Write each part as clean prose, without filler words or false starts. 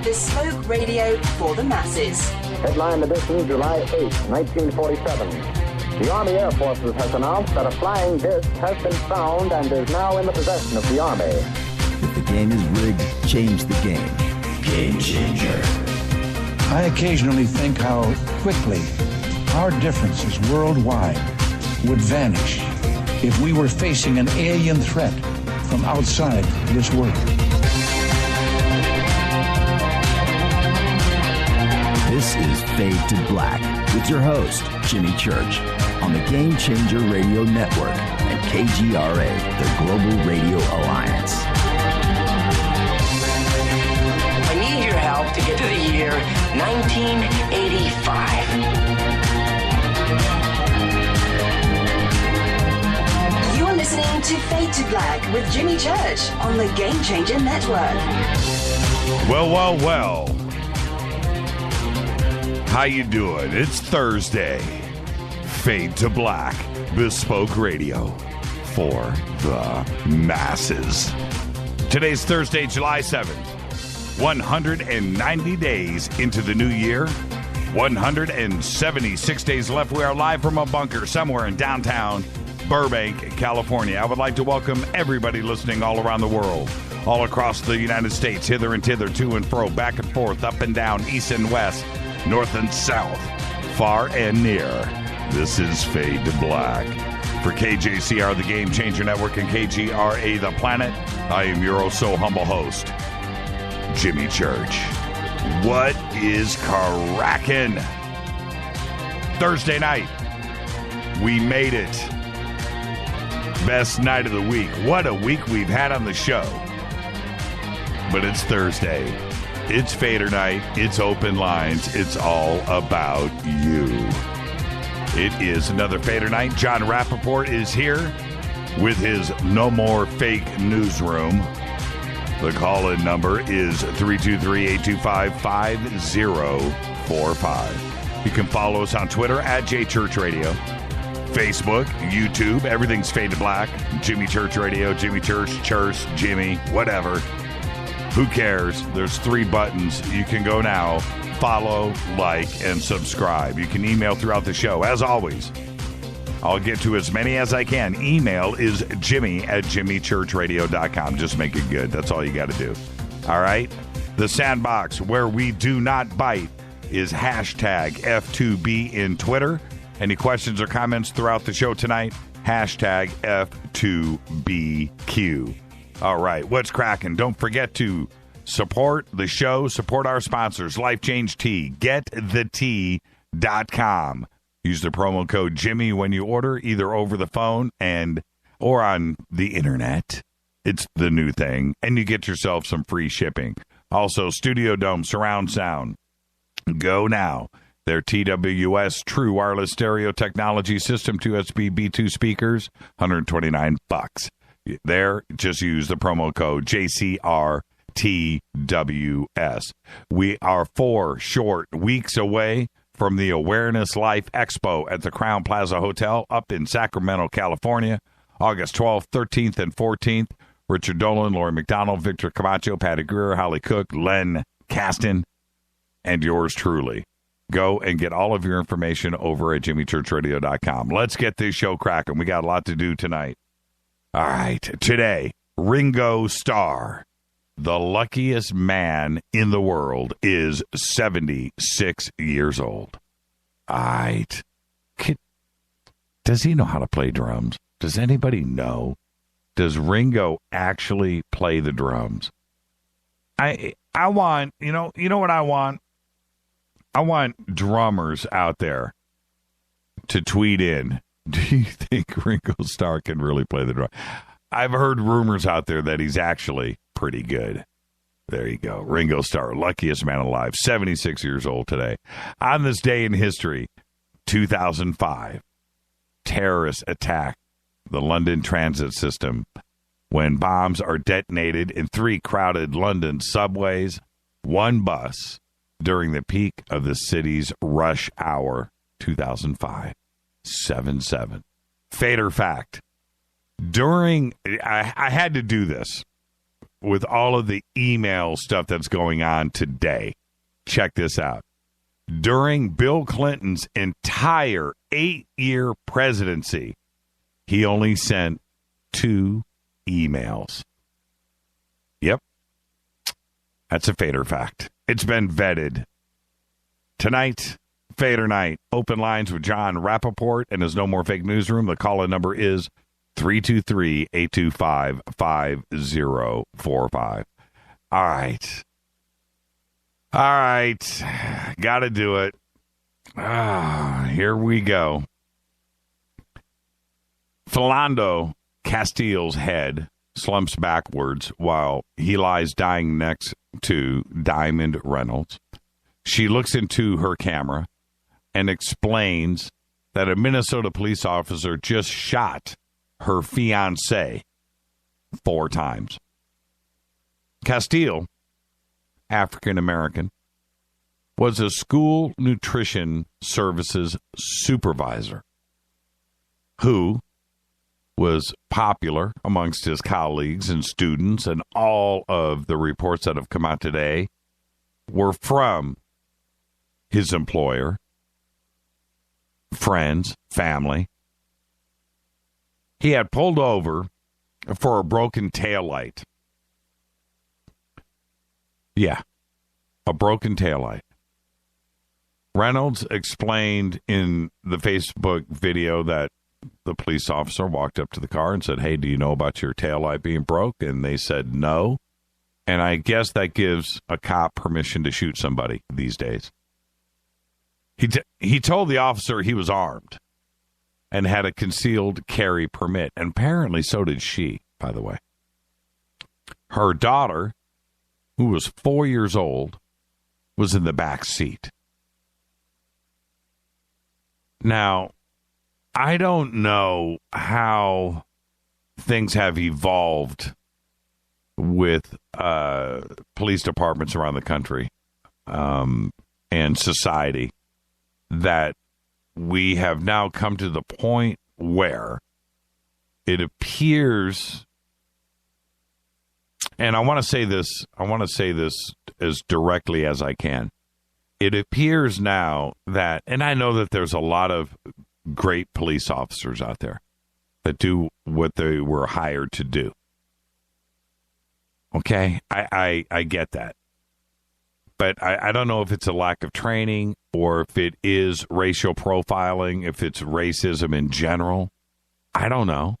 bespoke radio for the masses. Headline edition, July 8, 1947. The Army Air Forces has announced that a flying disc has been found and is now in the possession of the Army. If the game is rigged, change the game. Game changer. I occasionally think how quickly our differences worldwide would vanish if we were facing an alien threat from outside this world. This is Fade to Black with your host, Jimmy Church, on the Game Changer Radio Network and KGRA, the Global Radio Alliance. I need your help to get to the year 1985. You're listening to Fade to Black with Jimmy Church on the Game Changer Network. Well. How you doing? It's Thursday. Fade to Black, bespoke radio for the masses. Today's Thursday, July 7th. 190 days into the new year. 176 days left. We are live from a bunker somewhere in downtown Burbank, California. I would like to welcome everybody listening all around the world, all across the United States, hither and thither, to and fro, back and forth, up and down, east and west, north and south, far and near. This is Fade to Black. For KJCR, the Game Changer Network, and KGRA, the planet, I am your oh so humble host, Jimmy Church. What is crackin'? Thursday night. We made it. Best night of the week. What a week we've had on the show. But it's Thursday. It's Fader night. It's open lines. It's all about you. It is another Fader night. Jon Rappoport is here with his No More Fake Newsroom. The call-in number is 323-825-5045. You can follow us on Twitter at JChurchRadio, Facebook, YouTube. Everything's Fade to Black. Jimmy Church Radio, Jimmy Church, Jimmy, whatever. Who cares? There's 3 buttons. You can go now, follow, like, and subscribe. You can email throughout the show. As always, I'll get to as many as I can. Email is jimmy@jimmychurchradio.com. Just make it good. That's all you got to do. All right? The sandbox where we do not bite is hashtag F2B in Twitter. Any questions or comments throughout the show tonight? Hashtag F2BQ. All right, what's cracking? Don't forget to support the show, support our sponsors, Life Change Tea, getthetea.com. Use the promo code Jimmy when you order, either over the phone or on the internet. It's the new thing, and you get yourself some free shipping. Also, Studio Dome Surround Sound. Go now. Their TWS True Wireless Stereo Technology System 2 USB B2 speakers, $129. There, just use the promo code JCRTWS. We are 4 short weeks away from the Awareness Life Expo at the Crowne Plaza Hotel up in Sacramento, California, August 12th, 13th, and 14th. Richard Dolan, Lori McDonald, Victor Camacho, Patty Greer, Holly Cook, Len Kasten, and yours truly. Go and get all of your information over at jimmychurchradio.com. Let's get this show cracking. We got a lot to do tonight. All right, today, Ringo Starr, the luckiest man in the world, is 76 years old. All right. Does he know how to play drums? Does anybody know? Does Ringo actually play the drums? I want, you know what I want? I want drummers out there to tweet in. Do you think Ringo Starr can really play the drum? I've heard rumors out there that he's actually pretty good. There you go. Ringo Starr, luckiest man alive, 76 years old today. On this day in history, 2005, terrorists attack the London transit system when bombs are detonated in 3 crowded London subways, 1 bus during the peak of the city's rush hour, 2005. 7-7. Fader fact. I had to do this. with all of the email stuff that's going on today. Check this out. During Bill Clinton's entire 8-year presidency, he only sent 2 emails. Yep. That's a Fader fact. It's been vetted. Tonight, Fader Night. Open lines with Jon Rappoport and his No More Fake Newsroom. The call-in number is 323-825-5045. All right. Got to do it. Here we go. Philando Castile's head slumps backwards while he lies dying next to Diamond Reynolds. She looks into her camera and explains that a Minnesota police officer just shot her fiancé 4 times. Castile, African-American, was a school nutrition services supervisor who was popular amongst his colleagues and students, and all of the reports that have come out today were from his employer, friends, family. He had pulled over for a broken taillight. Yeah, a broken taillight. Reynolds explained in the Facebook video that the police officer walked up to the car and said, "Hey, do you know about your taillight being broke?" And they said no. And I guess that gives a cop permission to shoot somebody these days. He told the officer he was armed and had a concealed carry permit. And apparently so did she, by the way. Her daughter, who was 4 years old, was in the back seat. Now, I don't know how things have evolved with police departments around the country and society, that we have now come to the point where it appears, and I want to say this as directly as I can. It appears now that, and I know that there's a lot of great police officers out there that do what they were hired to do. Okay, I get that. But I don't know if it's a lack of training or if it is racial profiling, if it's racism in general. I don't know.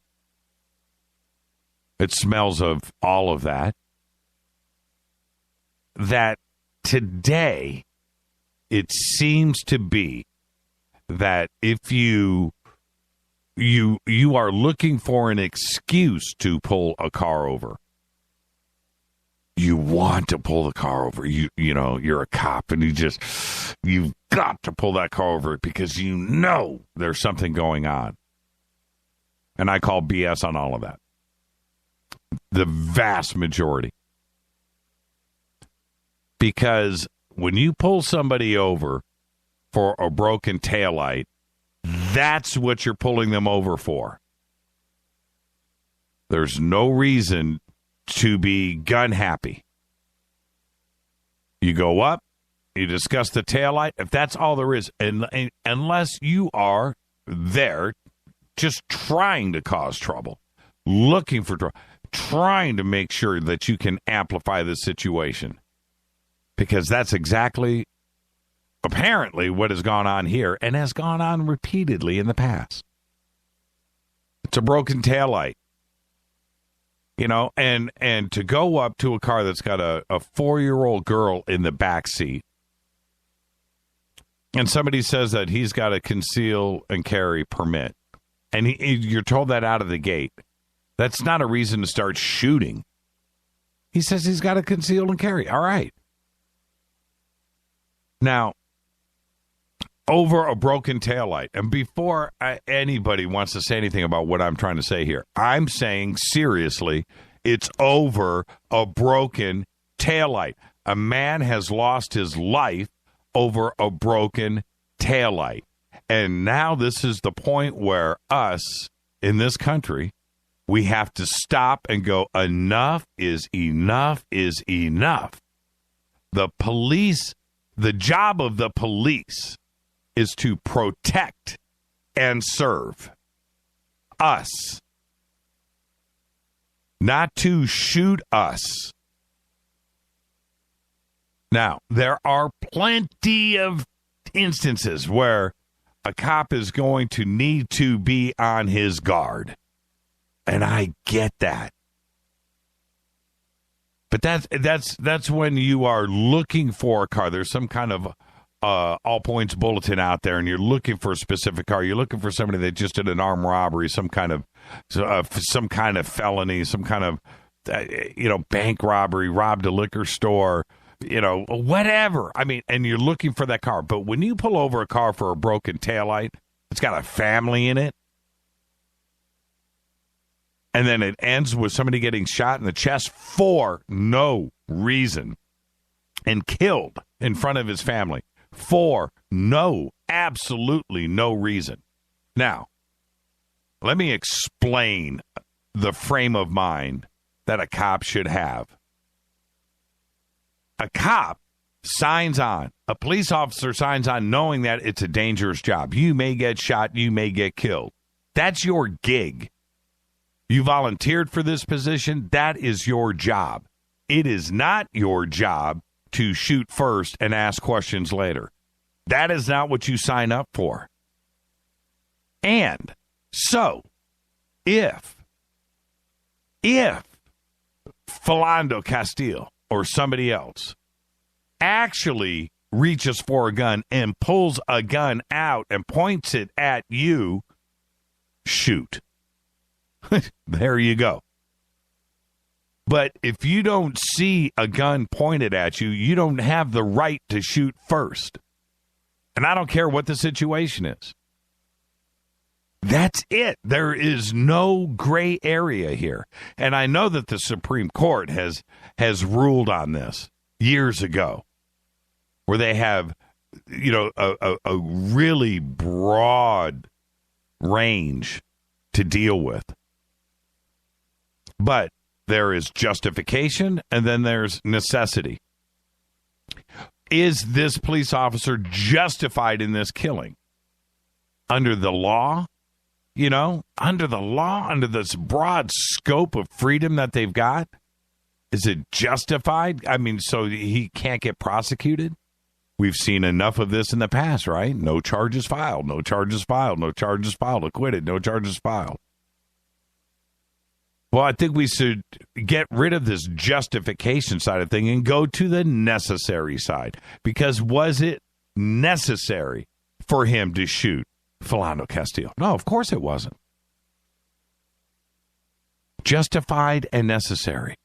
It smells of all of that. That today, it seems to be that if you are looking for an excuse to pull a car over, you want to pull the car over. You know, you're a cop and you've got to pull that car over because you know there's something going on. And I call BS on all of that. The vast majority. Because when you pull somebody over for a broken taillight, that's what you're pulling them over for. There's no reason to be gun happy. You go up, you discuss the taillight. If that's all there is, and unless you are there just trying to cause trouble, looking for trouble, trying to make sure that you can amplify the situation. Because that's exactly, apparently, what has gone on here and has gone on repeatedly in the past. It's a broken taillight. You know, and to go up to a car that's got a 4-year-old girl in the back seat, and somebody says that he's got a conceal and carry permit, and you're told that out of the gate, that's not a reason to start shooting. He says he's got a conceal and carry. All right. Now, over a broken taillight, and before anybody wants to say anything about what I'm trying to say here, I'm saying seriously, it's over a broken taillight. A man has lost his life over a broken taillight. And now this is the point where us in this country We have to stop and go, enough is enough is enough. The police, the job of the police is to protect and serve us, not to shoot us. Now, there are plenty of instances where a cop is going to need to be on his guard. And I get that. But that's when you are looking for a car. There's some kind of all points bulletin out there, and you're looking for a specific car. You're looking for somebody that just did an armed robbery, some kind of felony, some kind of bank robbery, robbed a liquor store, whatever. I mean, and you're looking for that car. But when you pull over a car for a broken taillight, it's got a family in it, and then it ends with somebody getting shot in the chest for no reason and killed in front of his family for absolutely no reason. Now, let me explain the frame of mind that a cop should have. A cop signs on, a police officer signs on knowing that it's a dangerous job. You may get shot, you may get killed. That's your gig. You volunteered for this position. That is your job. It is not your job to shoot first and ask questions later. That is not what you sign up for. And so, if Philando Castile or somebody else actually reaches for a gun and pulls a gun out and points it at you, shoot. There you go. But if you don't see a gun pointed at you, you don't have the right to shoot first. And I don't care what the situation is. That's it. There is no gray area here. And I know that the Supreme Court has ruled on this years ago, where they have, a really broad range to deal with. But there is justification, and then there's necessity. Is this police officer justified in this killing? Under the law? Under the law, under this broad scope of freedom that they've got? Is it justified? I mean, so he can't get prosecuted? We've seen enough of this in the past, right? No charges filed, no charges filed, no charges filed, acquitted, no charges filed. Well, I think we should get rid of this justification side of thing and go to the necessary side. Because was it necessary for him to shoot Philando Castile? No, of course it wasn't. Justified and necessary.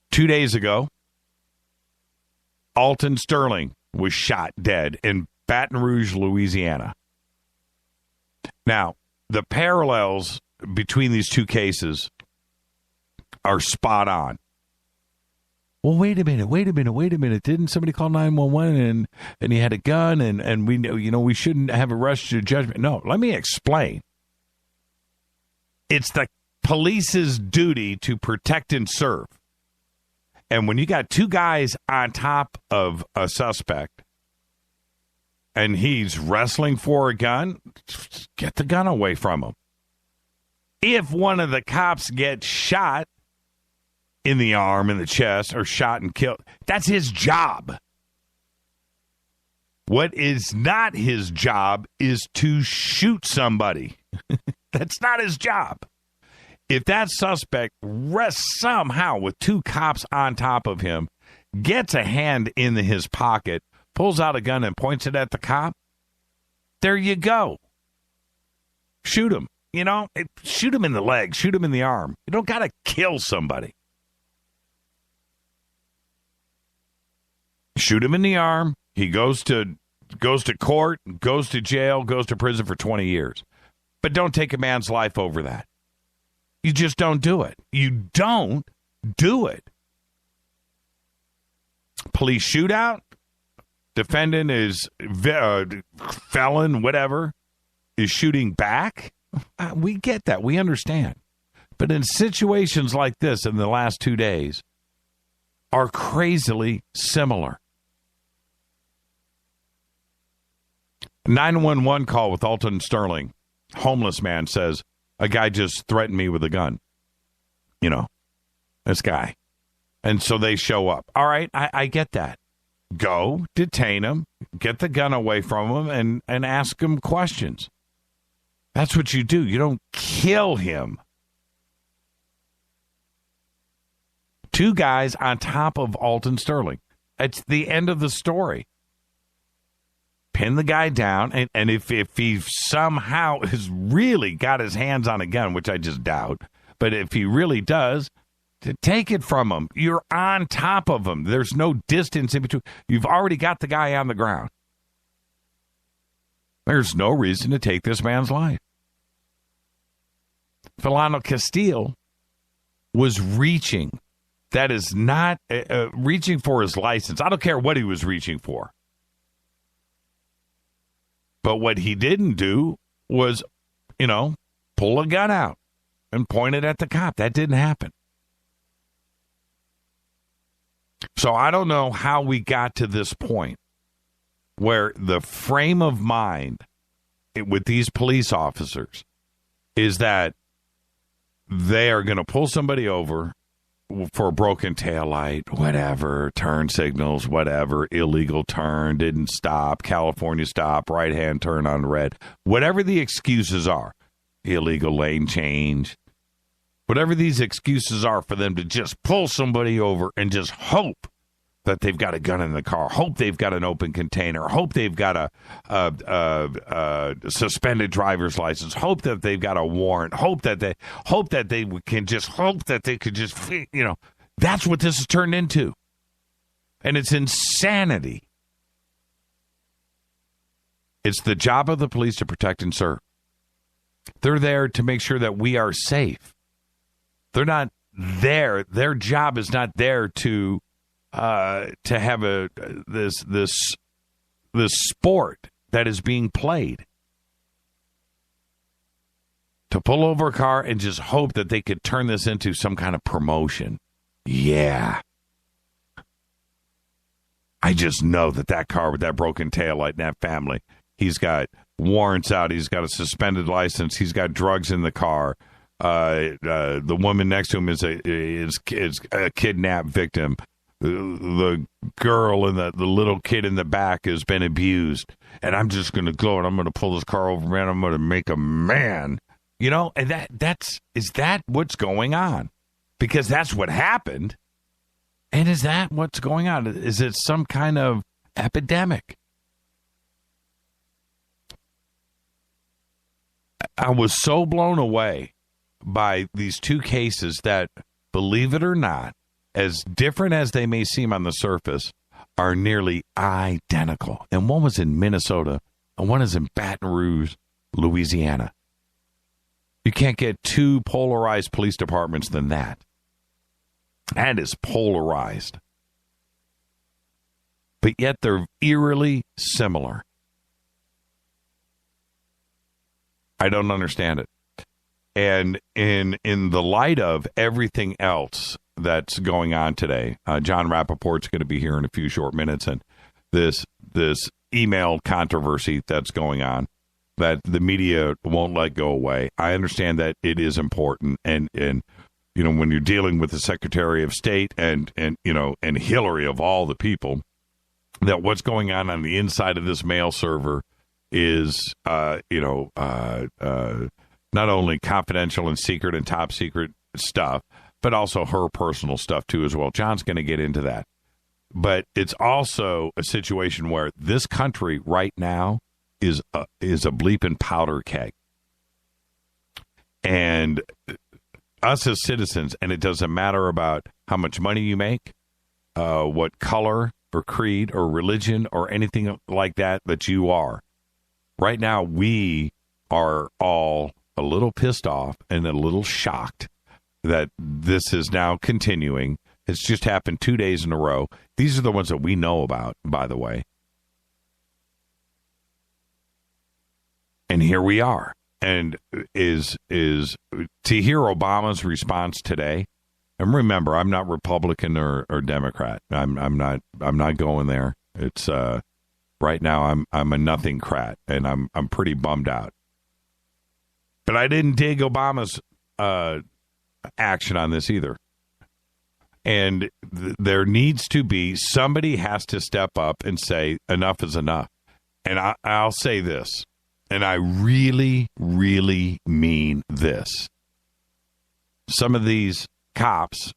2 days ago, Alton Sterling was shot dead in Baton Rouge, Louisiana. Now, the parallels between these two cases are spot on. Well, wait a minute. Didn't somebody call 911 and he had a gun and we we shouldn't have a rush to judgment? No, let me explain. It's the police's duty to protect and serve. And when you got two guys on top of a suspect and he's wrestling for a gun, get the gun away from him. If one of the cops gets shot in the arm, in the chest, or shot and killed, that's his job. What is not his job is to shoot somebody. That's not his job. If that suspect rests somehow with two cops on top of him, gets a hand in his pocket, pulls out a gun and points it at the cop, there you go. Shoot him. Shoot him in the leg. Shoot him in the arm. You don't got to kill somebody. Shoot him in the arm. He goes to court, goes to jail, goes to prison for 20 years. But don't take a man's life over that. You just don't do it. You don't do it. Police shootout. Defendant is felon, whatever, is shooting back. We get that. We understand. But in situations like this in the last 2 days are crazily similar. 911 call with Alton Sterling. Homeless man says, a guy just threatened me with a gun. You know, this guy. And so they show up. All right, I get that. Go, detain him, get the gun away from him, and ask him questions. That's what you do. You don't kill him. 2 guys on top of Alton Sterling. It's the end of the story. Pin the guy down, and if he somehow has really got his hands on a gun, which I just doubt, but if he really does, to take it from him. You're on top of him. There's no distance in between. You've already got the guy on the ground. There's no reason to take this man's life. Philando Castile was reaching. That is not reaching for his license. I don't care what he was reaching for. But what he didn't do was, pull a gun out and point it at the cop. That didn't happen. So I don't know how we got to this point where the frame of mind with these police officers is that they are going to pull somebody over for a broken taillight, whatever, turn signals, whatever, illegal turn, didn't stop, California stop, right-hand turn on red, whatever the excuses are, illegal lane change, whatever these excuses are for them to just pull somebody over and just hope that they've got a gun in the car, hope they've got an open container, hope they've got a suspended driver's license, hope that they've got a warrant, hope that they could just, that's what this has turned into. And it's insanity. It's the job of the police to protect and serve. They're there to make sure that we are safe. They're not there. Their job is not there to have this sport that is being played. To pull over a car and just hope that they could turn this into some kind of promotion. Yeah. I just know that car with that broken taillight and that family, he's got warrants out, he's got a suspended license, he's got drugs in the car. The woman next to him is a kidnapped victim. The girl and the little kid in the back has been abused. And I'm just going to go and I'm going to pull this car over, man. I'm going to make a man. And is that what's going on? Because that's what happened. And is that what's going on? Is it some kind of epidemic? I was so blown away by these 2 cases that, believe it or not, as different as they may seem on the surface, are nearly identical. And one was in Minnesota, and one is in Baton Rouge, Louisiana. You can't get 2 polarized police departments than that. That is polarized. But yet they're eerily similar. I don't understand it. And in the light of everything else that's going on today, John Rappaport's going to be here in a few short minutes, and this email controversy that's going on that the media won't let go away. I understand that it is important, and when you're dealing with the Secretary of State and Hillary of all the people, that what's going on the inside of this mail server is not only confidential and secret and top secret stuff, but also her personal stuff too as well. John's going to get into that. But it's also a situation where this country right now is a bleeping powder keg. And us as citizens, and it doesn't matter about how much money you make, what color or creed or religion or anything like that you are. Right now, we are all a little pissed off and a little shocked that this is now continuing. It's just happened 2 days in a row. These are the ones that we know about, by the way. And here we are. and is to hear Obama's response today. And remember, I'm not Republican or Democrat. I'm not going there. It's right now I'm a nothing-crat, and I'm pretty bummed out. But I didn't dig Obama's action on this either. And there needs to be, somebody has to step up and say enough is enough. And I'll say this, and I really, really mean this. Some of these cops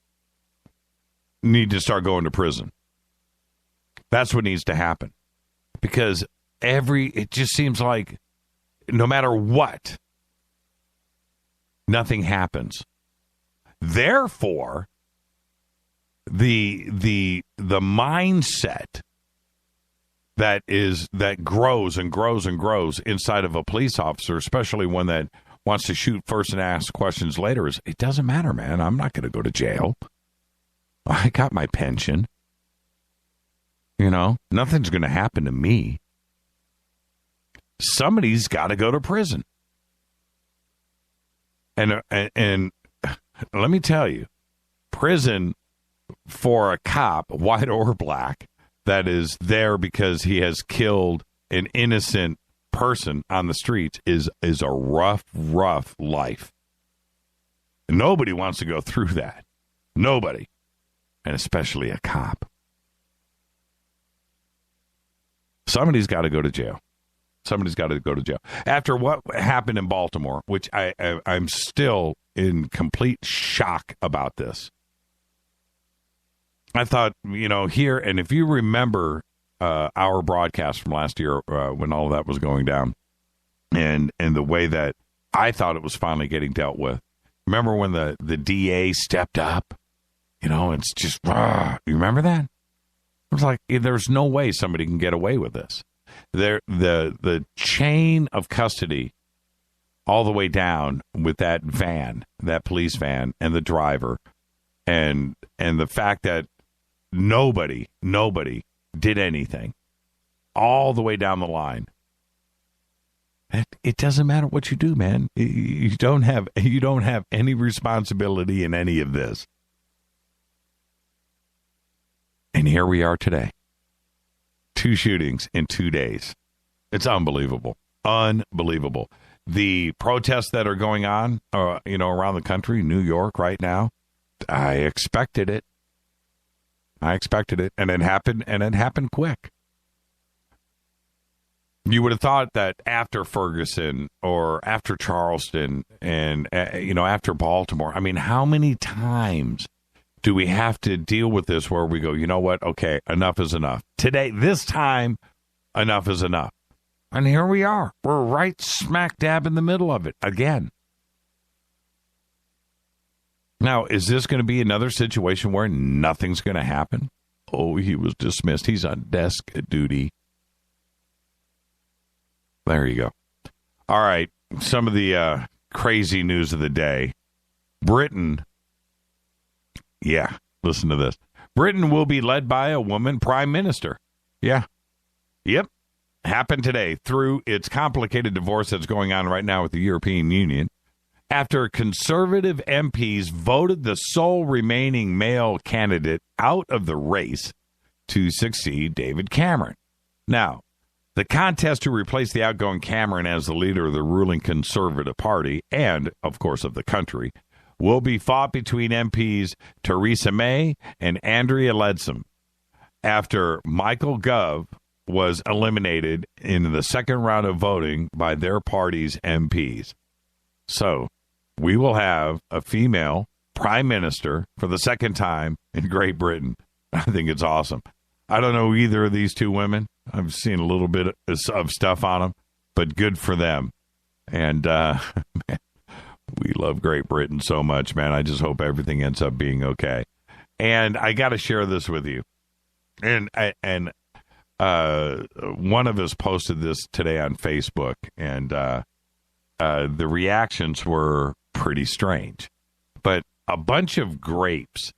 need to start going to prison. That's what needs to happen. Because it just seems like no matter what, nothing happens. Therefore, the mindset that grows and grows and grows inside of a police officer, especially one that wants to shoot first and ask questions later, is it doesn't matter, man. I'm not going to go to jail. I got my pension. Nothing's going to happen to me. Somebody's got to go to prison. And let me tell you, prison for a cop, white or black, that is there because he has killed an innocent person on the streets is a rough life. Nobody wants to go through that. Nobody. And especially a cop. Somebody's got to go to jail. Somebody's got to go to jail. After what happened in Baltimore, which I'm still in complete shock about this. I thought, here, and if you remember our broadcast from last year when all of that was going down and the way that I thought it was finally getting dealt with. Remember when the DA stepped up? It's just, you remember that? It was like, there's no way somebody can get away with this. The chain of custody all the way down with that van, that police van, and the driver, and the fact that nobody did anything all the way down the line. It doesn't matter what you do, man. You don't have any responsibility in any of this. And here we are today. 2 shootings in 2 days. It's unbelievable. Unbelievable. The protests that are going on, around the country, New York right now, I expected it. And it happened quick. You would have thought that after Ferguson or after Charleston and, after Baltimore, I mean, how many times do we have to deal with this where we go, you know what? Okay, enough is enough. Today, this time, enough is enough. And here we are. We're right smack dab in the middle of it again. Now, is this going to be another situation where nothing's going to happen? Oh, he was dismissed. He's on desk duty. There you go. All right. Some of the crazy news of the day. Britain. Yeah, listen to this. Britain will be led by a woman prime minister. Yeah. Yep. Happened today through its complicated divorce that's going on right now with the European Union. After conservative MPs voted the sole remaining male candidate out of the race to succeed David Cameron. Now, the contest to replace the outgoing Cameron as the leader of the ruling Conservative Party and, of course, of the country, will be fought between MPs Theresa May and Andrea Leadsom after Michael Gove was eliminated in the second round of voting by their party's MPs. So, we will have a female prime minister for the second time in Great Britain. I think it's awesome. I don't know either of these two women. I've seen a little bit of stuff on them, but good for them. And, man, we love Great Britain so much, man. I just hope everything ends up being okay. And I got to share this with you. And one of us posted this today on Facebook, and the reactions were pretty strange. But a bunch of grapes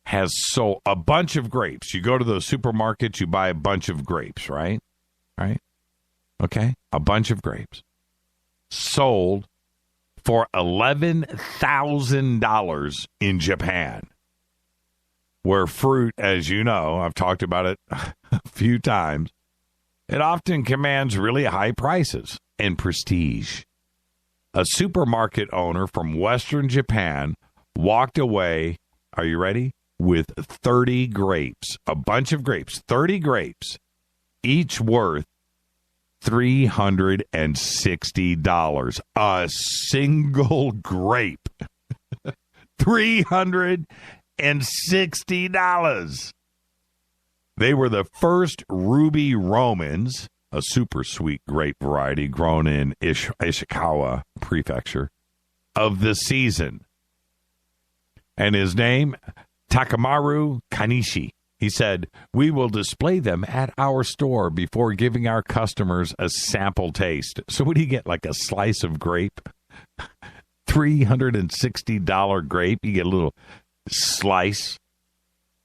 has sold a bunch of grapes. You go to those supermarkets, you buy a bunch of grapes, right? Right? Okay? A bunch of grapes. sold for $11,000 in Japan, where fruit, as you know, I've talked about it a few times, it often commands really high prices and prestige. A supermarket owner from Western Japan walked away, are you ready, with 30 grapes, a bunch of grapes, 30 grapes, each worth $360. A single grape. $360. They were the first Ruby Romans, a super sweet grape variety grown in Ishikawa Prefecture, of the season. And his name, Takamaru Kanishi. He said, "We will display them at our store before giving our customers a sample taste." So what do you get, like a slice of grape? $360 grape. You get a little slice.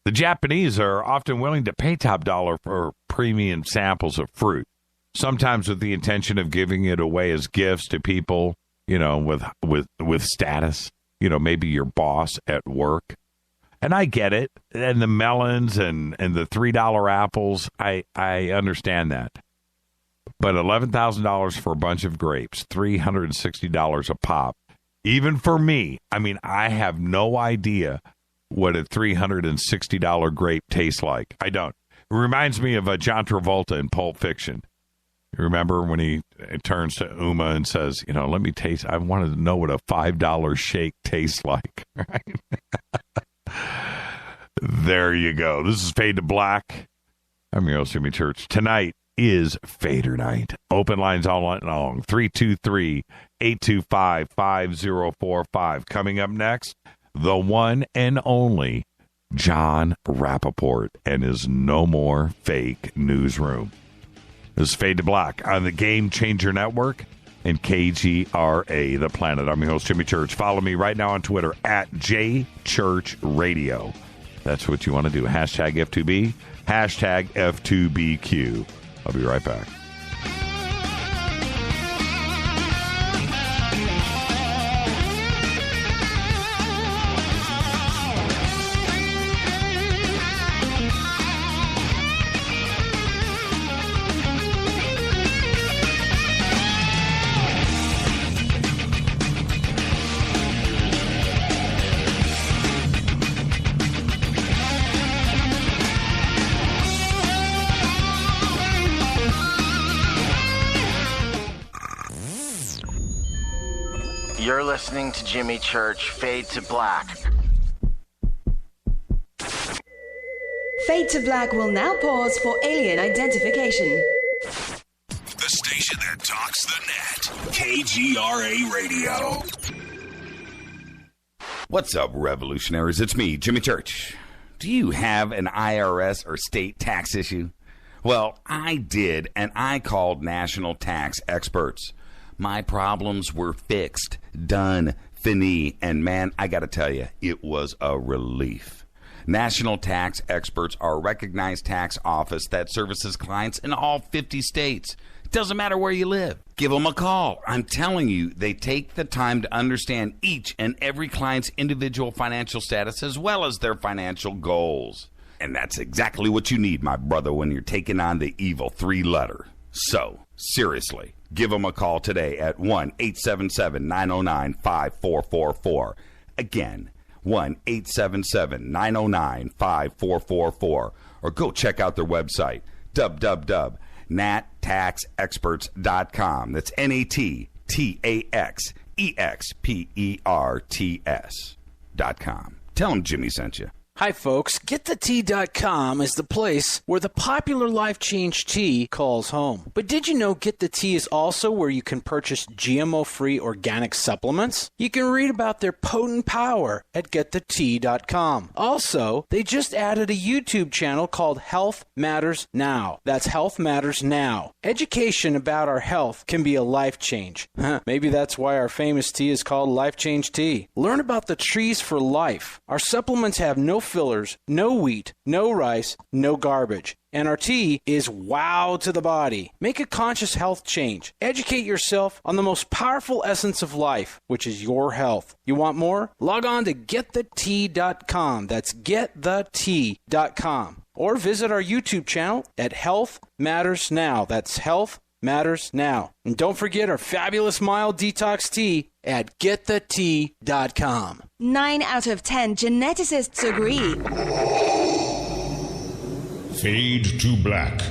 The Japanese are often willing to pay top dollar for premium samples of fruit, sometimes with the intention of giving it away as gifts to people, you know, with status, you know, maybe your boss at work. And I get it. And the melons and the $3 apples, I understand that. But $11,000 for a bunch of grapes, $360 a pop. Even for me, I mean, I have no idea what a $360 grape tastes like. I don't. It reminds me of John Travolta in Pulp Fiction. You remember when he turns to Uma and says, you know, let me taste. I wanted to know what a $5 shake tastes like. Right? There you go. This is Fade to Black. I'm your host, Jimmy Church. Tonight is Fader Night. Open lines all night long. 323-825-5045. Coming up next, the one and only Jon Rappoport and his No More Fake Newsroom. This is Fade to Black on the Game Changer Network and KGRA, The Planet. I'm your host, Jimmy Church. Follow me right now on Twitter at JChurchRadio. That's what you want to do. Hashtag F2B, hashtag F2BQ. I'll be right back. You're listening to Jimmy Church, Fade to Black. Fade to Black will now pause for alien identification. The station that talks the net. KGRA Radio. What's up, revolutionaries? It's me, Jimmy Church. Do you have an IRS or state tax issue? Well, I did, and I called national tax experts. My problems were fixed, done, fini, and man, I got to tell you, it was a relief. National Tax Experts are a recognized tax office that services clients in all 50 states. It doesn't matter where you live. Give them a call. I'm telling you, they take the time to understand each and every client's individual financial status as well as their financial goals. And that's exactly what you need, my brother, when you're taking on the evil three-letter. So, seriously, give them a call today at 1-877-909-5444. Again, 1-877-909-5444. Or go check out their website, www.nattaxexperts.com. That's NATTAXEXPERTS.com. Tell them Jimmy sent you. Hi, folks. GetTheTea.com is the place where the popular Life Change tea calls home. But did you know Get the Tea is also where you can purchase GMO-free organic supplements? You can read about their potent power at GetTheTea.com. Also, they just added a YouTube channel called Health Matters Now. That's Health Matters Now. Education about our health can be a life change. Maybe that's why our famous tea is called Life Change Tea. Learn about the trees for life. Our supplements have no fillers, no wheat, no rice, no garbage. And our tea is wow to the body. Make a conscious health change. Educate yourself on the most powerful essence of life, which is your health. You want more? Log on to getthetea.com. That's getthetea.com. Or visit our YouTube channel at Health Matters Now. That's Health Matters Now. And don't forget our fabulous mild detox tea at getthetea.com. 9 out of 10 geneticists agree. Fade to Black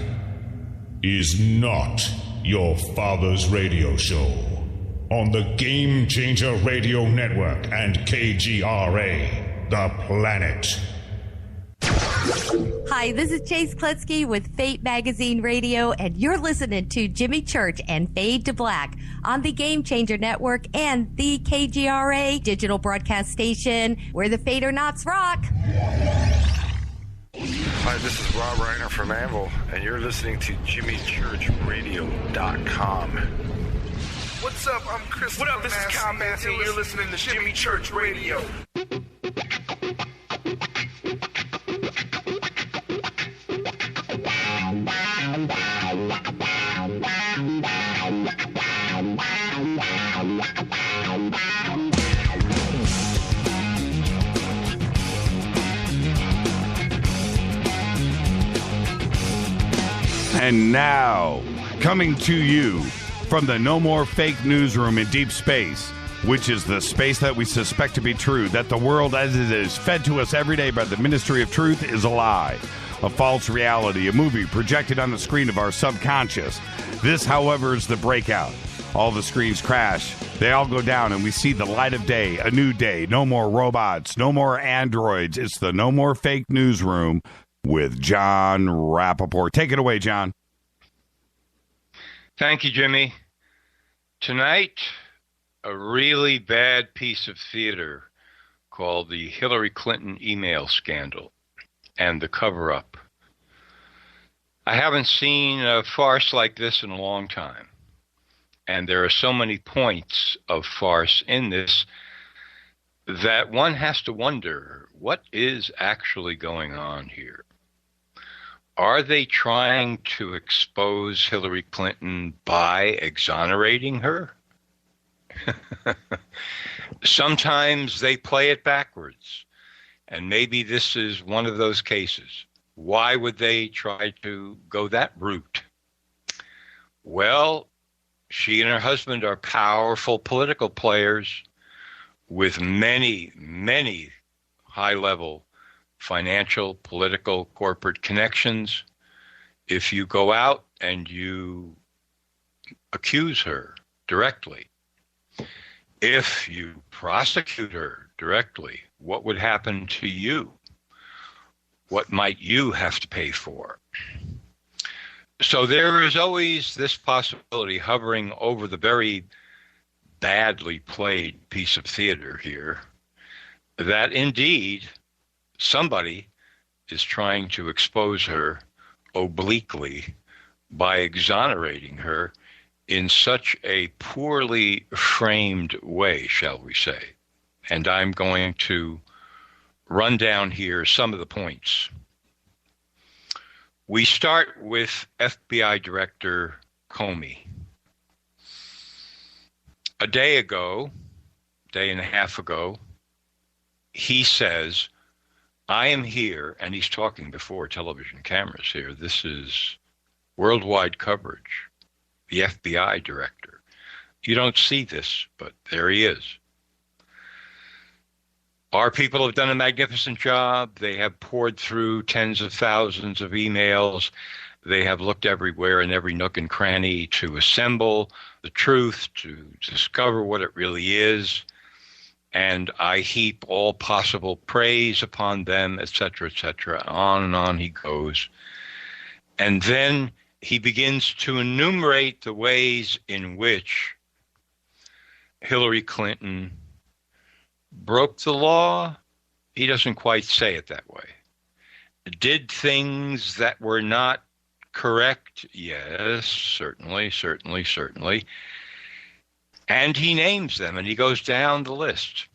is not your father's radio show on the Game Changer Radio Network and KGRA, The Planet. Hi, this is Chase Kletsky with Fate Magazine Radio, and you're listening to Jimmy Church and Fade to Black on the Game Changer Network and the KGRA digital broadcast station, where the Fader-Knots rock. Hi, this is Rob Reiner from Anvil, and you're listening to JimmyChurchRadio.com. What's up? I'm Chris. What up? This is Kyle Massey, and you're listening to Jimmy Church Radio. And now, coming to you from the No More Fake Newsroom in deep space, which is the space that we suspect to be true, that the world as it is fed to us every day by the Ministry of Truth is a lie, a false reality, a movie projected on the screen of our subconscious. This, however, is the breakout. All the screens crash. They all go down, and we see the light of day, a new day. No more robots, no more androids. It's the No More Fake Newsroom with John Rappoport. Take it away, John. Thank you, Jimmy. Tonight, a really bad piece of theater called the Hillary Clinton email scandal and the cover-up. I haven't seen a farce like this in a long time. And there are so many points of farce in this that one has to wonder, what is actually going on here? Are they trying to expose Hillary Clinton by exonerating her? Sometimes they play it backwards, and maybe this is one of those cases. Why would they try to go that route? Well, she and her husband are powerful political players with many, many high-level financial, political, corporate connections. If you go out and you accuse her directly, if you prosecute her directly, what would happen to you? What might you have to pay for? So there is always this possibility hovering over the very badly played piece of theater here that indeed somebody is trying to expose her obliquely by exonerating her in such a poorly framed way, shall we say. And I'm going to run down here some of the points. We start with FBI Director Comey. A day and a half ago, he says, I am here, and he's talking before television cameras here. This is worldwide coverage. The FBI director. You don't see this, but there he is. Our people have done a magnificent job. They have poured through tens of thousands of emails. They have looked everywhere in every nook and cranny to assemble the truth, to discover what it really is. And I heap all possible praise upon them, etc., etc. On and on he goes. And then he begins to enumerate the ways in which Hillary Clinton broke the law. He doesn't quite say it that way. Did things that were not correct? Yes, certainly. And he names them, and he goes down the list.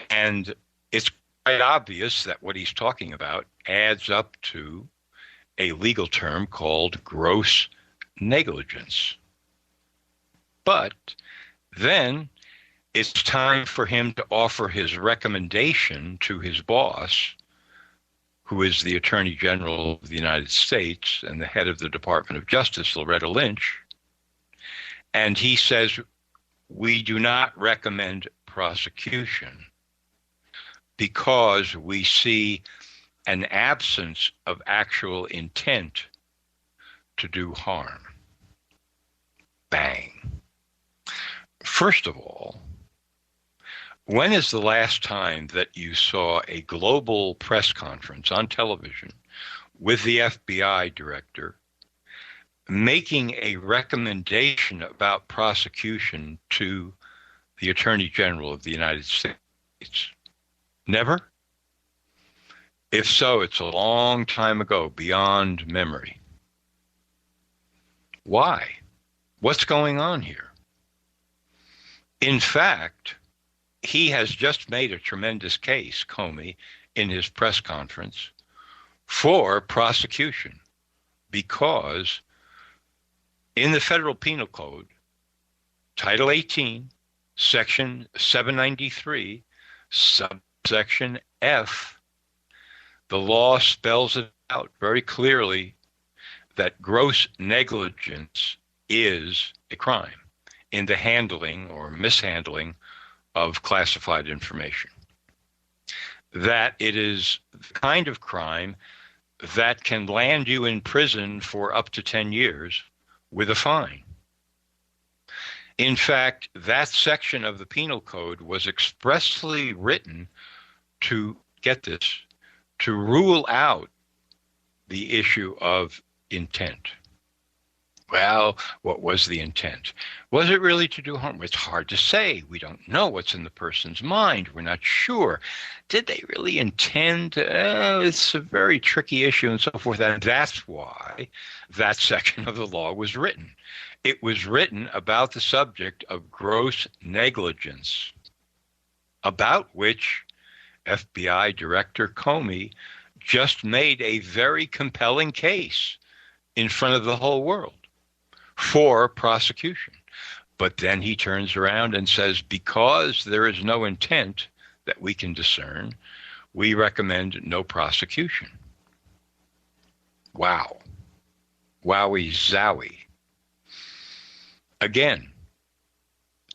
And it's obvious that what he's talking about adds up to a legal term called gross negligence. But then it's time for him to offer his recommendation to his boss, who is the Attorney General of the United States and the head of the Department of Justice, Loretta Lynch. And he says, we do not recommend prosecution because we see an absence of actual intent to do harm. Bang. First of all, when is the last time that you saw a global press conference on television with the FBI director making a recommendation about prosecution to the Attorney General of the United States? Never? If so, it's a long time ago, beyond memory. Why? What's going on here? In fact, he has just made a tremendous case, Comey, in his press conference for prosecution, because in the Federal Penal Code, Title 18, Section 793, subsection F, the law spells it out very clearly that gross negligence is a crime in the handling or mishandling of classified information. That it is the kind of crime that can land you in prison for up to 10 years with a fine. In fact, that section of the Penal Code was expressly written to, get this, to rule out the issue of intent. Well, what was the intent? Was it really to do harm? It's hard to say. We don't know what's in the person's mind. We're not sure. Did they really intend? It's a very tricky issue and so forth. And that's why that section of the law was written. It was written about the subject of gross negligence, about which FBI Director Comey just made a very compelling case in front of the whole world for prosecution. But then he turns around and says, because there is no intent that we can discern, we recommend no prosecution. Wow. Wowie zowie. Again,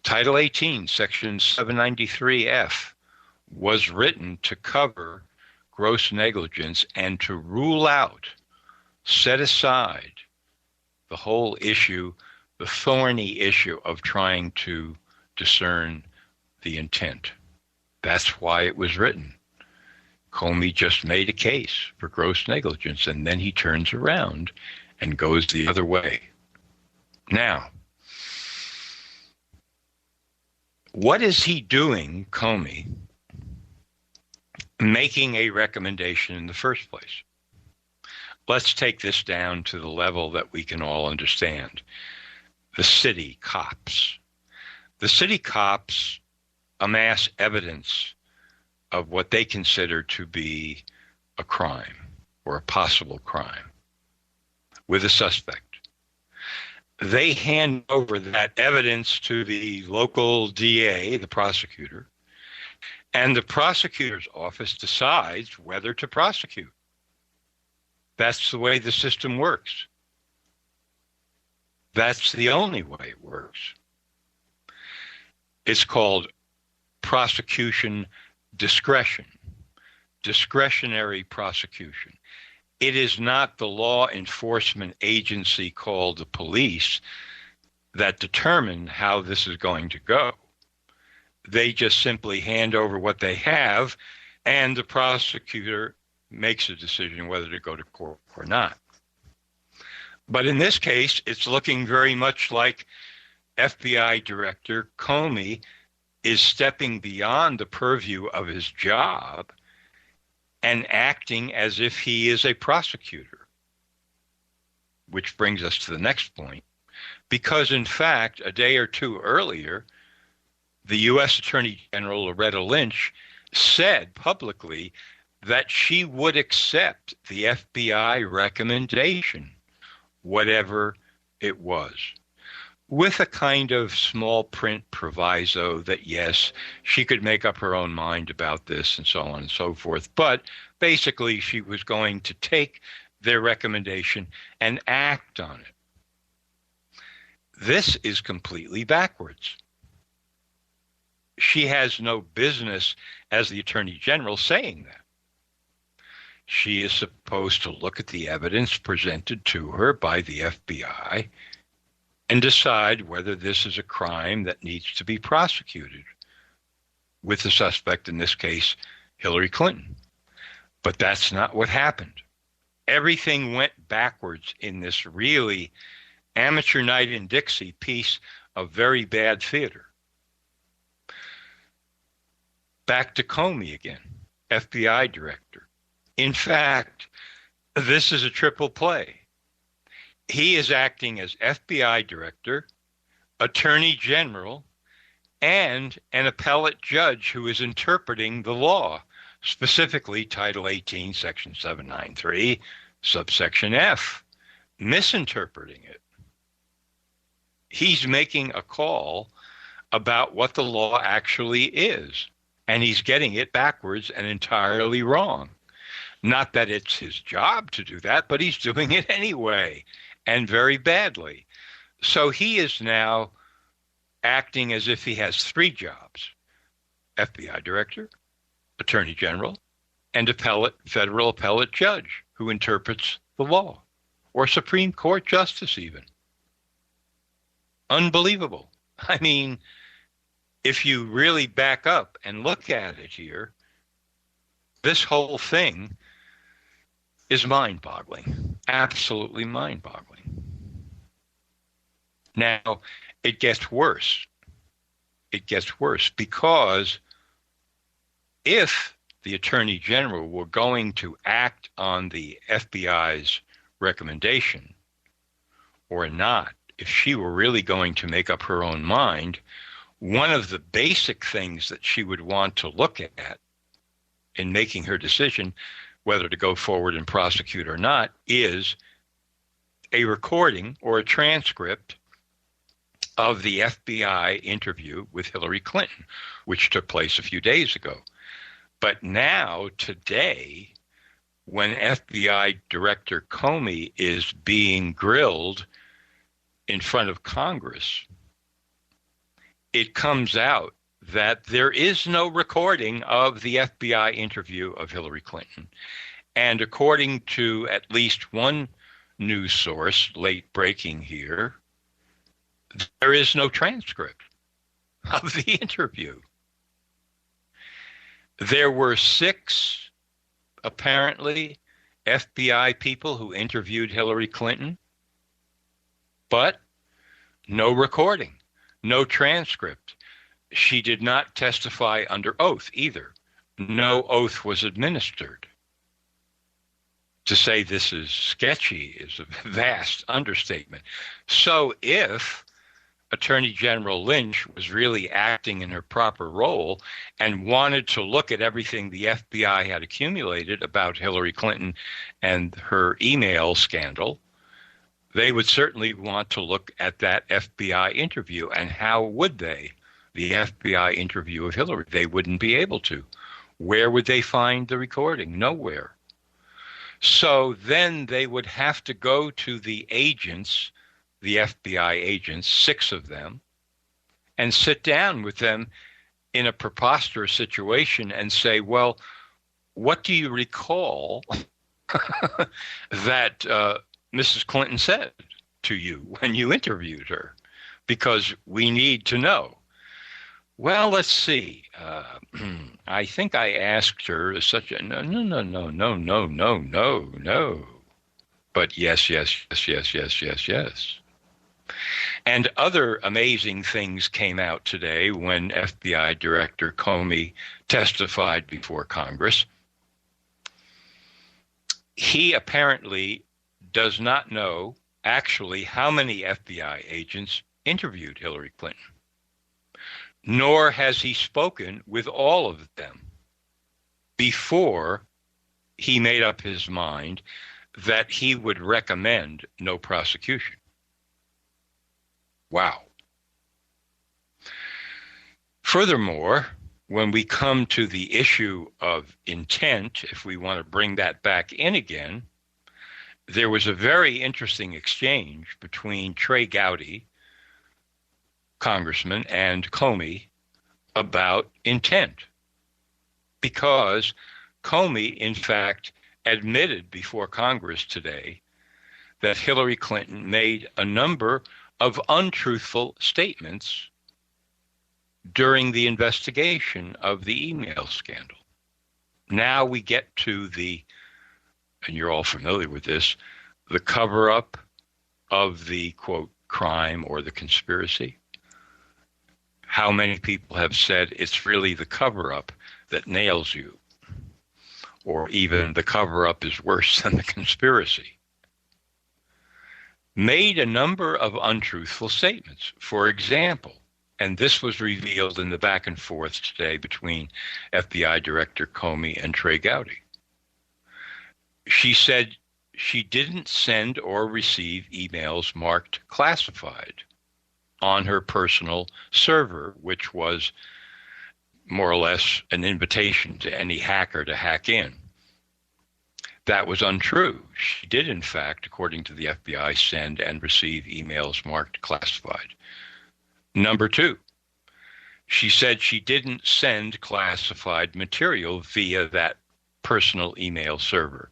Title 18, Section 793F was written to cover gross negligence and to rule out, set aside the whole issue, the thorny issue of trying to discern the intent. That's why it was written. Comey just made a case for gross negligence, and then he turns around and goes the other way. Now, what is he doing, Comey, making a recommendation in the first place? Let's take this down to the level that we can all understand. The city cops. The city cops amass evidence of what they consider to be a crime or a possible crime with a suspect. They hand over that evidence to the local DA, the prosecutor, and the prosecutor's office decides whether to prosecute. That's the way the system works. That's the only way it works. It's called prosecution discretion, discretionary prosecution. It is not the law enforcement agency called the police that determine how this is going to go. They just simply hand over what they have, and the prosecutor makes a decision whether to go to court or not. But in this case, it's looking very much like FBI Director Comey is stepping beyond the purview of his job and acting as if he is a prosecutor. Which brings us to the next point. Because in fact, a day or two earlier, the U.S. Attorney General Loretta Lynch said publicly that she would accept the FBI recommendation, whatever it was, with a kind of small print proviso that, yes, she could make up her own mind about this and so on and so forth. But basically, she was going to take their recommendation and act on it. This is completely backwards. She has no business, as the Attorney General, saying that. She is supposed to look at the evidence presented to her by the FBI and decide whether this is a crime that needs to be prosecuted, with the suspect, in this case, Hillary Clinton. But that's not what happened. Everything went backwards in this really amateur night in Dixie piece of very bad theater. Back to Comey again, FBI director. In fact, this is a triple play. He is acting as FBI director, attorney general, and an appellate judge who is interpreting the law, specifically Title 18, Section 793, subsection F, misinterpreting it. He's making a call about what the law actually is, and he's getting it backwards and entirely wrong. Not that it's his job to do that, but he's doing it anyway, and very badly. So he is now acting as if he has three jobs: FBI director, attorney general, and federal appellate judge who interprets the law, or Supreme Court justice even. Unbelievable. I mean, if you really back up and look at it here, this whole thing is mind-boggling, absolutely mind-boggling. Now, it gets worse. It gets worse because if the Attorney General were going to act on the FBI's recommendation or not, if she were really going to make up her own mind, one of the basic things that she would want to look at in making her decision whether to go forward and prosecute or not is a recording or a transcript of the FBI interview with Hillary Clinton, which took place a few days ago. But now, today, when FBI Director Comey is being grilled in front of Congress, it comes out that there is no recording of the FBI interview of Hillary Clinton. And according to at least one news source, late breaking here, there is no transcript of the interview. There were 6, apparently, FBI people who interviewed Hillary Clinton, but no recording, no transcript. She did not testify under oath either. No oath was administered. To say this is sketchy is a vast understatement. So if Attorney General Lynch was really acting in her proper role and wanted to look at everything the FBI had accumulated about Hillary Clinton and her email scandal, they would certainly want to look at that FBI interview. And how would they? The FBI interview of Hillary, they wouldn't be able to. Where would they find the recording? Nowhere. So then they would have to go to the agents, the FBI agents, 6 of them, and sit down with them in a preposterous situation and say, well, what do you recall that Mrs. Clinton said to you when you interviewed her? Because we need to know. Well, let's see. I think I asked her such a no. But yes. And other amazing things came out today when FBI Director Comey testified before Congress. He apparently does not know actually how many FBI agents interviewed Hillary Clinton, nor has he spoken with all of them. before he made up his mind that he would recommend no prosecution. Wow. Furthermore, when we come to the issue of intent, if we want to bring that back in again, there was a very interesting exchange between Trey Gowdy, Congressman, and Comey about intent. Because Comey, in fact, admitted before Congress today that Hillary Clinton made a number of untruthful statements during the investigation of the email scandal. Now we get to and you're all familiar with this, the cover-up of the, quote, crime or the conspiracy. How many people have said it's really the cover-up that nails you? Or even the cover-up is worse than the conspiracy. Made a number of untruthful statements. For example, and this was revealed in the back and forth today between FBI Director Comey and Trey Gowdy. She said she didn't send or receive emails marked classified on her personal server, which was more or less an invitation to any hacker to hack in. That was untrue. She did, in fact, according to the FBI, send and receive emails marked classified. Number two, she said she didn't send classified material via that personal email server.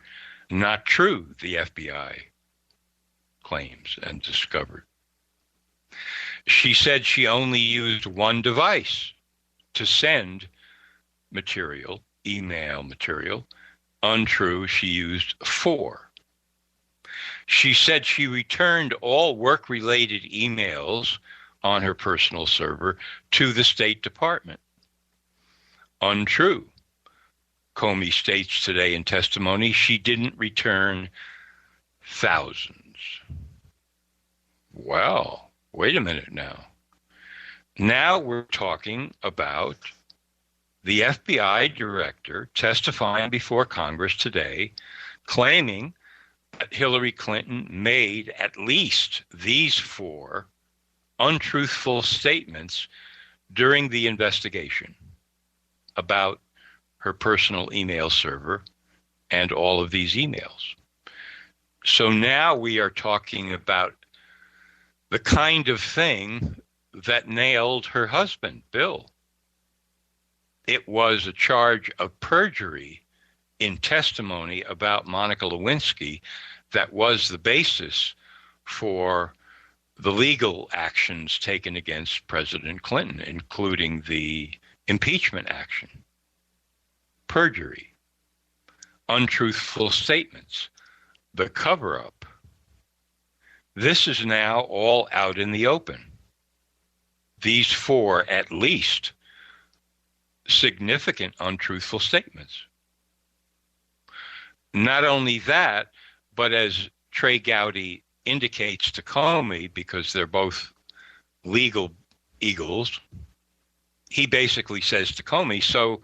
Not true, the FBI claims and discovered. She said she only used one device to send material, email material. Untrue, she used 4. She said she returned all work-related emails on her personal server to the State Department. Untrue. Comey states today in testimony she didn't return thousands. Well, wait a minute now. Now we're talking about the FBI director testifying before Congress today, claiming that Hillary Clinton made at least these 4 untruthful statements during the investigation about her personal email server and all of these emails. So now we are talking about the kind of thing that nailed her husband, Bill. It was a charge of perjury in testimony about Monica Lewinsky that was the basis for the legal actions taken against President Clinton, including the impeachment action. Perjury, untruthful statements, the cover-up. This is now all out in the open. These 4, at least, significant untruthful statements. Not only that, but as Trey Gowdy indicates to Comey, because they're both legal eagles, he basically says to Comey, so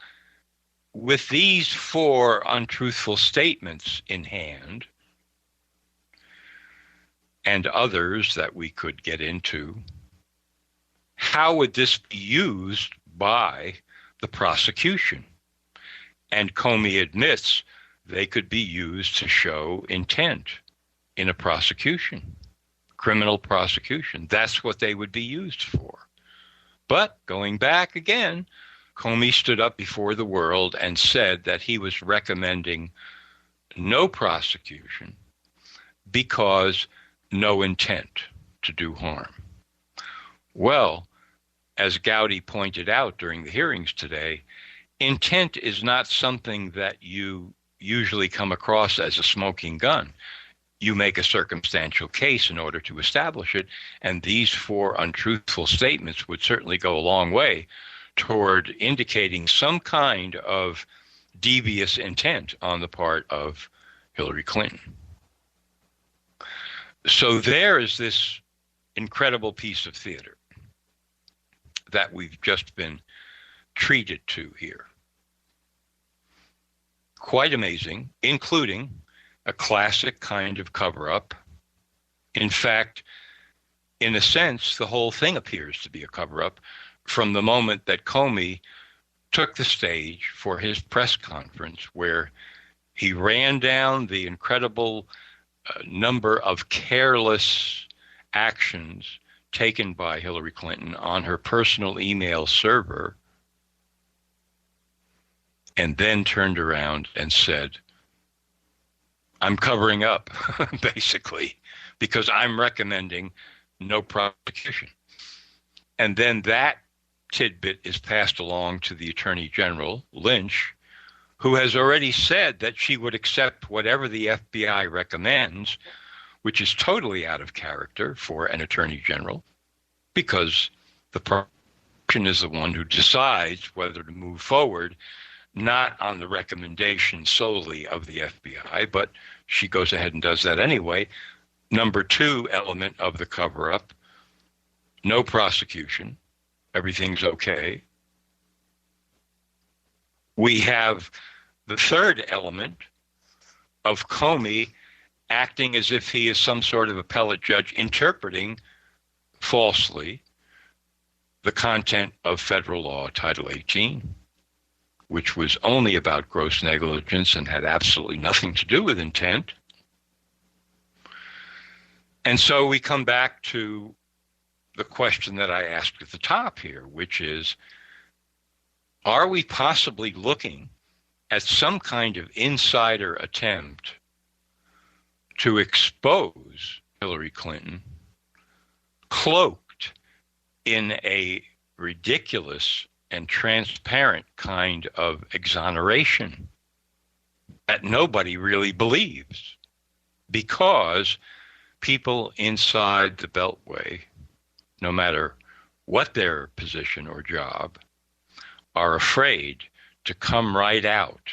with these 4 untruthful statements in hand, and others that we could get into, how would this be used by the prosecution? And Comey admits they could be used to show intent in a prosecution, criminal prosecution. That's what they would be used for. But going back again, Comey stood up before the world and said that he was recommending no prosecution because no intent to do harm. Well, as Gowdy pointed out during the hearings today, intent is not something that you usually come across as a smoking gun. You make a circumstantial case in order to establish it, and these 4 untruthful statements would certainly go a long way toward indicating some kind of devious intent on the part of Hillary Clinton. So there is this incredible piece of theater that we've just been treated to here. quite amazing, including a classic kind of cover-up. In fact, in a sense, the whole thing appears to be a cover-up from the moment that Comey took the stage for his press conference, where he ran down the incredible number of careless actions taken by Hillary Clinton on her personal email server, and then turned around and said, I'm covering up, basically, because I'm recommending no prosecution. And then that tidbit is passed along to the Attorney General, Lynch, who has already said that she would accept whatever the FBI recommends, which is totally out of character for an Attorney General, because the prosecution is the one who decides whether to move forward, not on the recommendation solely of the FBI, but she goes ahead and does that anyway. Number two element of the cover-up, no prosecution. Everything's okay. We have the third element of Comey acting as if he is some sort of appellate judge interpreting falsely the content of federal law, Title 18, which was only about gross negligence and had absolutely nothing to do with intent. And so we come back to the question that I asked at the top here, which is, are we possibly looking at some kind of insider attempt to expose Hillary Clinton, cloaked in a ridiculous and transparent kind of exoneration that nobody really believes, because people inside the Beltway, no matter what their position or job, are afraid to come right out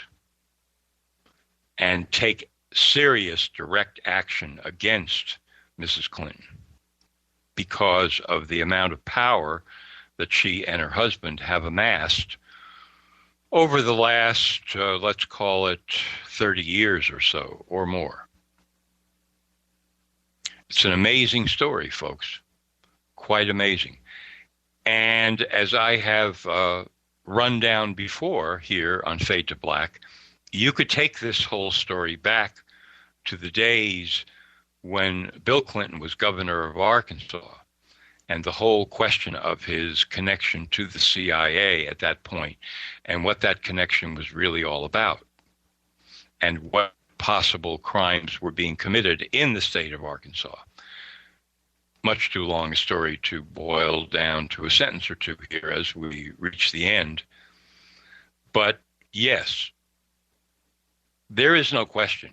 and take serious direct action against Mrs. Clinton because of the amount of power that she and her husband have amassed over the last, let's call it 30 years or so, or more. It's an amazing story, folks. Quite amazing. And as I have run down before here on Fade to Black, you could take this whole story back to the days when Bill Clinton was governor of Arkansas, and the whole question of his connection to the CIA at that point, and what that connection was really all about, and what possible crimes were being committed in the state of Arkansas. Much too long a story to boil down to a sentence or two here as we reach the end. But yes, there is no question,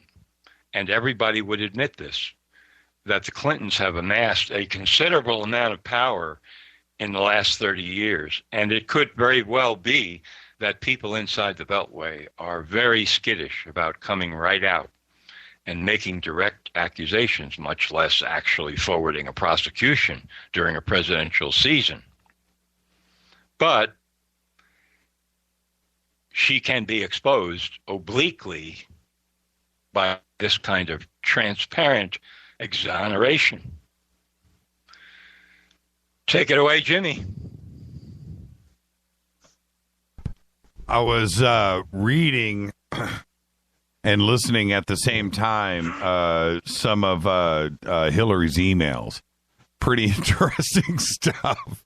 and everybody would admit this, that the Clintons have amassed a considerable amount of power in the last 30 years. And it could very well be that people inside the Beltway are very skittish about coming right out and making direct accusations, much less actually forwarding a prosecution during a presidential season. But she can be exposed obliquely by this kind of transparent exoneration. Take it away, Jimmy. I was reading and listening at the same time some of Hillary's emails. Pretty interesting stuff.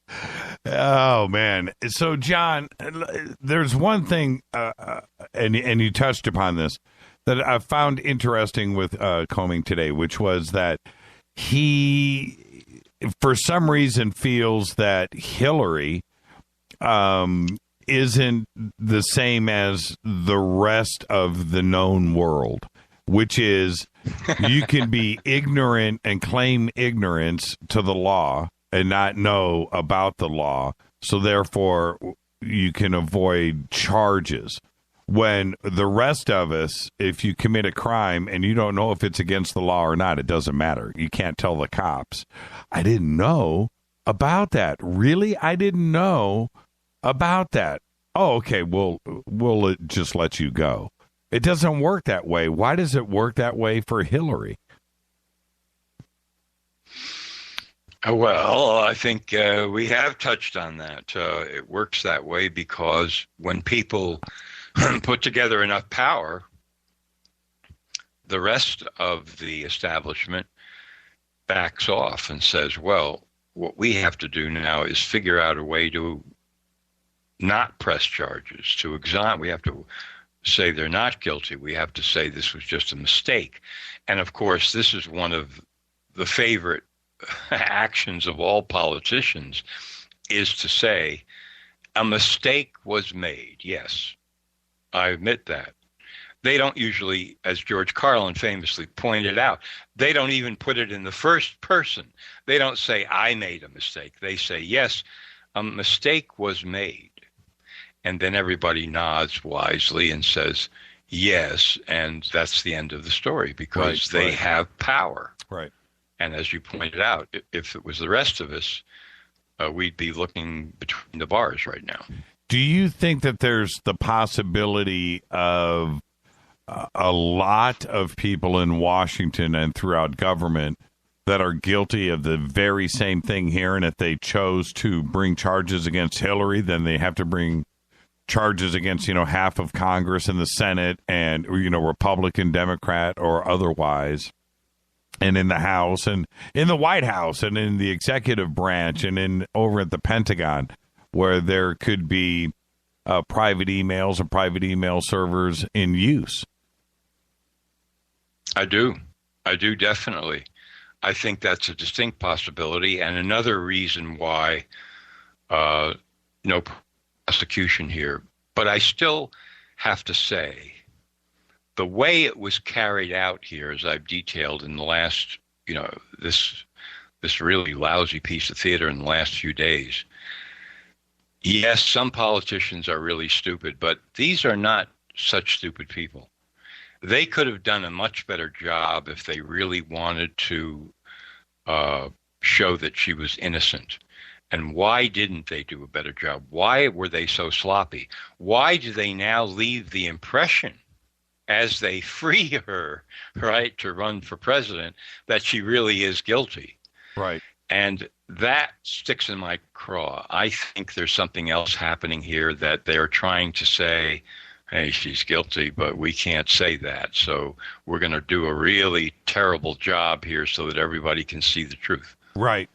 Oh, man. So, John, there's one thing, and you touched upon this, that I found interesting with Comey today, which was that he, for some reason, feels that Hillary isn't the same as the rest of the known world, which is you can be ignorant and claim ignorance to the law and not know about the law, so therefore you can avoid charges. When the rest of us, if you commit a crime and you don't know if it's against the law or not, it doesn't matter. You can't tell the cops. I didn't know about that. Really? I didn't know about that. Oh, okay. We'll just let you go. It doesn't work that way. Why does it work that way for Hillary? Well, I think we have touched on that. It works that way because when people put together enough power, the rest of the establishment backs off and says, well, what we have to do now is figure out a way to not press charges, to exonerate. We have to say they're not guilty. We have to say this was just a mistake. And of course, this is one of the favorite actions of all politicians, is to say a mistake was made. Yes, I admit that. They don't usually, as George Carlin famously pointed out, they don't even put it in the first person. They don't say, I made a mistake. They say, yes, a mistake was made. And then everybody nods wisely and says, yes, and that's the end of the story, because they have power. Right. And as you pointed out, if it was the rest of us, we'd be looking between the bars right now. Do you think that there's the possibility of a lot of people in Washington and throughout government that are guilty of the very same thing here, and if they chose to bring charges against Hillary, then they have to bring charges against, half of Congress and the Senate and, Republican, Democrat, or otherwise, and in the House and in the White House and in the executive branch and over at the Pentagon, where there could be private emails and private email servers in use? I do definitely. I think that's a distinct possibility, and another reason why no prosecution here. But I still have to say, the way it was carried out here, as I've detailed in the last, this really lousy piece of theater in the last few days. Yes, some politicians are really stupid, but these are not such stupid people. They could have done a much better job if they really wanted to show that she was innocent. And why didn't they do a better job? Why were they so sloppy? Why do they now leave the impression, as they free her, right, to run for president, that she really is guilty? Right. And that sticks in my craw. I think there's something else happening here, that they're trying to say, hey, she's guilty, but we can't say that. So we're going to do a really terrible job here so that everybody can see the truth. Right.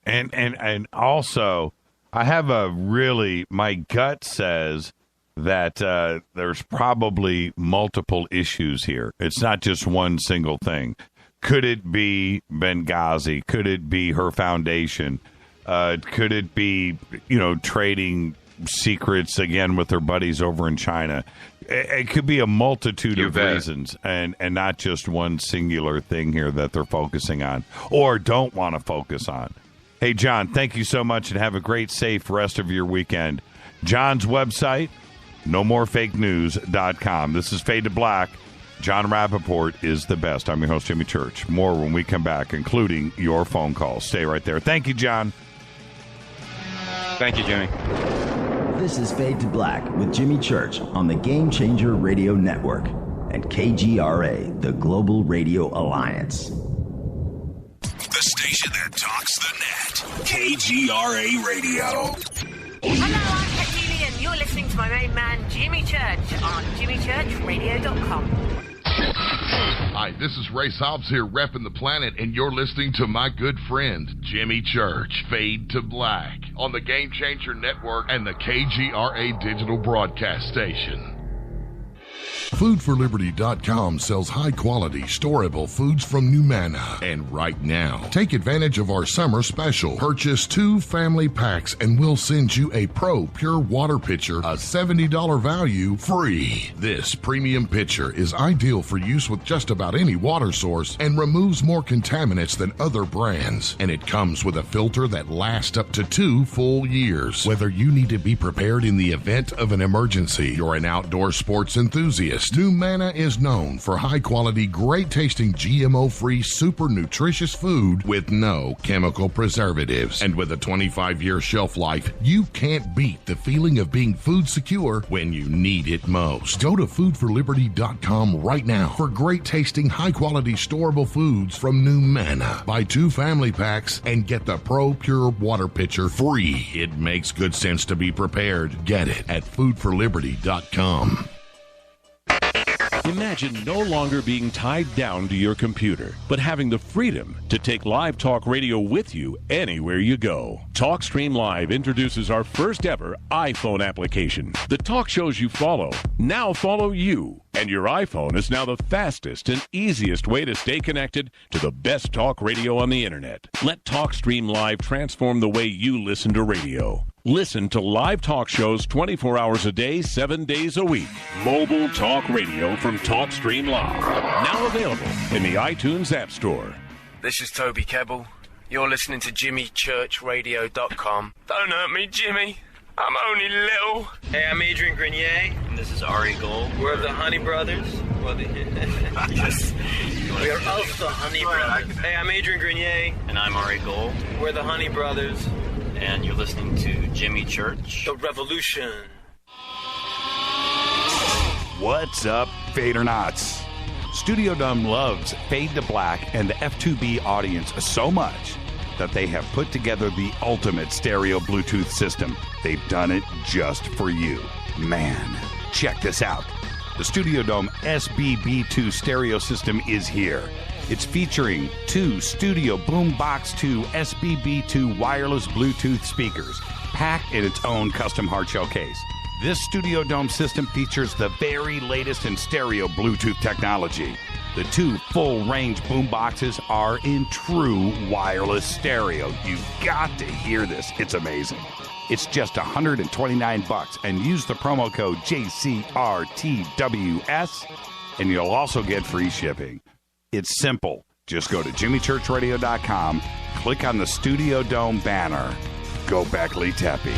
And also, I have my gut says that there's probably multiple issues here. It's not just one single thing. Could it be Benghazi? Could it be her foundation? Could it be, trading secrets again with their buddies over in China? It could be a multitude of reasons, and not just one singular thing here that they're focusing on or don't want to focus on. Hey, John, thank you so much, and have a great, safe rest of your weekend. John's website, nomorefakenews.com. This is Fade to Black. John Rappoport is the best. I'm your host, Jimmy Church. More when we come back, including your phone calls. Stay right there. Thank you, John. Thank you, Jimmy. This is Fade to Black with Jimmy Church on the Game Changer Radio Network and KGRA, the Global Radio Alliance. The station that talks the net. KGRA Radio. Hello, I'm Katie, and you're listening to my main man, Jimmy Church, on jimmychurchradio.com. Hi, this is Ray Hobbs here, repping the planet, and you're listening to my good friend, Jimmy Church, Fade to Black, on the Game Changer Network and the KGRA digital broadcast station. FoodForLiberty.com sells high-quality, storable foods from Numana. And right now, take advantage of our summer special. Purchase 2 family packs and we'll send you a Pro Pure Water Pitcher, a $70 value, free. This premium pitcher is ideal for use with just about any water source and removes more contaminants than other brands. And it comes with a filter that lasts up to 2 full years. Whether you need to be prepared in the event of an emergency, you're an outdoor sports enthusiast, list. New Manna is known for high-quality, great-tasting, GMO-free, super nutritious food with no chemical preservatives. And with a 25-year shelf life, you can't beat the feeling of being food secure when you need it most. Go to foodforliberty.com right now for great-tasting, high-quality, storable foods from New Manna. Buy 2 family packs and get the Pro Pure water pitcher free. It makes good sense to be prepared. Get it at foodforliberty.com. Imagine no longer being tied down to your computer, but having the freedom to take live talk radio with you anywhere you go. TalkStream Live introduces our first ever iPhone application. The talk shows you follow now follow you, and your iPhone is now the fastest and easiest way to stay connected to the best talk radio on the internet. Let TalkStream Live transform the way you listen to radio. Listen to live talk shows 24 hours a day, 7 days a week. Mobile talk radio from TalkStream Live. Now available in the iTunes App Store. This is Toby Kebbell. You're listening to JimmyChurchRadio.com. Don't hurt me, Jimmy. I'm only little. Hey, I'm Adrian Grenier. And this is Ari Gold. We're the Honey Brothers. Yes. We are of the Honey Brothers. Hey, I'm Adrian Grenier. And I'm Ari Gold. We're the Honey Brothers. And you're listening to Jimmy Church. The Revolution. What's up, Fadernauts? Studio Dome loves Fade to Black and the F2B audience so much that they have put together the ultimate stereo Bluetooth system. They've done it just for you. Man, check this out. The Studio Dome SBB2 stereo system is here. It's featuring 2 Studio Boombox 2 SBB2 wireless Bluetooth speakers, packed in its own custom hardshell case. This Studio Dome system features the very latest in stereo Bluetooth technology. The 2 full-range boomboxes are in true wireless stereo. You've got to hear this. It's amazing. It's just $129, and use the promo code JCRTWS, and you'll also get free shipping. It's simple. Just go to JimmyChurchRadio.com, click on the Studio Dome banner. Go Beckley Tepe.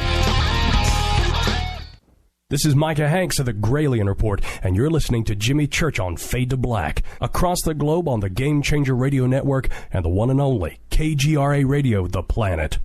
This is Micah Hanks of the Gralien Report, and you're listening to Jimmy Church on Fade to Black, across the globe on the Game Changer Radio Network and the one and only KGRA Radio, The Planet.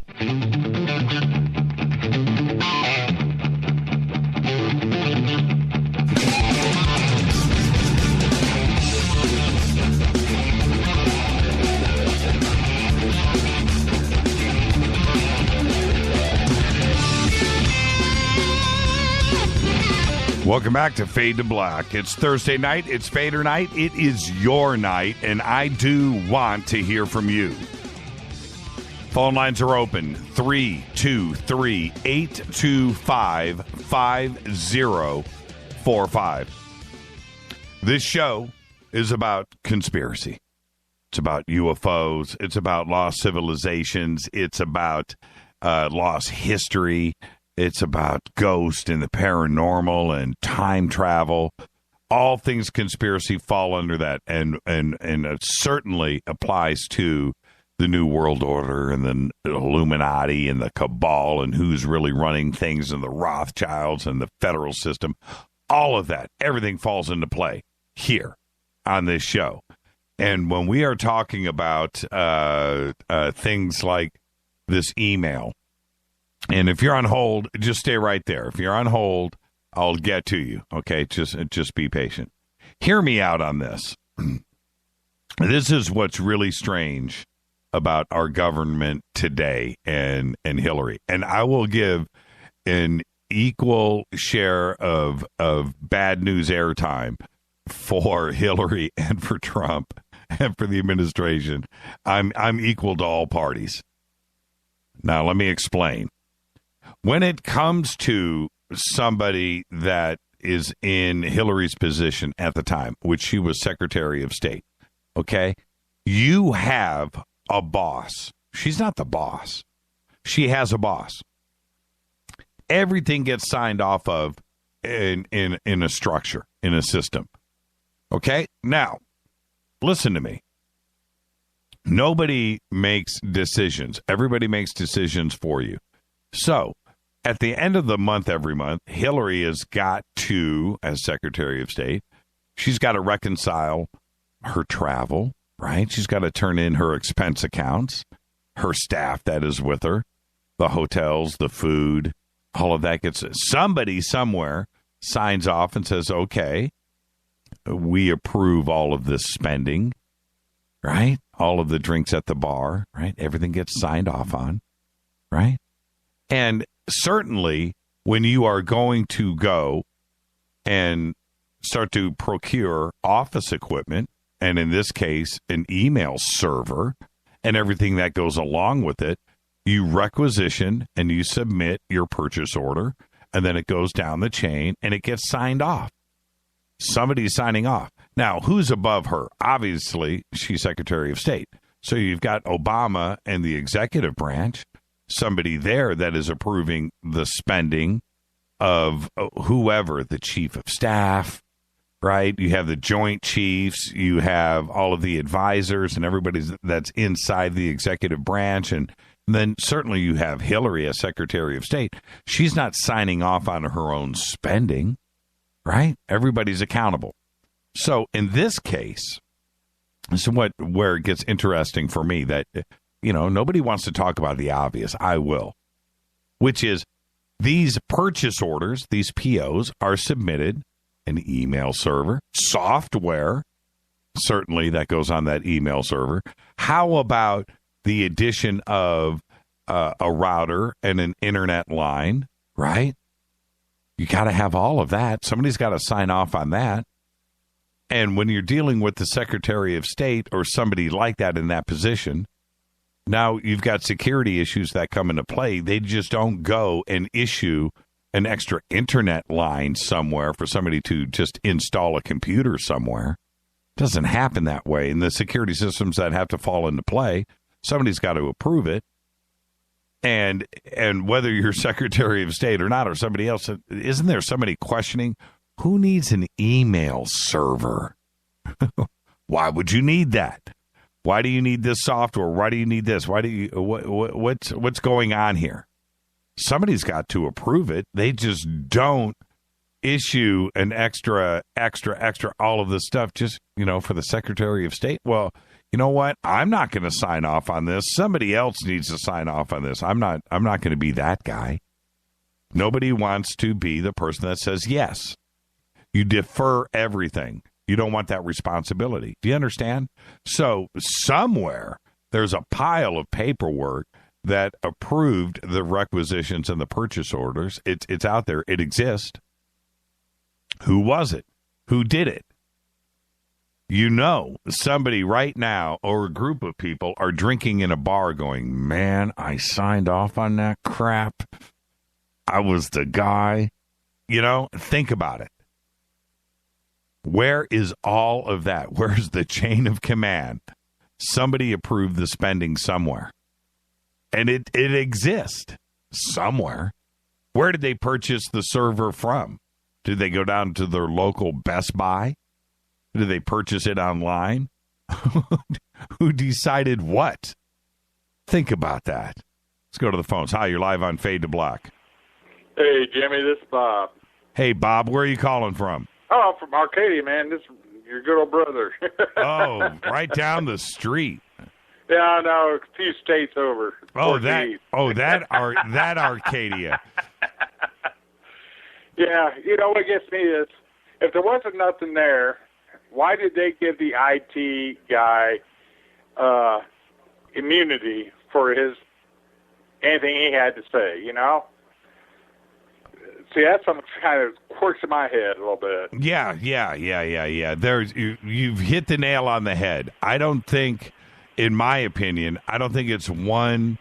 Welcome back to Fade to Black. It's Thursday night. It's Fader night. It is your night, and I do want to hear from you. Phone lines are open. 323-825-5045. This show is about conspiracy. It's about UFOs. It's about lost civilizations. It's about lost history. It's about ghosts and the paranormal and time travel. All things conspiracy fall under that, and it certainly applies to the New World Order and the Illuminati and the Cabal and who's really running things and the Rothschilds and the federal system. All of that, everything falls into play here on this show. And when we are talking about things like this email, and if you're on hold, just stay right there. If you're on hold, I'll get to you. Okay, just be patient. Hear me out on this. This is what's really strange about our government today and Hillary. And I will give an equal share of bad news airtime for Hillary and for Trump and for the administration. I'm equal to all parties. Now, let me explain. When it comes to somebody that is in Hillary's position at the time, which she was Secretary of State, okay, you have a boss. She's not the boss. She has a boss. Everything gets signed off of in a structure, in a system. Okay? Now, listen to me. Nobody makes decisions. Everybody makes decisions for you. So, at the end of the month every month, Hillary has got to, as Secretary of State, she's got to reconcile her travel, right? She's got to turn in her expense accounts, her staff that is with her, the hotels, the food, all of that gets somebody somewhere signs off and says, okay, we approve all of this spending, right? All of the drinks at the bar, right? Everything gets signed off on, right? And certainly when you are going to go and start to procure office equipment, and in this case, an email server and everything that goes along with it, you requisition and you submit your purchase order, and then it goes down the chain and it gets signed off. Somebody's signing off. Now, who's above her? Obviously, she's Secretary of State. So you've got Obama and the executive branch, somebody there that is approving the spending of whoever, the chief of staff, right? You have the joint chiefs, you have all of the advisors and everybody that's inside the executive branch. And then certainly you have Hillary as Secretary of State. She's not signing off on her own spending, right? Everybody's accountable. So in this case, this is where it gets interesting for me that, nobody wants to talk about the obvious. I will, which is these purchase orders, these POs are submitted an email server, software, certainly that goes on that email server. How about the addition of a router and an internet line, right? You got to have all of that. Somebody's got to sign off on that. And when you're dealing with the Secretary of State or somebody like that in that position, now you've got security issues that come into play. They just don't go and issue an extra internet line somewhere for somebody to just install a computer somewhere. It doesn't happen that way. And the security systems that have to fall into play, somebody's got to approve it. And whether you're Secretary of State or not, or somebody else, isn't there somebody questioning who needs an email server? Why would you need that? Why do you need this software? Why do you need this? Why do you? What's going on here? Somebody's got to approve it. They just don't issue an extra, all of this stuff just, for the Secretary of State. Well, you know what? I'm not going to sign off on this. Somebody else needs to sign off on this. I'm not going to be that guy. Nobody wants to be the person that says yes. You defer everything. You don't want that responsibility. Do you understand? So somewhere there's a pile of paperwork that approved the requisitions and the purchase orders. It's out there. It exists. Who was it? Who did it? Somebody right now or a group of people are drinking in a bar going, man, I signed off on that crap. I was the guy. Think about it. Where is all of that? Where's the chain of command? Somebody approved the spending somewhere. And it exists somewhere. Where did they purchase the server from? Did they go down to their local Best Buy? Did they purchase it online? Who decided what? Think about that. Let's go to the phones. Hi, you're live on Fade to Black. Hey, Jimmy, this is Bob. Hey, Bob, where are you calling from? Oh, I'm from Arcadia, man. This is your good old brother. Oh, right down the street. Yeah, I know. A few states over. That Arcadia. Yeah, what gets me is, if there wasn't nothing there, why did they give the IT guy immunity for anything he had to say, See, that's something kind of quirks in my head a little bit. Yeah. You've hit the nail on the head. I don't think, in my opinion, it's one,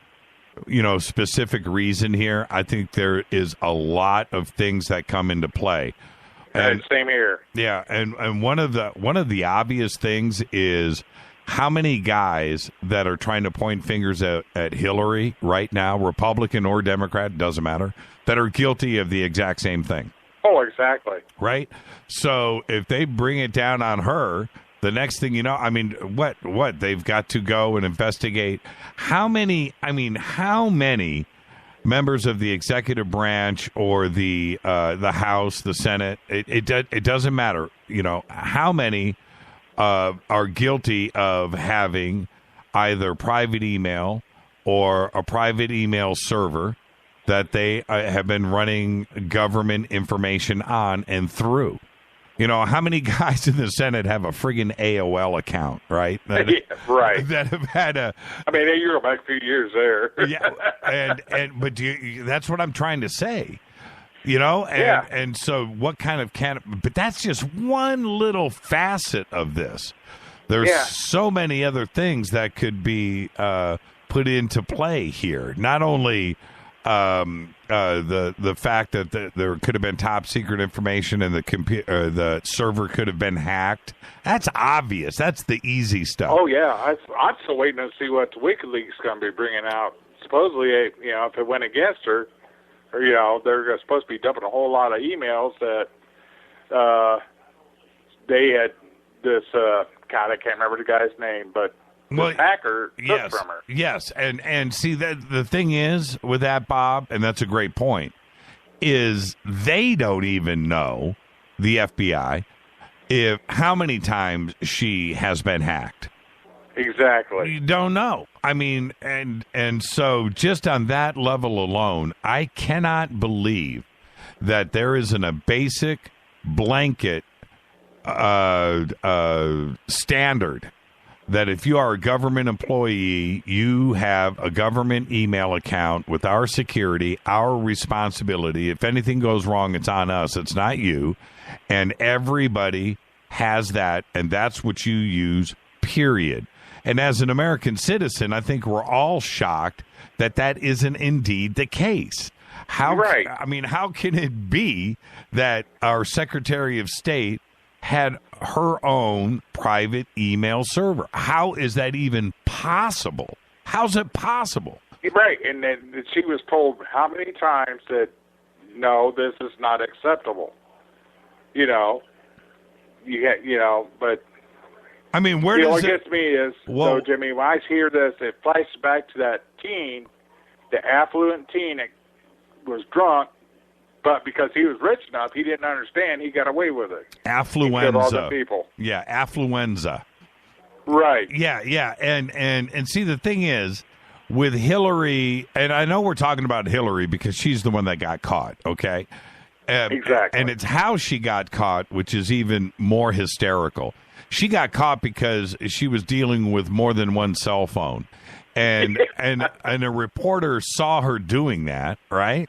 specific reason here. I think there is a lot of things that come into play. And same here. Yeah, and one of the obvious things is how many guys that are trying to point fingers at Hillary right now, Republican or Democrat, doesn't matter, that are guilty of the exact same thing. Oh, exactly. Right? So if they bring it down on her, the next thing you know, what? They've got to go and investigate how many members of the executive branch or the House, the Senate. It doesn't matter. How many are guilty of having either private email or a private email server that they have been running government information on and through. How many guys in the Senate have a friggin' AOL account, right? Right. That have had a... I mean, you're back a few years there. Yeah, but that's what I'm trying to say. And so what kind of but that's just one little facet of this. There's so many other things that could be put into play here. Not only the fact that there could have been top secret information and the server could have been hacked. That's obvious. That's the easy stuff. Oh yeah, I'm still waiting to see what WikiLeaks is going to be bringing out. Supposedly, if it went against her, or they're supposed to be dumping a whole lot of emails that they had this. God, I can't remember the guy's name, but. Well, hacker took from her. Yes, and see that the thing is with that, Bob, and that's a great point, is they don't even know, the FBI, how many times she has been hacked. Exactly. You don't know. I mean, and so just on that level alone, I cannot believe that there isn't a basic blanket standard that if you are a government employee, you have a government email account with our security, our responsibility. If anything goes wrong, it's on us. It's not you. And everybody has that, and that's what you use, period. And as an American citizen, I think we're all shocked that isn't indeed the case. Right. I mean, how can it be that our Secretary of State had her own private email server? How is that even possible? How's it possible? Right, and then she was told how many times that, no, this is not acceptable. But... I mean, where does what gets me is, so Jimmy, when I hear this, it flashes back to that teen, the affluent teen that was drunk, but because he was rich enough, he didn't understand. He got away with it. Affluenza. He killed all the people. Yeah, affluenza. Right. Yeah. And see, the thing is, with Hillary, and I know we're talking about Hillary because she's the one that got caught, okay? Exactly. And it's how she got caught, which is even more hysterical. She got caught because she was dealing with more than one cell phone. And a reporter saw her doing that, right?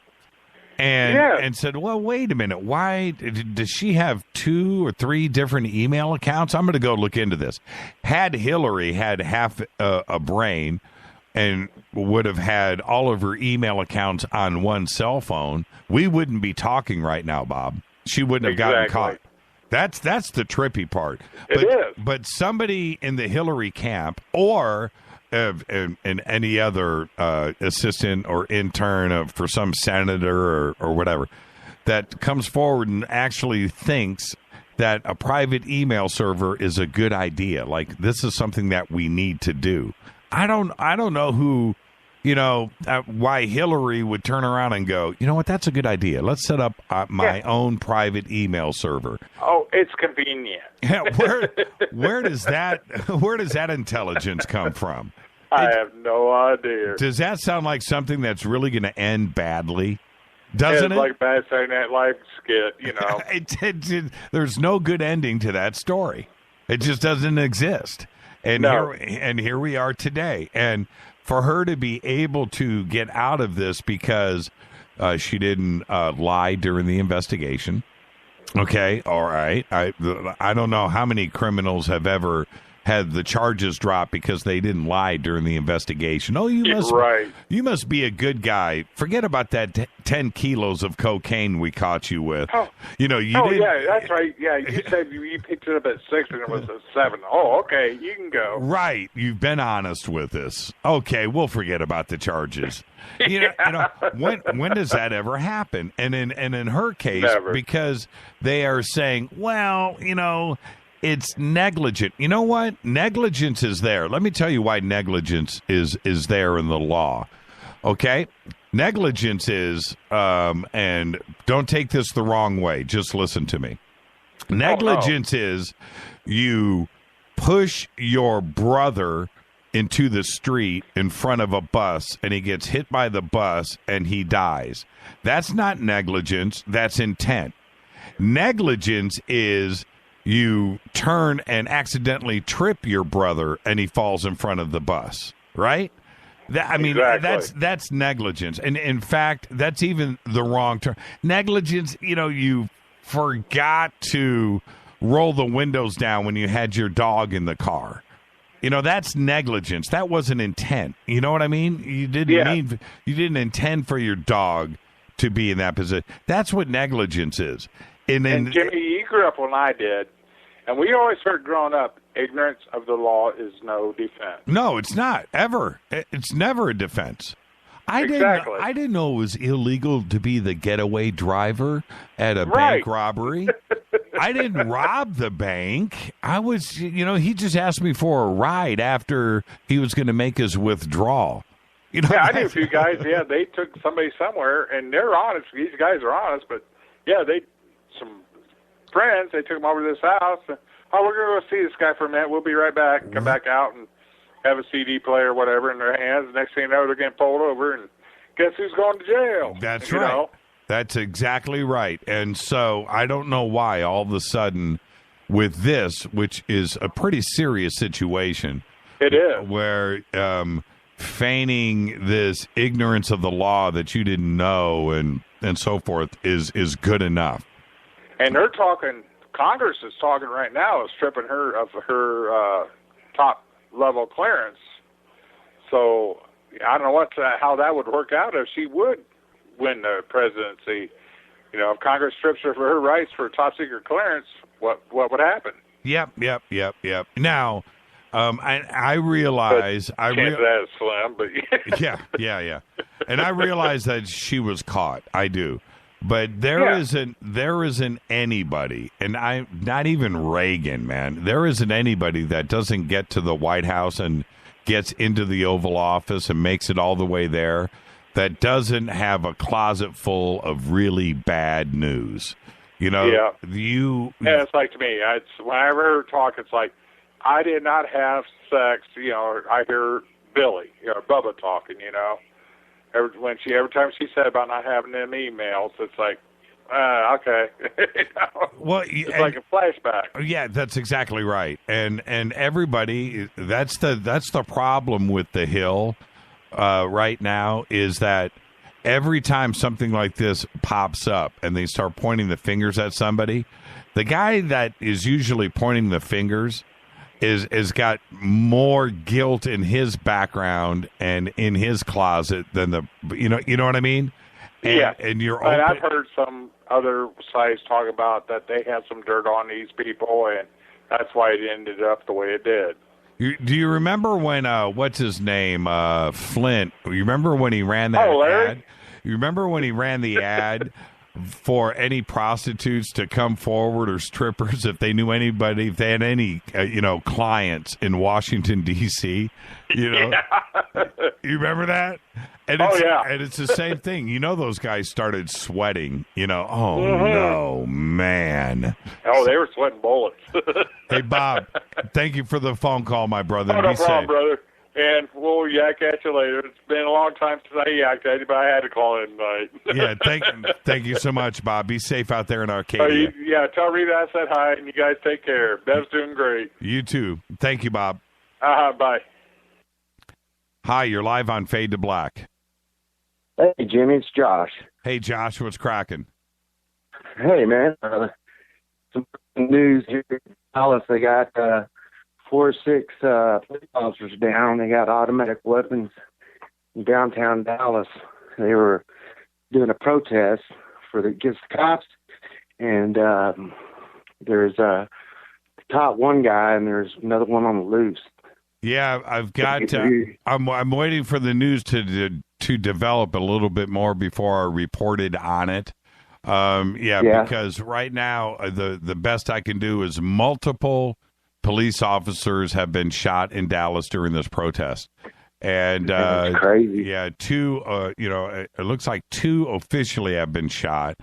And said, well, wait a minute. Why does she have 2 or 3 different email accounts? I'm going to go look into this. Had Hillary had half a brain and would have had all of her email accounts on one cell phone, we wouldn't be talking right now, Bob. She wouldn't have gotten caught. That's the trippy part. It is. But somebody in the Hillary camp or in any other assistant or intern for some senator or whatever that comes forward and actually thinks that a private email server is a good idea. Like, this is something that we need to do. I don't know who, why Hillary would turn around and go, you know what, that's a good idea. Let's set up my own private email server. Oh, it's convenient. Yeah, where does that intelligence come from? I have no idea. Does that sound like something that's really going to end badly? Doesn't it? It's like Bad Saturday Night Live skit, There's no good ending to that story. It just doesn't exist. And here we are today. And for her to be able to get out of this because she didn't lie during the investigation. Okay, all right. I don't know how many criminals have ever had the charges dropped because they didn't lie during the investigation. Oh, you must be a good guy. Forget about that 10 kilos of cocaine we caught you with. Oh, yeah, that's right. Yeah, you said you picked it up at 6 and it was at 7. Oh, okay, you can go. Right, you've been honest with us. Okay, we'll forget about the charges. When does that ever happen? And in her case, never. Because they are saying, well, it's negligent. You know what? Negligence is there. Let me tell you why negligence is there in the law. Okay? Negligence is, and don't take this the wrong way, just listen to me. Negligence is you push your brother into the street in front of a bus and he gets hit by the bus and he dies. That's not negligence, that's intent. Negligence is you turn and accidentally trip your brother and he falls in front of the bus, right? That's negligence. And in fact, that's even the wrong term. Negligence, you forgot to roll the windows down when you had your dog in the car. That's negligence. That wasn't intent. You know what I mean? You didn't intend for your dog to be in that position. That's what negligence is. And Jimmy, you grew up when I did, and we always heard growing up, ignorance of the law is no defense. No, it's not, ever. It's never a defense. I didn't know it was illegal to be the getaway driver at a bank robbery. I didn't rob the bank. I was, he just asked me for a ride after he was going to make his withdrawal. I knew a few guys, they took somebody somewhere, and they're honest. These guys are honest, but, some friends, they took them over to this house. And, we're going to go see this guy for a minute. We'll be right back. Come back out and have a CD player or whatever in their hands. Next thing you know, they're getting pulled over, and guess who's going to jail? That's right. That's exactly right. And so I don't know why all of a sudden with this, which is a pretty serious situation. It is. Where feigning this ignorance of the law that you didn't know and so forth is good enough. And they're talking, Congress is talking right now of stripping her of her top-level clearance. So I don't know how that would work out if she would win the presidency. If Congress strips her for her rights for top-secret clearance, what would happen? Yep. Now, I realize that is slim, but yeah. And I realize that she was caught. I do. But there isn't anybody, and not even Reagan, man. There isn't anybody that doesn't get to the White House and gets into the Oval Office and makes it all the way there that doesn't have a closet full of really bad news. it's like to me. When I ever hear her talk, it's like, I did not have sex. I hear Billy, Bubba talking. Every time she said about not having them emails, it's like, okay. Well, it's like a flashback. Yeah, that's exactly right. And everybody, that's the problem with the Hill right now, is that every time something like this pops up and they start pointing the fingers at somebody, the guy that is usually pointing the fingers is got more guilt in his background and in his closet than you know what I mean? And I've heard some other sites talk about that they had some dirt on these people, and that's why it ended up the way it did. Do you remember when what's his name, Flint? You remember when he ran that ad? You remember when he ran the ad for any prostitutes to come forward or strippers if they knew anybody, if they had any, clients in Washington, D.C., You remember that? And and it's the same thing. Those guys started sweating, no, man. Oh, they were sweating bullets. Hey, Bob, thank you for the phone call, my brother. No problem, brother. And we'll yak at you later. It's been a long time since I yacked at you, but I had to call in tonight. Yeah, thank you so much, Bob. Be safe out there in Arcadia. Tell Rita I said hi, and you guys take care. Bev's doing great. You too. Thank you, Bob. Bye. Hi, you're live on Fade to Black. Hey, Jimmy, it's Josh. Hey, Josh, what's cracking? Hey, man. Some news here in Dallas. They got 4 or 6 police officers down. They got automatic weapons in downtown Dallas. They were doing a protest against the cops, and there's caught one guy, and there's another one on the loose. Yeah, I've got. I'm waiting for the news to develop a little bit more before I reported on it. Because right now the best I can do is multiple police officers have been shot in Dallas during this protest. And That's crazy. Yeah, two. It looks like two officially have been shot.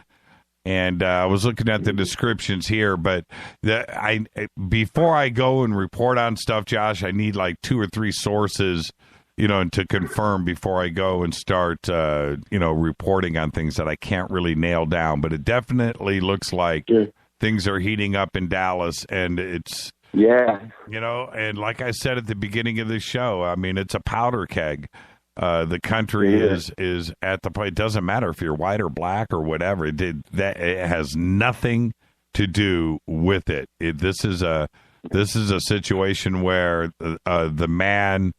And I was looking at the descriptions here, but before I go and report on stuff, Josh, I need like 2 or 3 sources, to confirm before I go and start, reporting on things that I can't really nail down. But it definitely looks like things are heating up in Dallas, and it's and like I said at the beginning of the show, I mean, it's a powder keg. The country is at the point. It doesn't matter if you're white or black or whatever. It has nothing to do with it. This is a situation where the man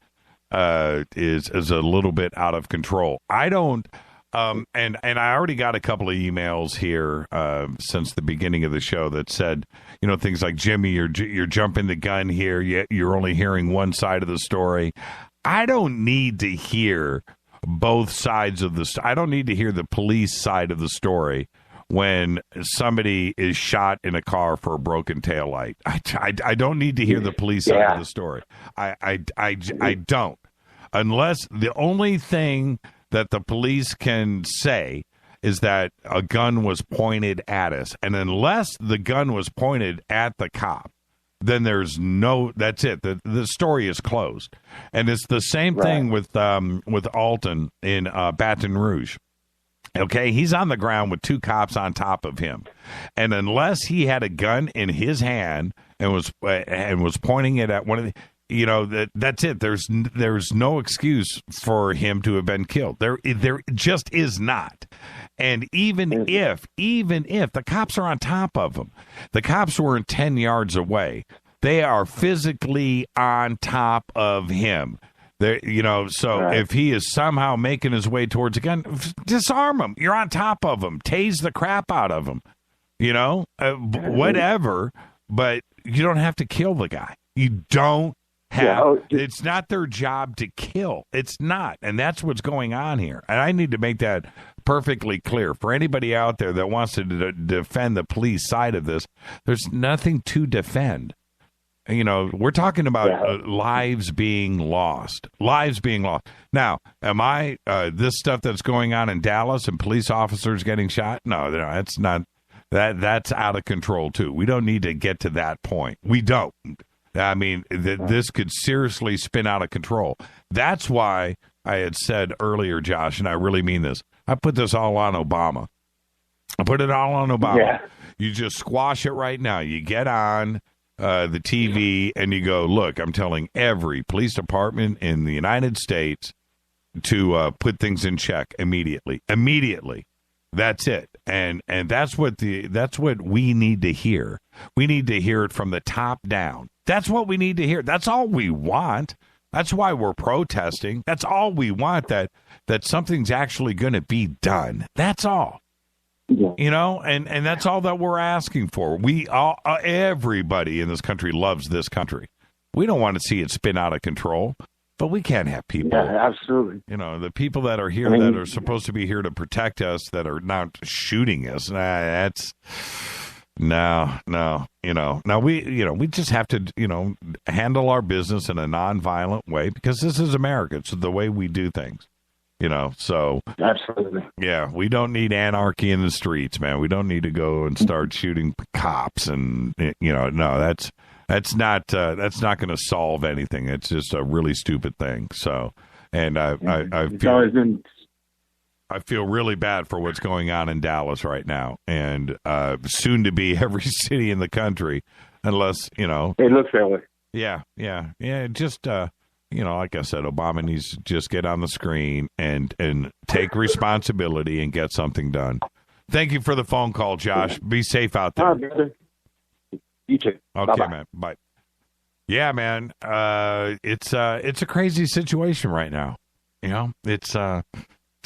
is a little bit out of control. I don't. And I already got a couple of emails here since the beginning of the show that said, things like, Jimmy, you're jumping the gun here. You're only hearing one side of the story. I don't need to hear both sides of the. I don't need to hear the police side of the story when somebody is shot in a car for a broken taillight. I don't need to hear the police side of the story. I don't, unless the only thing that the police can say is that a gun was pointed at us, and unless the gun was pointed at the cop, then that's it. The story is closed. And it's the same thing with Alton in Baton Rouge. Okay, he's on the ground with 2 cops on top of him. And unless he had a gun in his hand and was pointing it at one of the, that's it. There's no excuse for him to have been killed. There just is not. And even if the cops are on top of him, the cops weren't 10 yards away. They are physically on top of him. If he is somehow making his way towards a gun, disarm him. You're on top of him. Tase the crap out of him. Whatever. But you don't have to kill the guy. You don't have. It's not their job to kill. It's not. And that's what's going on here. And I need to make that perfectly clear for anybody out there that wants to defend the police side of this. There's nothing to defend. We're talking about lives being lost. Now, am I this stuff that's going on in Dallas and police officers getting shot? No, that's not. That's out of control too. We don't need to get to that point. We don't. I mean, this could seriously spin out of control. That's why I had said earlier, Josh, and I really mean this. I put this all on Obama. I put it all on Obama. Yeah. You just squash it right now. You get on the TV and you go, look, I'm telling every police department in the United States to put things in check immediately. Immediately. That's it. And that's what we need to hear. We need to hear it from the top down. That's what we need to hear. That's all we want. That's why we're protesting. That's all we want, that something's actually going to be done. That's all. Yeah. And that's all that we're asking for. Everybody in this country loves this country. We don't want to see it spin out of control, but we can't have people. Yeah, absolutely. The people that are here that are supposed to be here to protect us that are not shooting us. That's no. Now we just have to, handle our business in a nonviolent way because this is America. It's the way we do things. So absolutely. Yeah, we don't need anarchy in the streets, man. We don't need to go and start shooting cops and no, that's not going to solve anything. It's just a really stupid thing. So, and I feel really bad for what's going on in Dallas right now, and soon to be every city in the country, unless it looks that way. Yeah. Just like I said, Obama needs to just get on the screen and take responsibility and get something done. Thank you for the phone call, Josh. Be safe out there. All right, brother. You too. Okay, Bye-bye. man. Bye. Yeah, man. It's a crazy situation right now. It's a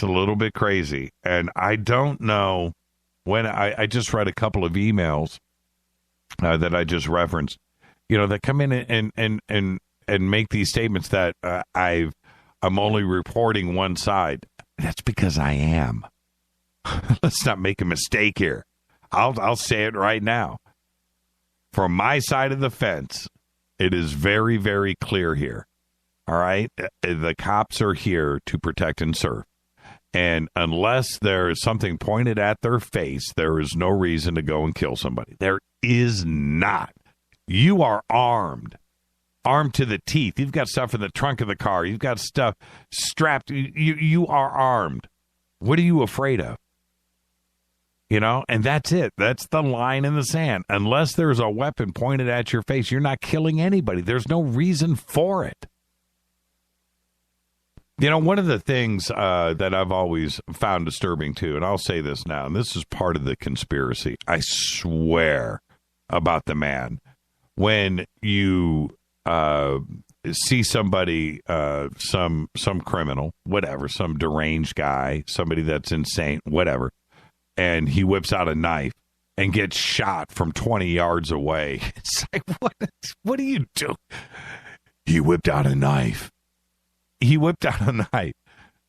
little bit crazy, and I don't know when. I just read a couple of emails that I just referenced. That come in and make these statements that I'm only reporting one side. That's because I am. Let's not make a mistake here. I'll say it right now. From my side of the fence, it is very, very clear here. All right? The cops are here to protect and serve. And unless there is something pointed at their face, there is no reason to go and kill somebody. There is not. You are armed to the teeth. You've got stuff in the trunk of the car. You've got stuff strapped. You are armed. What are you afraid of? You know, and that's it. That's the line in the sand. Unless there's a weapon pointed at your face, you're not killing anybody. There's no reason for it. You know, one of the things that I've always found disturbing, too, and I'll say this now, and this is part of the conspiracy, I swear about the man. When you see somebody, some criminal, whatever, some deranged guy, somebody that's insane, whatever, and he whips out a knife and gets shot from 20 yards away. It's like, what do you do? He whipped out a knife.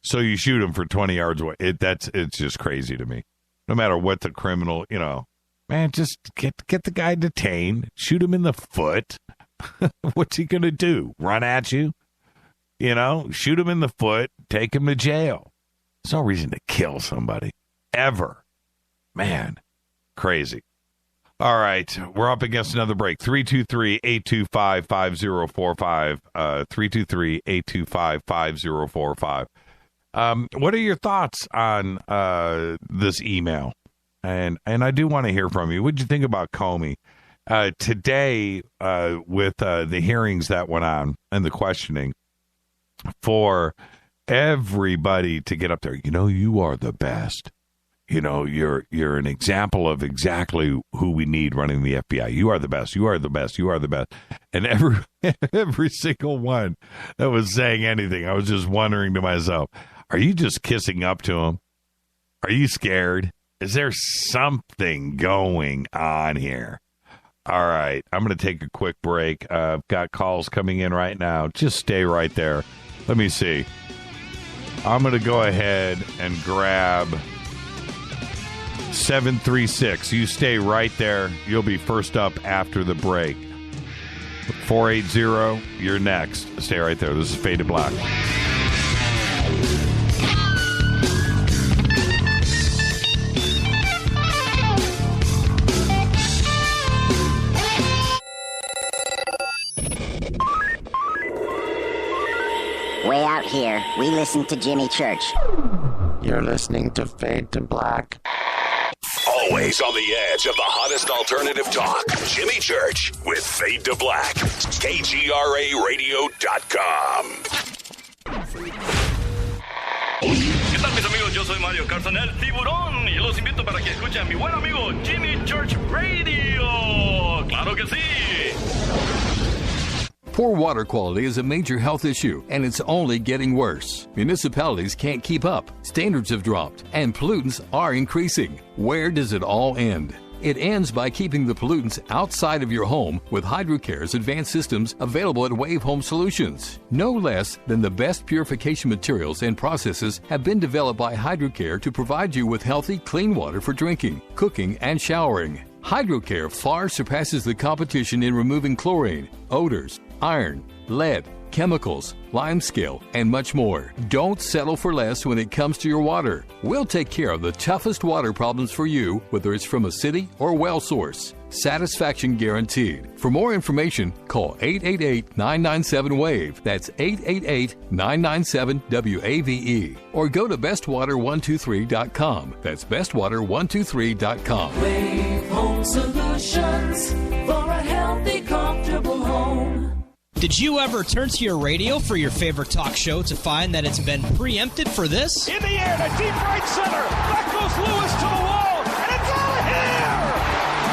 So you shoot him for 20 yards away. It's just crazy to me. No matter what the criminal, you know, man, just get the guy detained, shoot him in the foot. What's he going to do? Run at you? You know, shoot him in the foot, take him to jail. There's no reason to kill somebody. Ever. Man, crazy. All right, we're up against another break. 323-825-5045. 323-825-5045. What are your thoughts on this email? And I do want to hear from you. What did you think about Comey? Today, with the hearings that went on and the questioning, for everybody to get up there, you know, you are the best. You know, you're an example of exactly who we need running the FBI. You are the best. You are the best. You are the best. And every single one that was saying anything, I was just wondering to myself, are you just kissing up to him? Are you scared? Is there something going on here? All right, I'm going to take a quick break. I've got calls coming in right now. Just stay right there. Let me see. I'm going to go ahead and grab 736. You stay right there. You'll be first up after the break. 480, you're next. Stay right there. This is Fade to Black. Way out here, we listen to Jimmy Church. You're listening to Fade to Black. Always on the edge of the hottest alternative talk. Jimmy Church with Fade to Black. KGRARadio.com. ¿Qué tal, mis amigos? Yo soy Mario Carson, el tiburón, y los invito para que escuchen a mi buen amigo Jimmy Church Radio. ¡Claro que sí! Poor water quality is a major health issue, and it's only getting worse. Municipalities can't keep up, standards have dropped, and pollutants are increasing. Where does it all end? It ends by keeping the pollutants outside of your home with HydroCare's advanced systems available at Wave Home Solutions. No less than the best purification materials and processes have been developed by HydroCare to provide you with healthy, clean water for drinking, cooking, and showering. HydroCare far surpasses the competition in removing chlorine, odors, iron, lead, chemicals, limescale, and much more. Don't settle for less when it comes to your water. We'll take care of the toughest water problems for you, whether it's from a city or well source. Satisfaction guaranteed. For more information, call 888-997-WAVE. That's 888-997-WAVE. Or go to bestwater123.com. That's bestwater123.com. Wave Home Solutions for a healthy, comfortable home. Did you ever turn to your radio for your favorite talk show to find that it's been preempted for this? In the air to deep right center. Back goes Lewis to the wall, and it's out of here!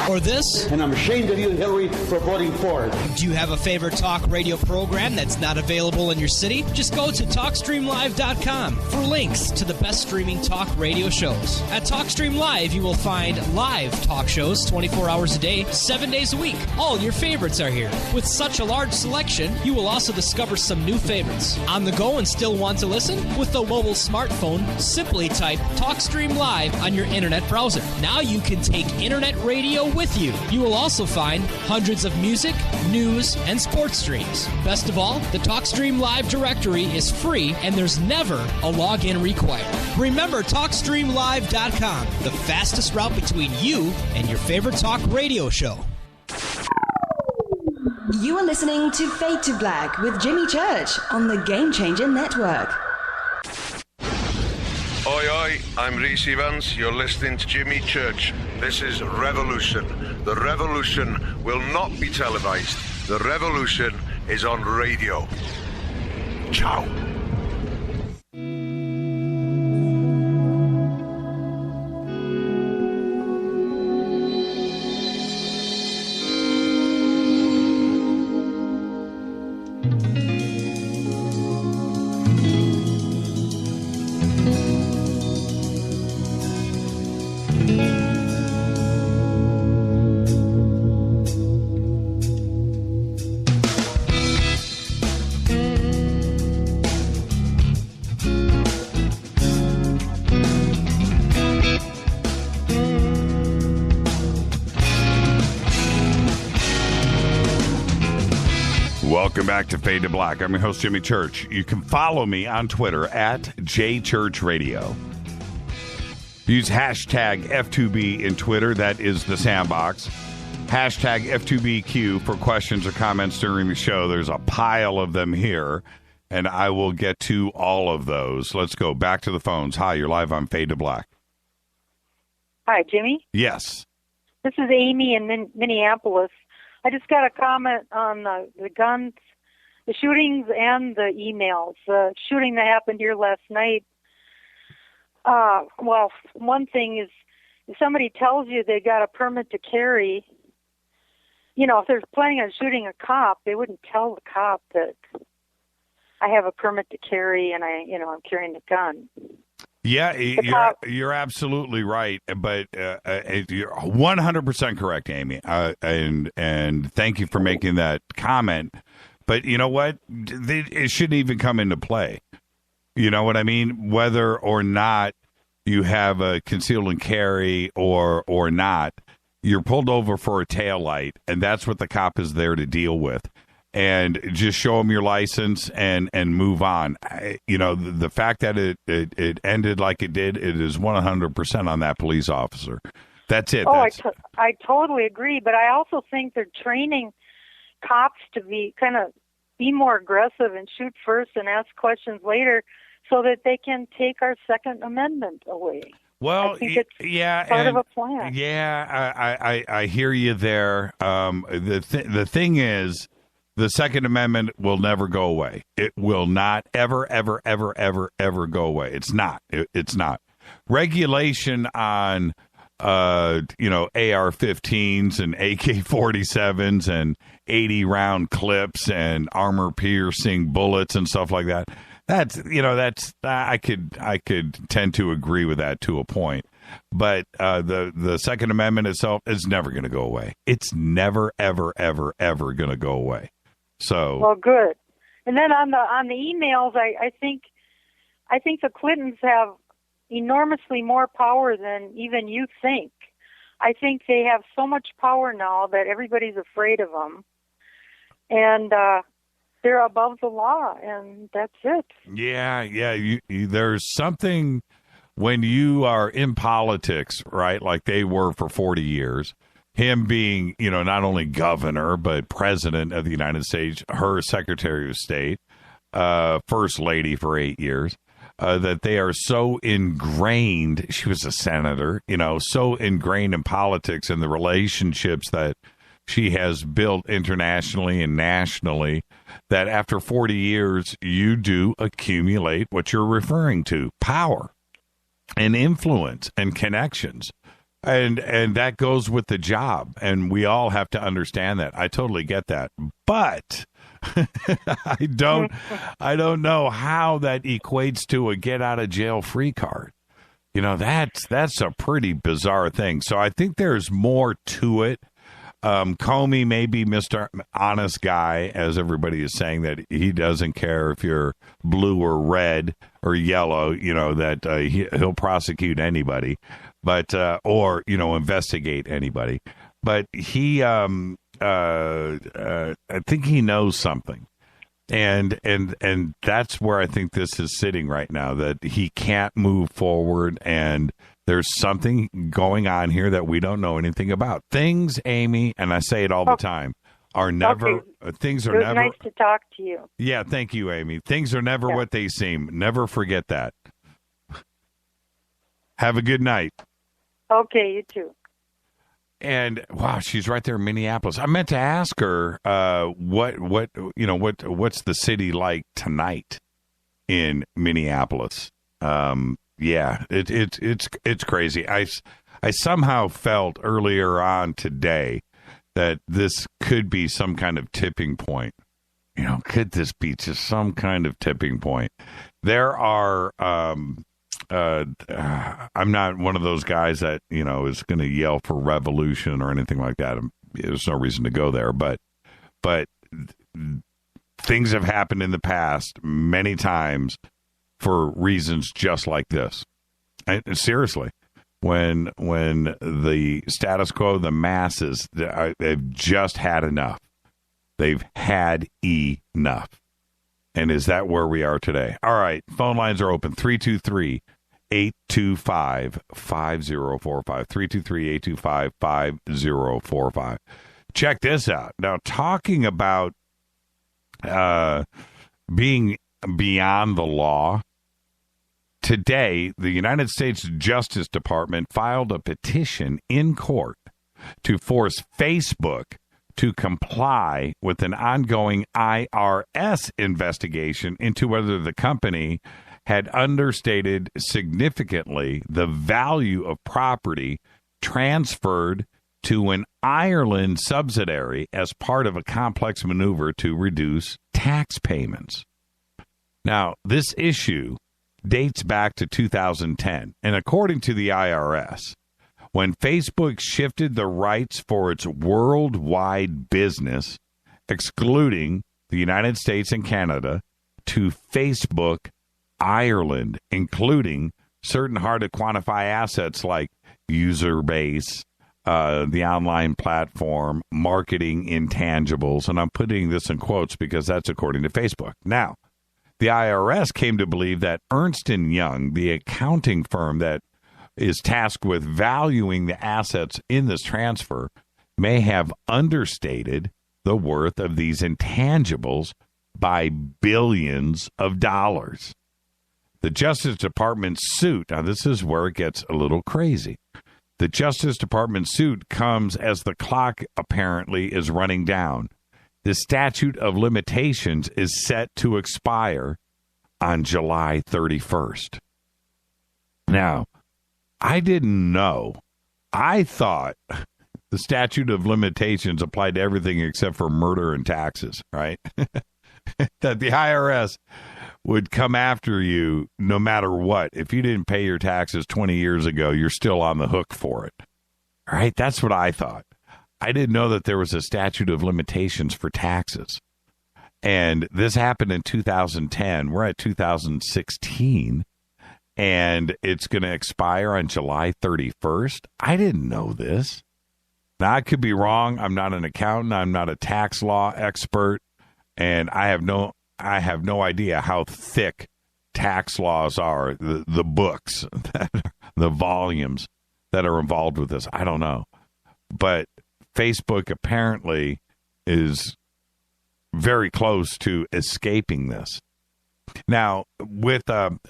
Or this? And I'm ashamed of you, Hillary, for voting for it. Do you have a favorite talk radio program that's not available in your city? Just go to TalkStreamLive.com for links to the best streaming talk radio shows. At TalkStream Live, you will find live talk shows 24 hours a day, 7 days a week. All your favorites are here. With such a large selection, you will also discover some new favorites. On the go and still want to listen? With the mobile smartphone, simply type TalkStream Live on your internet browser. Now you can take internet radio with with you. You will also find hundreds of music, news, and sports streams. Best of all, the TalkStream Live directory is free and there's never a login required. Remember TalkStreamLive.com, the fastest route between you and your favorite talk radio show. You are listening to Fade to Black with Jimmy Church on the Game Changer Network. Oi, oi, I'm Reese Evans. You're listening to Jimmy Church. This is Revolution. The revolution will not be televised. The revolution is on radio. Ciao. Welcome back to Fade to Black. I'm your host, Jimmy Church. You can follow me on Twitter at JChurchRadio. Use hashtag F2B in Twitter. That is the sandbox. Hashtag F2BQ for questions or comments during the show. There's a pile of them here, and I will get to all of those. Let's go back to the phones. Hi, you're live on Fade to Black. Hi, Jimmy. Yes. This is Amy in Minneapolis. I just got a comment on the guns, the shootings, and the emails. The shooting that happened here last night. Well, one thing is, if somebody tells you they got a permit to carry, you know, if they're planning on shooting a cop, they wouldn't tell the cop that I have a permit to carry and I'm carrying a gun. Yeah, you're absolutely right, but you're 100% correct, Amy, and thank you for making that comment. But you know what? It shouldn't even come into play. You know what I mean? Whether or not you have a concealed and carry or not, you're pulled over for a taillight, and that's what the cop is there to deal with. And just show them your license and move on. The fact that it ended like it did, it is 100% on that police officer. That's it. Oh, I totally agree. But I also think they're training cops to be more aggressive and shoot first and ask questions later so that they can take our Second Amendment away. Well, I think it's part of a plan. Yeah, I hear you there. The thing is, the Second Amendment will never go away. It will not ever go away. It's not. It's not. Regulation on, AR-15s and AK-47s and 80-round clips and armor-piercing bullets and stuff like that. I could tend to agree with that to a point. But the Second Amendment itself is never going to go away. It's never, ever going to go away. So well, good. And then on the emails, I think the Clintons have enormously more power than even you think. I think they have so much power now that everybody's afraid of them, and they're above the law, and that's it. Yeah. There's something when you are in politics, right? Like they were for 40 years. Him being, not only governor, but president of the United States, her secretary of state, first lady for 8 years, that they are so ingrained. She was a senator, so ingrained in politics and the relationships that she has built internationally and nationally that after 40 years, you do accumulate what you're referring to, power and influence and connections. And that goes with the job, and we all have to understand that. I totally get that, but I don't know how that equates to a get out of jail free card. That's a pretty bizarre thing. So I think there's more to it. Comey may be Mr. Honest Guy, as everybody is saying, that he doesn't care if you're blue or red or yellow, that he'll prosecute anybody. But, investigate anybody. But he, I think he knows something. And that's where I think this is sitting right now, that he can't move forward, and there's something going on here that we don't know anything about. Things, Amy, and I say it all the time, are never, things are never. It was nice to talk to you. Yeah, thank you, Amy. Things are never what they seem. Never forget that. Have a good night. Okay, you too. And wow, she's right there in Minneapolis. I meant to ask her what's the city like tonight in Minneapolis. Yeah, it's crazy. I somehow felt earlier on today that this could be some kind of tipping point. Could this be just some kind of tipping point? There are I'm not one of those guys that, is going to yell for revolution or anything like that. There's no reason to go there, but things have happened in the past many times for reasons just like this. And seriously, when the status quo, the masses, they've just had enough. They've had enough. And is that where we are today? All right, phone lines are open. 323-825-5045. 323-825-5045. Check this out. Now, talking about being beyond the law, today, the United States Justice Department filed a petition in court to force Facebook to comply with an ongoing IRS investigation into whether the company had understated significantly the value of property transferred to an Ireland subsidiary as part of a complex maneuver to reduce tax payments. Now, this issue dates back to 2010, and according to the IRS, when Facebook shifted the rights for its worldwide business, excluding the United States and Canada, to Facebook Ireland, including certain hard-to-quantify assets like user base, the online platform, marketing intangibles, and I'm putting this in quotes because that's according to Facebook. Now, the IRS came to believe that Ernst & Young, the accounting firm that is tasked with valuing the assets in this transfer, may have understated the worth of these intangibles by billions of dollars. The Justice Department suit, now this is where it gets a little crazy. The Justice Department suit comes as the clock apparently is running down. The statute of limitations is set to expire on July 31st. Now, I didn't know. I thought the statute of limitations applied to everything except for murder and taxes, right? That the IRS would come after you no matter what. If you didn't pay your taxes 20 years ago, you're still on the hook for it. All right? That's what I thought. I didn't know that there was a statute of limitations for taxes. And this happened in 2010. We're at 2016. And it's going to expire on July 31st. I didn't know this. Now, I could be wrong. I'm not an accountant. I'm not a tax law expert. And I have no idea how thick tax laws are, the books, the volumes that are involved with this. I don't know. But Facebook apparently is very close to escaping this. Now, with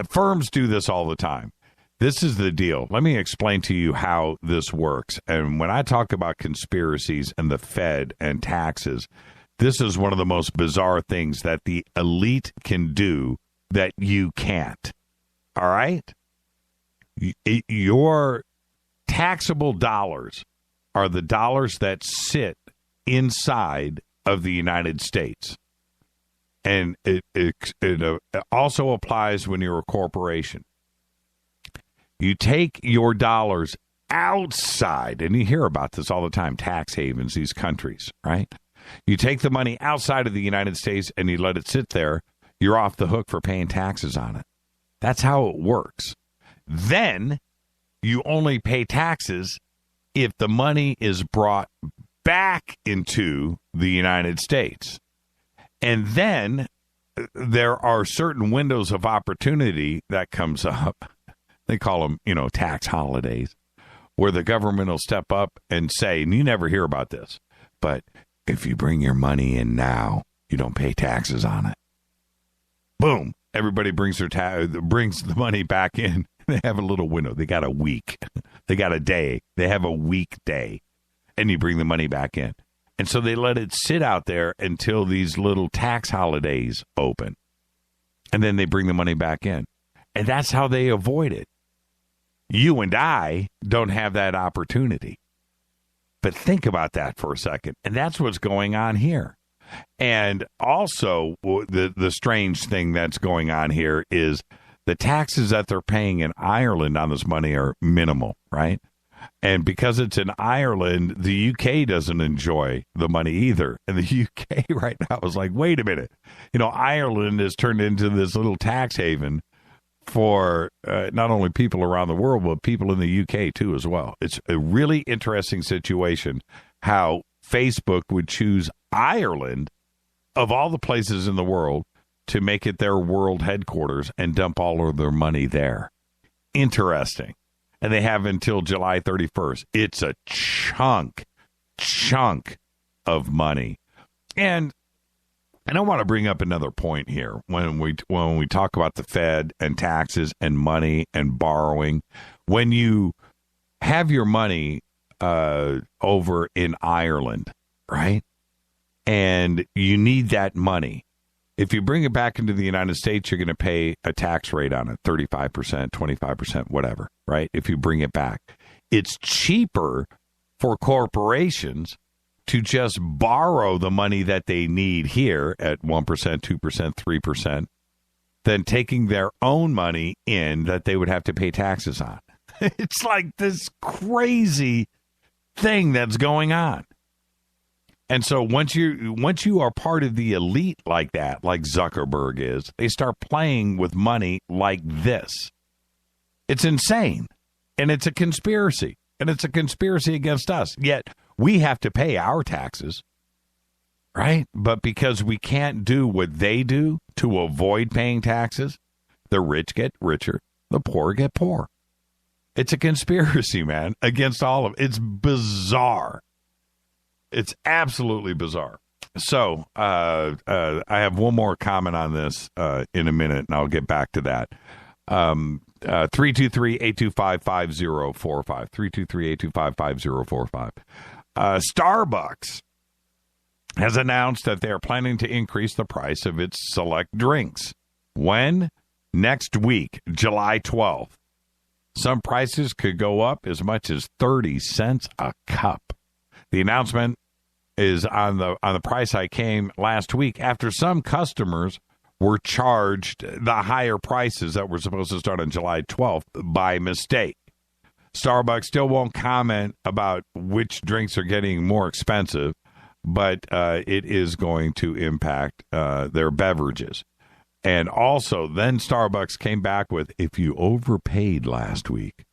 firms do this all the time. This is the deal. Let me explain to you how this works. And when I talk about conspiracies and the Fed and taxes, this is one of the most bizarre things that the elite can do that you can't. All right? Your taxable dollars are the dollars that sit inside of the United States. And it also applies when you're a corporation. You take your dollars outside, and you hear about this all the time, tax havens, these countries, right? You take the money outside of the United States and you let it sit there, you're off the hook for paying taxes on it. That's how it works. Then you only pay taxes if the money is brought back into the United States. And then there are certain windows of opportunity that comes up. They call them, tax holidays, where the government will step up and say, and you never hear about this, but if you bring your money in now, you don't pay taxes on it. Boom. Everybody brings the money back in. They have a little window. They got a week. They got a day. They have a weekday. And you bring the money back in. And so they let it sit out there until these little tax holidays open. And then they bring the money back in. And that's how they avoid it. You and I don't have that opportunity. But think about that for a second. And that's what's going on here. And also, the strange thing that's going on here is the taxes that they're paying in Ireland on this money are minimal, right? And because it's in Ireland, the UK doesn't enjoy the money either. And the UK right now is like, wait a minute. Ireland has turned into this little tax haven for not only people around the world, but people in the UK too as well. It's a really interesting situation how Facebook would choose Ireland, of all the places in the world, to make it their world headquarters and dump all of their money there. Interesting. And they have until July 31st. It's a chunk of money. And I want to bring up another point here when we talk about the Fed and taxes and money and borrowing. When you have your money over in Ireland, right? And you need that money. If you bring it back into the United States, you're going to pay a tax rate on it, 35%, 25%, whatever, right? If you bring it back. It's cheaper for corporations to just borrow the money that they need here at 1%, 2%, 3% than taking their own money in that they would have to pay taxes on. It's like this crazy thing that's going on. And so once you are part of the elite like that, like Zuckerberg is, they start playing with money like this. It's insane. And it's a conspiracy. And it's a conspiracy against us. Yet we have to pay our taxes, right? But because we can't do what they do to avoid paying taxes, the rich get richer, the poor get poor. It's a conspiracy, man, against all of it. It's bizarre. It's absolutely bizarre. So I have one more comment on this in a minute, and I'll get back to that. 323-825-5045. 323-825-5045. Starbucks has announced that they are planning to increase the price of its select drinks. When? Next week, July 12th. Some prices could go up as much as 30 cents a cup. The announcement is on the price hike came last week after some customers were charged the higher prices that were supposed to start on July 12th by mistake. Starbucks still won't comment about which drinks are getting more expensive, but it is going to impact their beverages. And also, then Starbucks came back with, if you overpaid last week,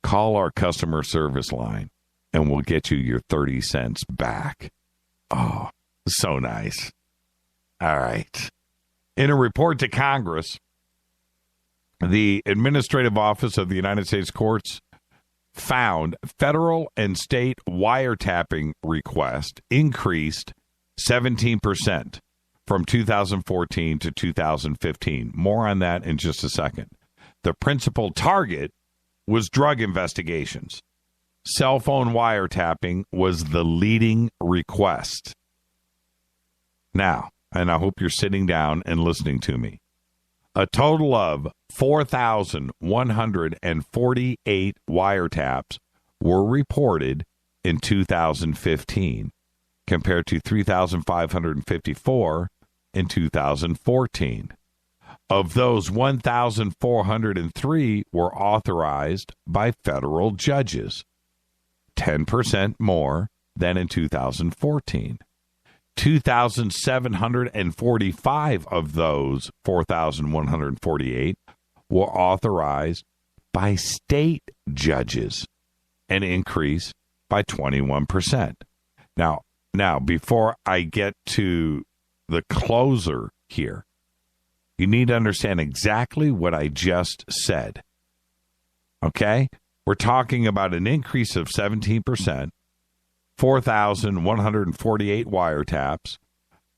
call our customer service line and we'll get you your 30 cents back. Oh, so nice. All right. In a report to Congress, the Administrative Office of the United States Courts found federal and state wiretapping requests increased 17% from 2014 to 2015. More on that in just a second. The principal target was drug investigations. Cell phone wiretapping was the leading request. Now, and I hope you're sitting down and listening to me, a total of 4,148 wiretaps were reported in 2015, compared to 3,554 in 2014. Of those, 1,403 were authorized by federal judges, 10% more than in 2014. 2,745 of those 4,148 were authorized by state judges, an increase by 21%. Now, before I get to the closer here, you need to understand exactly what I just said. Okay? We're talking about an increase of 17%, 4,148 wiretaps.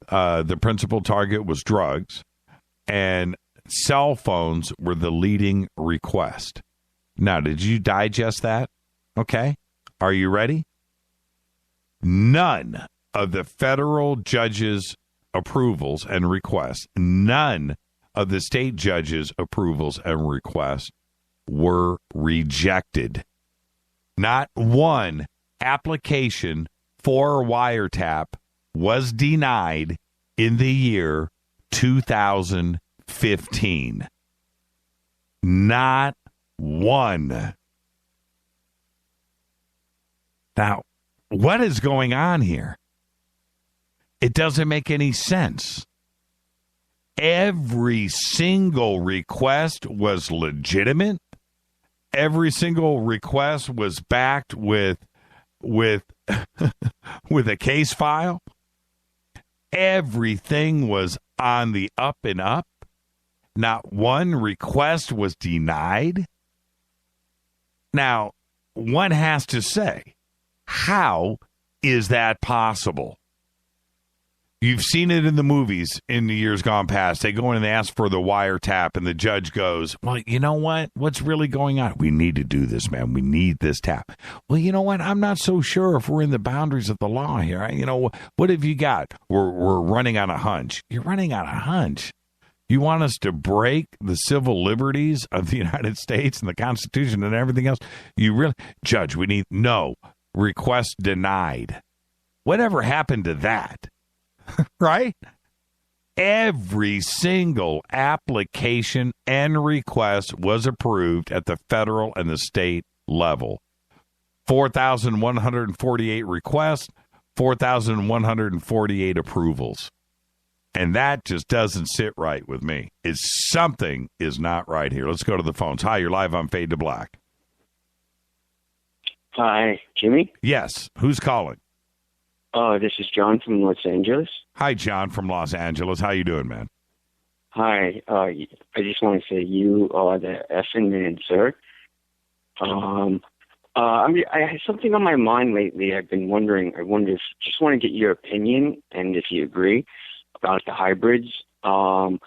The principal target was drugs, and cell phones were the leading request. Now, did you digest that? Okay. Are you ready? None of the federal judges' approvals and requests, none of the state judges' approvals and requests were rejected. Not one application for a wiretap was denied in the year 2015. Not one. Now, what is going on here? It doesn't make any sense. Every single request was legitimate. Every single request was backed with with a case file. Everything was on the up and up. Not one request was denied. Now, one has to say, how is that possible? You've seen it in the movies in the years gone past. They go in and they ask for the wiretap, and the judge goes, well, you know what? What's really going on? We need to do this, man. We need this tap. Well, you know what? I'm not so sure if we're in the boundaries of the law here. You know, what have you got? We're running on a hunch. You're running on a hunch. You want us to break the civil liberties of the United States and the Constitution and everything else? You really, Judge, we need, no, request denied. Whatever happened to that? Right? Every single application and request was approved at the federal and the state level. 4,148 requests, 4,148 approvals. And that just doesn't sit right with me. Something is not right here. Let's go to the phones. Hi, you're live on Fade to Black. Hi, Jimmy? Yes. Who's calling? This is John from Los Angeles. Hi, John from Los Angeles. How you doing, man? Hi. I just want to say you are the effing man, sir. I had something on my mind lately. I've been wondering. Just want to get your opinion and if you agree about the hybrids. Do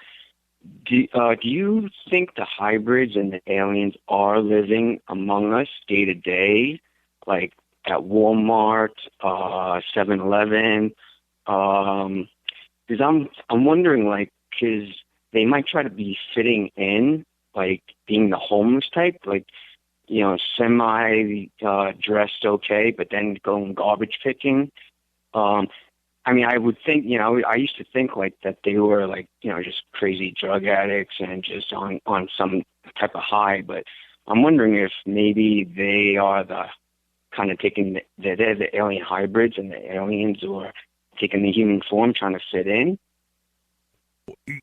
you think the hybrids and the aliens are living among us day to day, like at Walmart, 7-Eleven? Because I'm wondering, like, because they might try to be fitting in, like being the homeless type, like, you know, semi dressed okay, but then going garbage picking. I mean, I would think, you know, I used to think like that they were like, you know, just crazy drug addicts and just on some type of high. But I'm wondering if maybe they are the kind of they're the alien hybrids and the aliens who are taking the human form trying to fit in.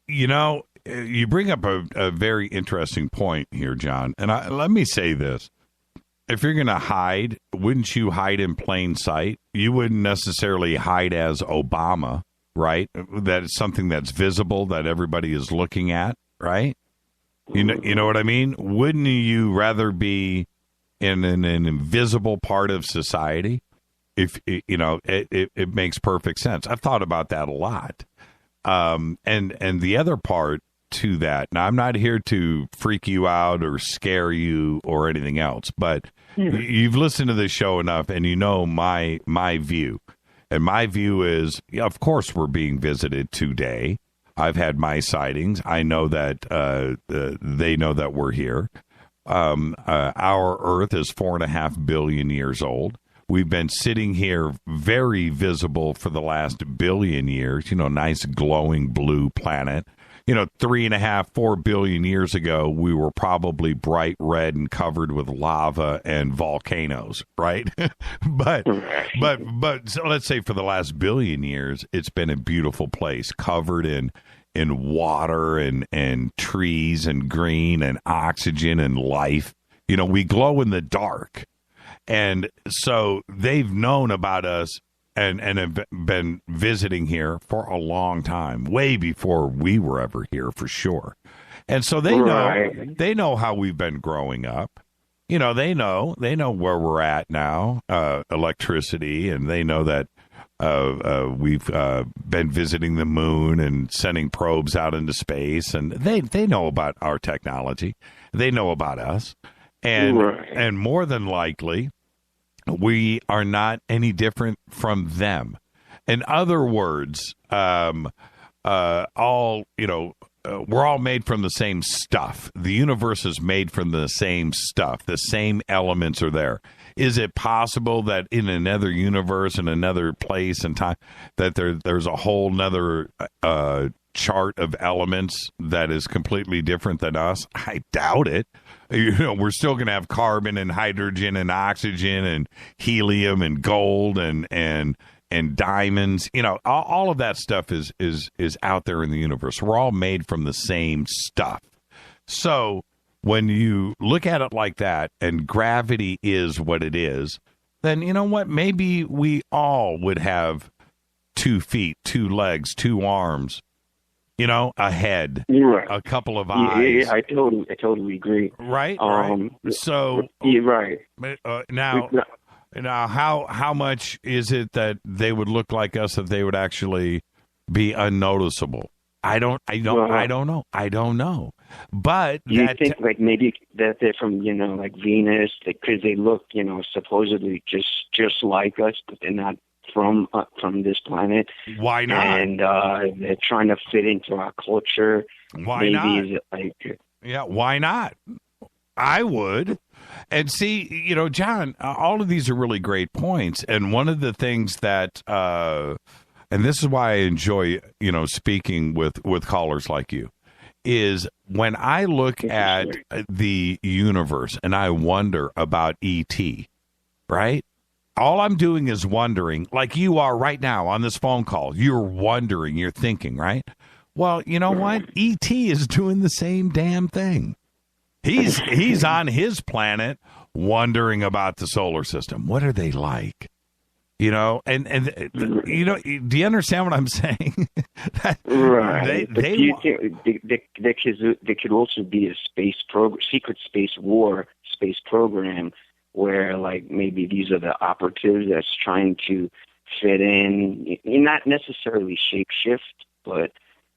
You know, you bring up a very interesting point here, John. And let me say this. If you're going to hide, wouldn't you hide in plain sight? You wouldn't necessarily hide as Obama, right? That is something that's visible that everybody is looking at, right? You know what I mean? Wouldn't you rather be in an invisible part of society? If you know, it makes perfect sense. I've thought about that a lot. And the other part to that. Now, I'm not here to freak you out or scare you or anything else, but you've listened to this show enough and you know my view. And my view is, of course, we're being visited today. I've had my sightings. I know that they know that we're here. Our Earth is 4.5 billion years old. We've been sitting here very visible for the last billion years, you know, nice glowing blue planet. You know, 3.5-4 billion years ago, we were probably bright red and covered with lava and volcanoes, right? but so let's say for the last billion years, it's been a beautiful place, covered in water and trees and green and oxygen and life. You know, we glow in the dark. And so they've known about us and have been visiting here for a long time, way before we were ever here, for sure. And so they know how we've been growing up. You know, they know where we're at now, electricity, and they know that we've been visiting the moon and sending probes out into space, and they know about our technology. They know about us, and more than likely, we are not any different from them. In other words, we're all made from the same stuff. The universe is made from the same stuff. The same elements are there. Is it possible that in another universe, in another place and time, that there's a whole nother chart of elements that is completely different than us? I doubt it. You know, we're still going to have carbon and hydrogen and oxygen and helium and gold and diamonds. You know, all of that stuff is out there in the universe. We're all made from the same stuff. So when you look at it like that, and gravity is what it is, then you know what? Maybe we all would have 2 feet, 2 legs, 2 arms, you know, a head, a couple of eyes. Yeah, I totally agree. Right? So you're right. Now, how much is it that they would look like us that they would actually be unnoticeable? I don't know. But you think like maybe that they're from, you know, like Venus, because they look, you know, supposedly just like us, but they're not from this planet. Why not? And they're trying to fit into our culture. Why maybe not? Is it like, yeah, why not? I would. And see, you know, John, all of these are really great points. And one of the things that, and this is why I enjoy, you know, speaking with callers like you, is when I look at the universe and I wonder about E.T., right? All I'm doing is wondering, like you are right now on this phone call. You're wondering, you're thinking, right? Well, you know what? E.T. is doing the same damn thing. He's on his planet wondering about the solar system. What are they like? You know, and you know, do you understand what I'm saying? Right. They could also be a secret space war space program where, like, maybe these are the operatives that's trying to fit in, not necessarily shapeshift, but,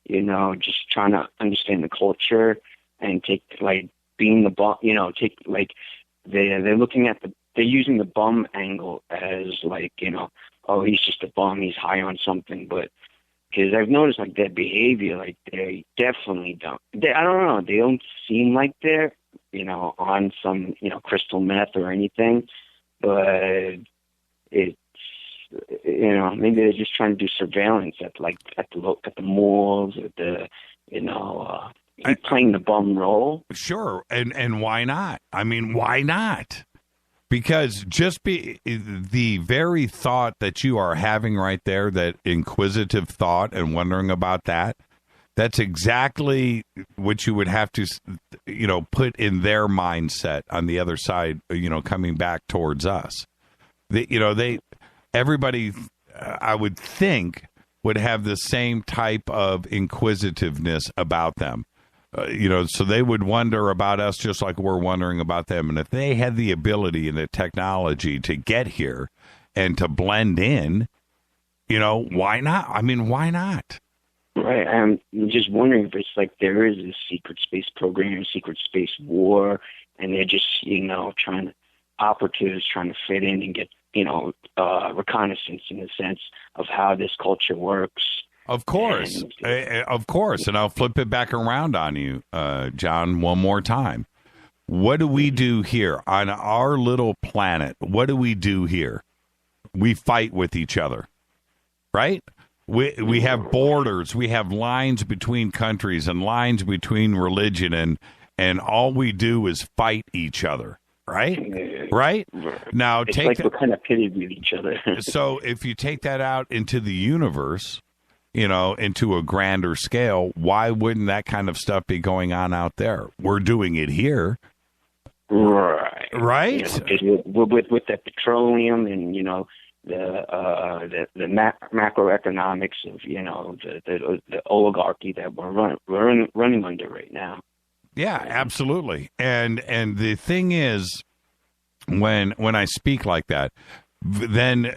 you know, just trying to understand the culture and take, like, being the bum, you know, take, like, they're looking at they're using the bum angle as, like, you know, oh, he's just a bum, he's high on something, but because I've noticed, like, their behavior, like, they definitely don't, I don't know, they don't seem like they're, you know, on some, you know, crystal meth or anything, but it's, you know, maybe they're just trying to do surveillance at the malls, at the, you know, playing the bum role. Sure, and why not? I mean, why not? Because the very thought that you are having right there, that inquisitive thought and wondering about that, that's exactly what you would have to, you know, put in their mindset on the other side, you know, coming back towards us. Everybody, I would think, would have the same type of inquisitiveness about them. You know, so they would wonder about us just like we're wondering about them. And if they had the ability and the technology to get here and to blend in, you know, why not? I mean, why not? Right. I'm just wondering if it's like there is a secret space program, a secret space war, and they're just, you know, operatives trying to fit in and get, you know, reconnaissance in the sense of how this culture works. Of course. Of course. And I'll flip it back around on you, John, one more time. What do we do here on our little planet? What do we do here? We fight with each other, right? We have borders. We have lines between countries and lines between religion, and all we do is fight each other. Right? Right? Now, it's like we're kind of pitted with each other. So if you take that out into the universe, you know, into a grander scale, why wouldn't that kind of stuff be going on out there? We're doing it here. Right. Right. With the petroleum and, the macroeconomics of, the oligarchy that we're running under right now. Yeah, absolutely. And the thing is, when I speak like that, then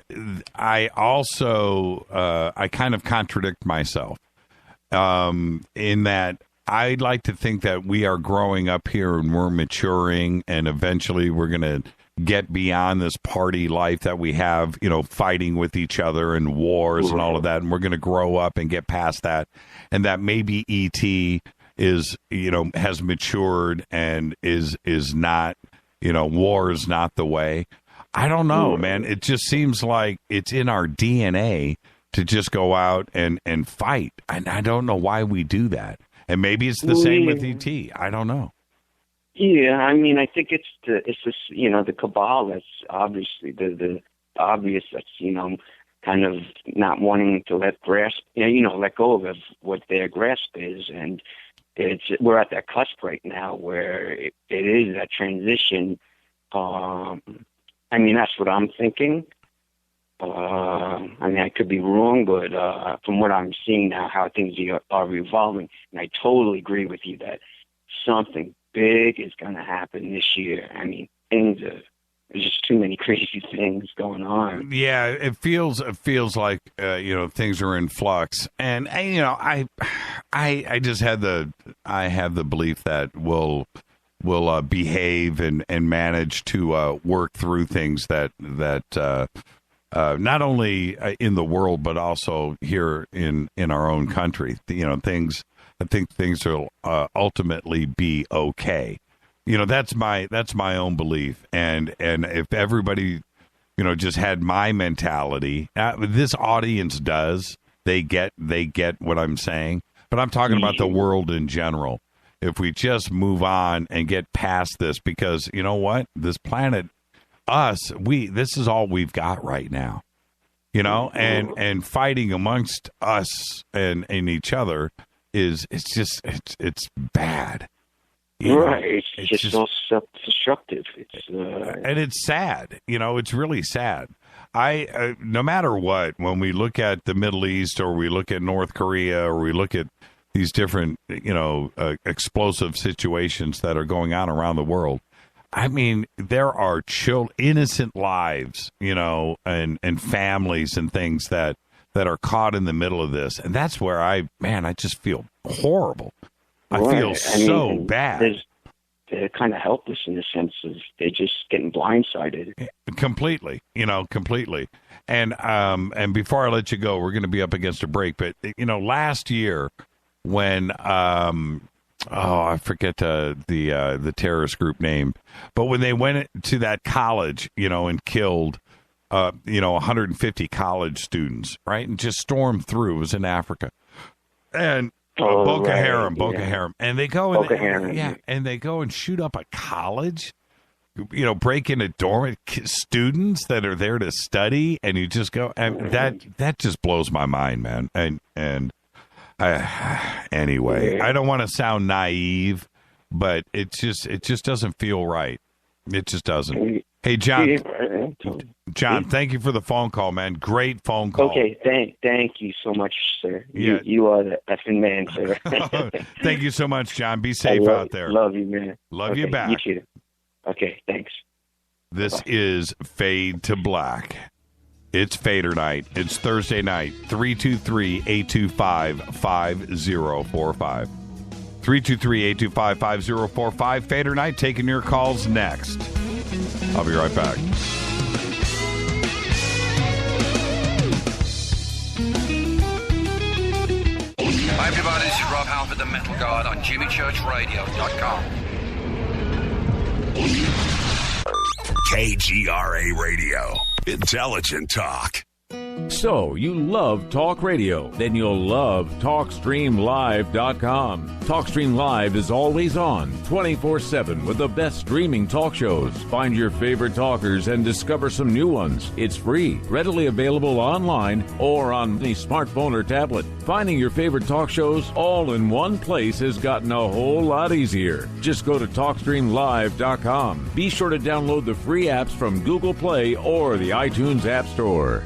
I also I kind of contradict myself in that I'd like to think that we are growing up here and we're maturing, and eventually we're going to get beyond this party life that we have, fighting with each other and wars and all of that, and we're going to grow up and get past that, and that maybe ET is, has matured and is not, war is not the way. I don't know, man. It just seems like it's in our DNA to just go out and fight. And I don't know why we do that. And maybe it's the same with ET. I don't know. Yeah, I mean, I think it's the cabal that's obviously the obvious that's, kind of not wanting to let go of what their grasp is. And we're at that cusp right now where it is that transition. I mean, that's what I'm thinking. I mean, I could be wrong, but from what I'm seeing now, how things are revolving, and I totally agree with you that something big is going to happen this year. I mean, there's just too many crazy things going on. Yeah, it feels like things are in flux, and I just had the belief that we'll behave and manage to work through things that not only in the world but also here in our own country. I think things will ultimately be okay. That's my own belief, and if everybody just had my mentality, this audience does. They get what I'm saying, but I'm talking about the world in general. If we just move on and get past this, because you know what, this planet, this is all we've got right now, and fighting amongst us and each other it's bad. Right. It's just so self-destructive. And it's sad. It's really sad. No matter what, when we look at the Middle East or we look at North Korea or we look at these different, explosive situations that are going on around the world, I mean, there are innocent lives, and families and things that are caught in the middle of this. And that's where I just feel horrible. I feel so bad. They're kind of helpless in the sense of they're just getting blindsided. Completely, completely. And before I let you go, we're going to be up against a break. But, last year when, I forget the terrorist group name, but when they went to that college, and killed 150 college students, right? And just stormed through. It was in Africa. And Boko Haram. And they go and they go and shoot up a college, break into dorm students that are there to study, and you just go, and that just blows my mind, man. Anyway, I don't want to sound naive, but it just doesn't feel right. It just doesn't. Hey, John, thank you for the phone call, man. Great phone call. Okay, thank you so much, sir. Yeah. You are the effing man, sir. Thank you so much, John. Be safe out there. Love you, man. Love you back. You too. Okay, thanks. This is Fade to Black. It's Fader night. It's Thursday night. 323-825-5045. 323-825-5045. Fader night, taking your calls next. I'll be right back. Hi, everybody. This is Rob Halford, the Metal God, on JimmyChurchRadio.com. KGRA Radio. Intelligent talk. So, you love talk radio? Then you'll love TalkStreamLive.com. TalkStream Live is always on, 24/7, with the best streaming talk shows. Find your favorite talkers and discover some new ones. It's free, readily available online or on any smartphone or tablet. Finding your favorite talk shows all in one place has gotten a whole lot easier. Just go to TalkStreamLive.com. Be sure to download the free apps from Google Play or the iTunes App Store.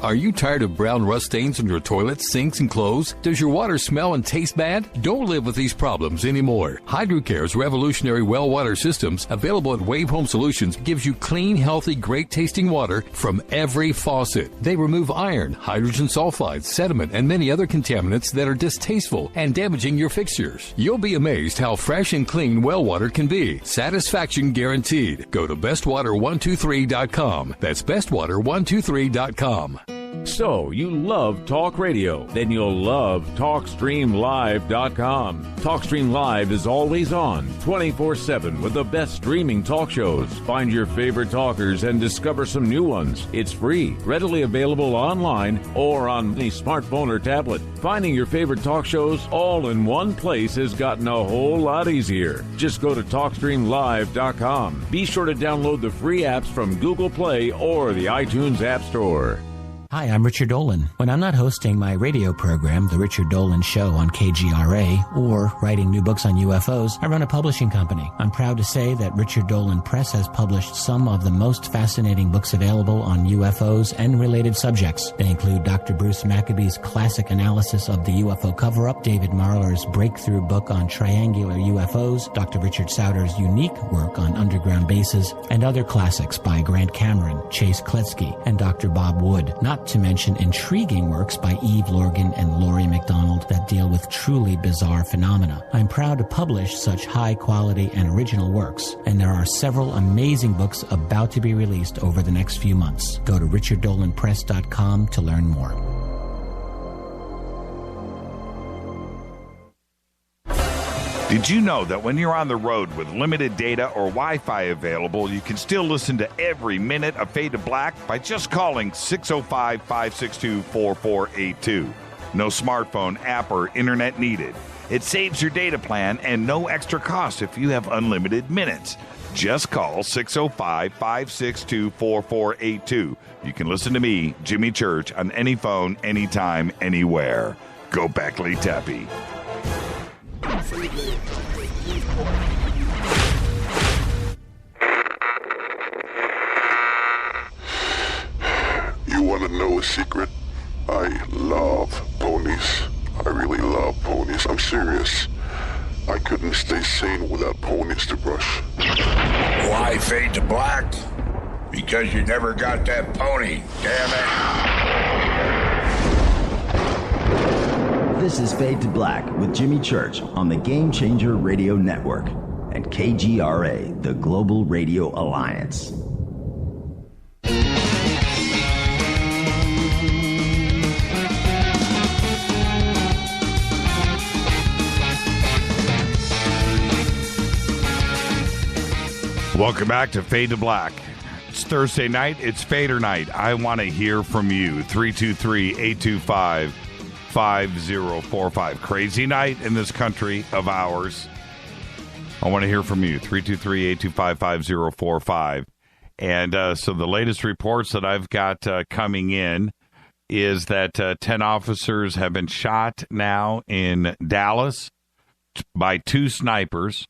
Are you tired of brown rust stains on your toilets, sinks, and clothes? Does your water smell and taste bad? Don't live with these problems anymore. HydroCare's revolutionary well water systems, available at Wave Home Solutions, gives you clean, healthy, great-tasting water from every faucet. They remove iron, hydrogen sulfide, sediment, and many other contaminants that are distasteful and damaging your fixtures. You'll be amazed how fresh and clean well water can be. Satisfaction guaranteed. Go to bestwater123.com. That's bestwater123.com. So, you love talk radio? Then you'll love TalkStreamLive.com. TalkStream Live is always on, 24/7, with the best streaming talk shows. Find your favorite talkers and discover some new ones. It's free, readily available online or on any smartphone or tablet. Finding your favorite talk shows all in one place has gotten a whole lot easier. Just go to TalkStreamLive.com. Be sure to download the free apps from Google Play or the iTunes App Store. Hi, I'm Richard Dolan. When I'm not hosting my radio program, The Richard Dolan Show on KGRA, or writing new books on UFOs, I run a publishing company. I'm proud to say that Richard Dolan Press has published some of the most fascinating books available on UFOs and related subjects. They include Dr. Bruce Maccabee's classic analysis of the UFO cover-up, David Marler's breakthrough book on triangular UFOs, Dr. Richard Sauter's unique work on underground bases, and other classics by Grant Cameron, Chase Kletsky, and Dr. Bob Wood. Not to mention intriguing works by Eve Lorgan and Laurie MacDonald that deal with truly bizarre phenomena. I'm proud to publish such high quality and original works, and there are several amazing books about to be released over the next few months. Go to richarddolanpress.com to learn more. Did you know that when you're on the road with limited data or Wi-Fi available, you can still listen to every minute of Fade to Black by just calling 605-562-4482. No smartphone, app, or internet needed. It saves your data plan and no extra cost if you have unlimited minutes. Just call 605-562-4482. You can listen to me, Jimmy Church, on any phone, anytime, anywhere. Go Beckley Tappy. You want to know a secret? I love ponies. I really love ponies. I'm serious. I couldn't stay sane without ponies to brush. Why Fade to Black? Because you never got that pony, damn it. This is Fade to Black with Jimmy Church on the Game Changer Radio Network and KGRA, the Global Radio Alliance. Welcome back to Fade to Black. It's Thursday night. It's Fader night. I want to hear from you. 323-825-5045. Crazy night in this country of ours. I want to hear from you. 323-825-5045. And so the latest reports that I've got coming in is that 10 officers have been shot now in Dallas by 2 snipers.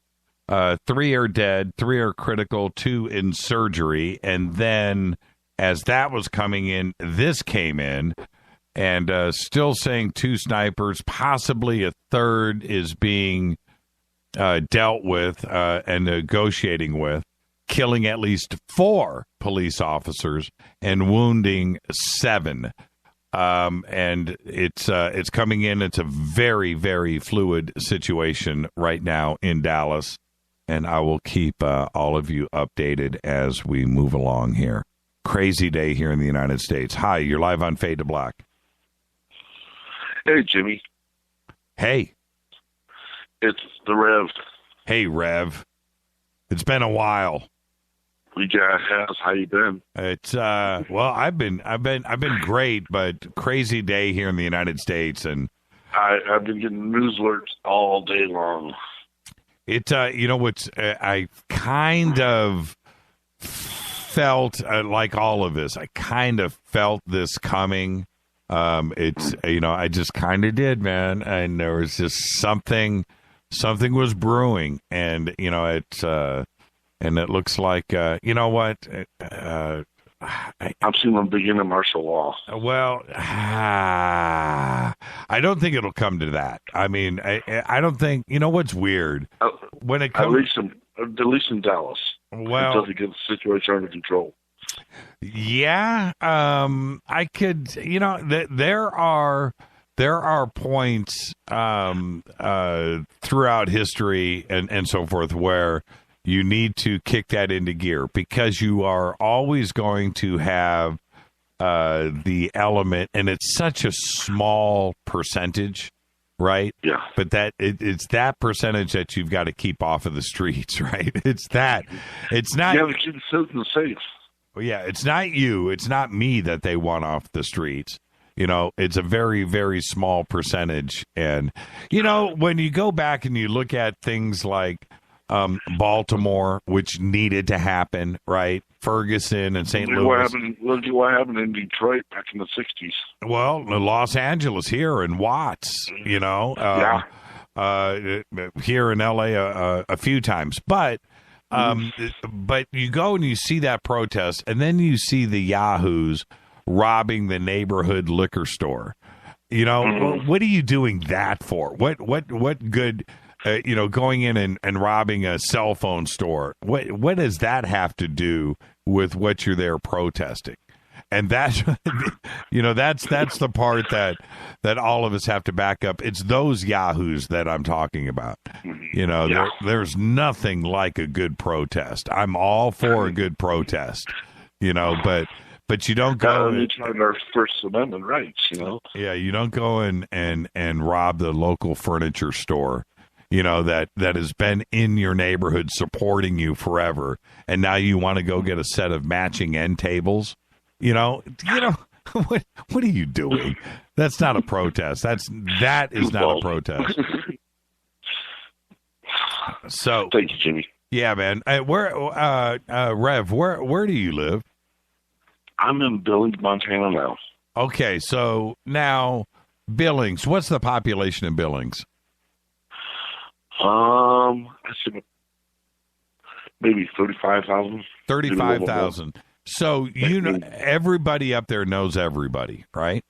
3 are dead, 3 are critical, 2 in surgery. And then as that was coming in, this came in. And still saying 2 snipers, possibly a third is being dealt with and negotiating with, killing at least 4 police officers and wounding 7. And it's coming in. It's a very, very fluid situation right now in Dallas. And I will keep all of you updated as we move along here. Crazy day here in the United States. Hi, you're live on Fade to Black. Hey, Jimmy. Hey. It's the Rev. Hey, Rev. It's been a while. Yeah, how you been? It's well, I've been great, but crazy day here in the United States, and I've been getting news alerts all day long. It you know what's I kind of felt like all of this. I kind of felt this coming. It's I just kind of did, man, and there was just something was brewing, and it's. And it looks like, you know what? I'm seeing them beginning martial law. Well, I don't think it'll come to that. I mean, I don't think, what's weird? When it comes... At least in Dallas. Well... Until they get the situation under control. Yeah, I could, there are points throughout history and so forth where you need to kick that into gear, because you are always going to have the element, and it's such a small percentage, right? Yeah. But it's that percentage that you've got to keep off of the streets, right? It's that. It's not. You have to keep the citizens safe. Well, yeah, it's not you. It's not me that they want off the streets. It's a very, very small percentage. And, when you go back and you look at things like Baltimore, which needed to happen, right? Ferguson and St. Louis. What happened in Detroit back in the 60s? Well, Los Angeles here and Watts, here in L.A. a few times. But you go and you see that protest, and then you see the yahoos robbing the neighborhood liquor store. What are you doing that for? What good... going in and robbing a cell phone store. What does that have to do with what you're there protesting? And that's, that's the part that all of us have to back up. It's those yahoos that I'm talking about. There's nothing like a good protest. I'm all for a good protest, but you don't go. It's not our First Amendment rights, Yeah, you don't go and rob the local furniture store. That has been in your neighborhood supporting you forever, and now you want to go get a set of matching end tables. What are you doing? That's not a protest. That is not a protest. So thank you, Jimmy. Yeah, man. Rev, where do you live? I'm in Billings, Montana now. Okay, so now Billings. What's the population in Billings? I said maybe 35,000. 35,000. So everybody up there knows everybody, right?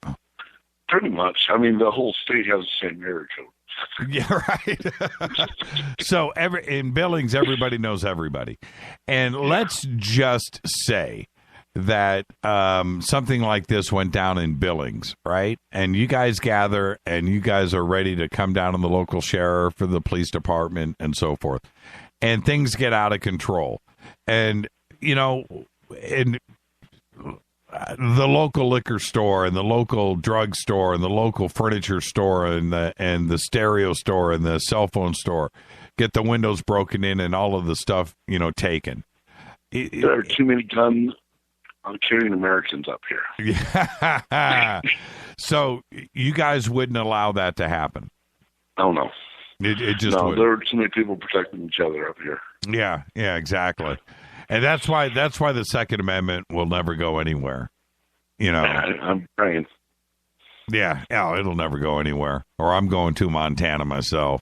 Pretty much. I mean, the whole state has the same area code. Yeah, right. So in Billings, everybody knows everybody, and let's just say that something like this went down in Billings, right? And you guys gather, and you guys are ready to come down on the local sheriff or the police department and so forth. And things get out of control. And, in the local liquor store and the local drug store and the local furniture store and the stereo store and the cell phone store get the windows broken in and all of the stuff, taken. There are too many guns. I'm carrying Americans up here. Yeah. So you guys wouldn't allow that to happen? Oh, no. It just no, wouldn't. There are too many people protecting each other up here. Yeah, exactly. And that's why the Second Amendment will never go anywhere. I'm praying. Yeah, it'll never go anywhere. Or I'm going to Montana myself.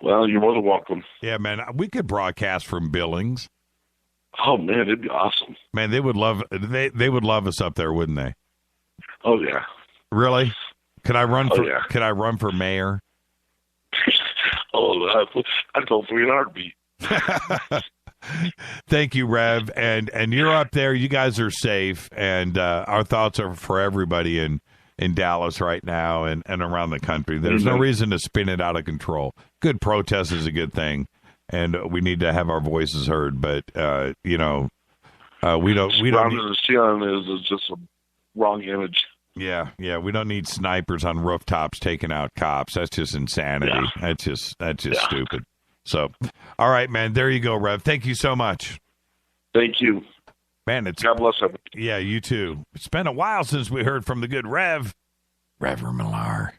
Well, you're more than welcome. Yeah, man. We could broadcast from Billings. Oh man, it'd be awesome. Man, they would love us up there, wouldn't they? Oh yeah. Really? Could I run for mayor? I'd go for an heartbeat. Thank you, Rev. And you're up there. You guys are safe, and our thoughts are for everybody in Dallas right now and around the country. There's no reason to spin it out of control. Good protest is a good thing. And we need to have our voices heard, but we don't. We don't. Is just a wrong image. Yeah. We don't need snipers on rooftops taking out cops. That's just insanity. Yeah. That's just stupid. So, all right, man. There you go, Rev. Thank you so much. Thank you. Man, God bless everyone. Yeah, you too. It's been a while since we heard from the good Reverend Millar.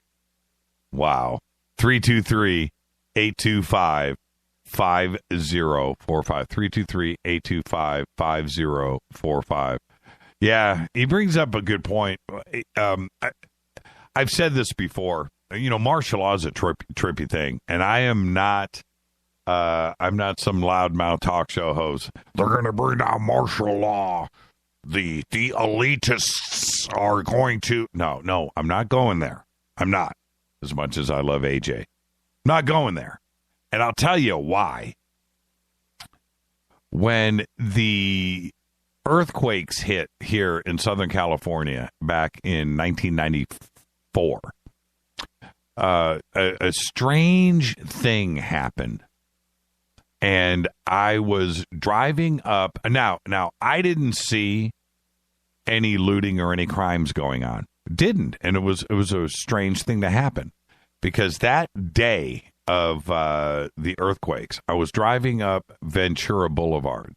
Wow. 323-825-5045. 323-825-5045. Yeah, he brings up a good point. I've said this before. Martial law is a trippy thing, and I'm not some loudmouth talk show host. They're going to bring down martial law. The elitists are going to. No, I'm not going there. I'm not. As much as I love AJ, I'm not going there. And I'll tell you why. When the earthquakes hit here in Southern California back in 1994, a strange thing happened. And I was driving up. Now I didn't see any looting or any crimes going on. Didn't. And it was a strange thing to happen, because that day of the earthquakes, I was driving up Ventura Boulevard.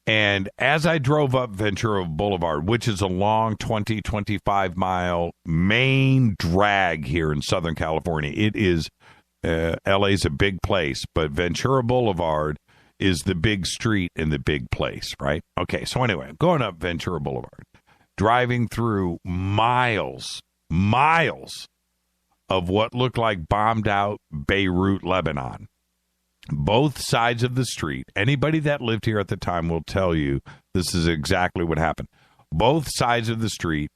And as I drove up Ventura Boulevard, which is a long 25 mile main drag here in Southern California, it is LA's a big place, but Ventura Boulevard is the big street in the big place, right? Okay, so anyway, I'm going up Ventura Boulevard, driving through miles of what looked like bombed out Beirut, Lebanon. Both sides of the street, anybody that lived here at the time will tell you this is exactly what happened. Both sides of the street,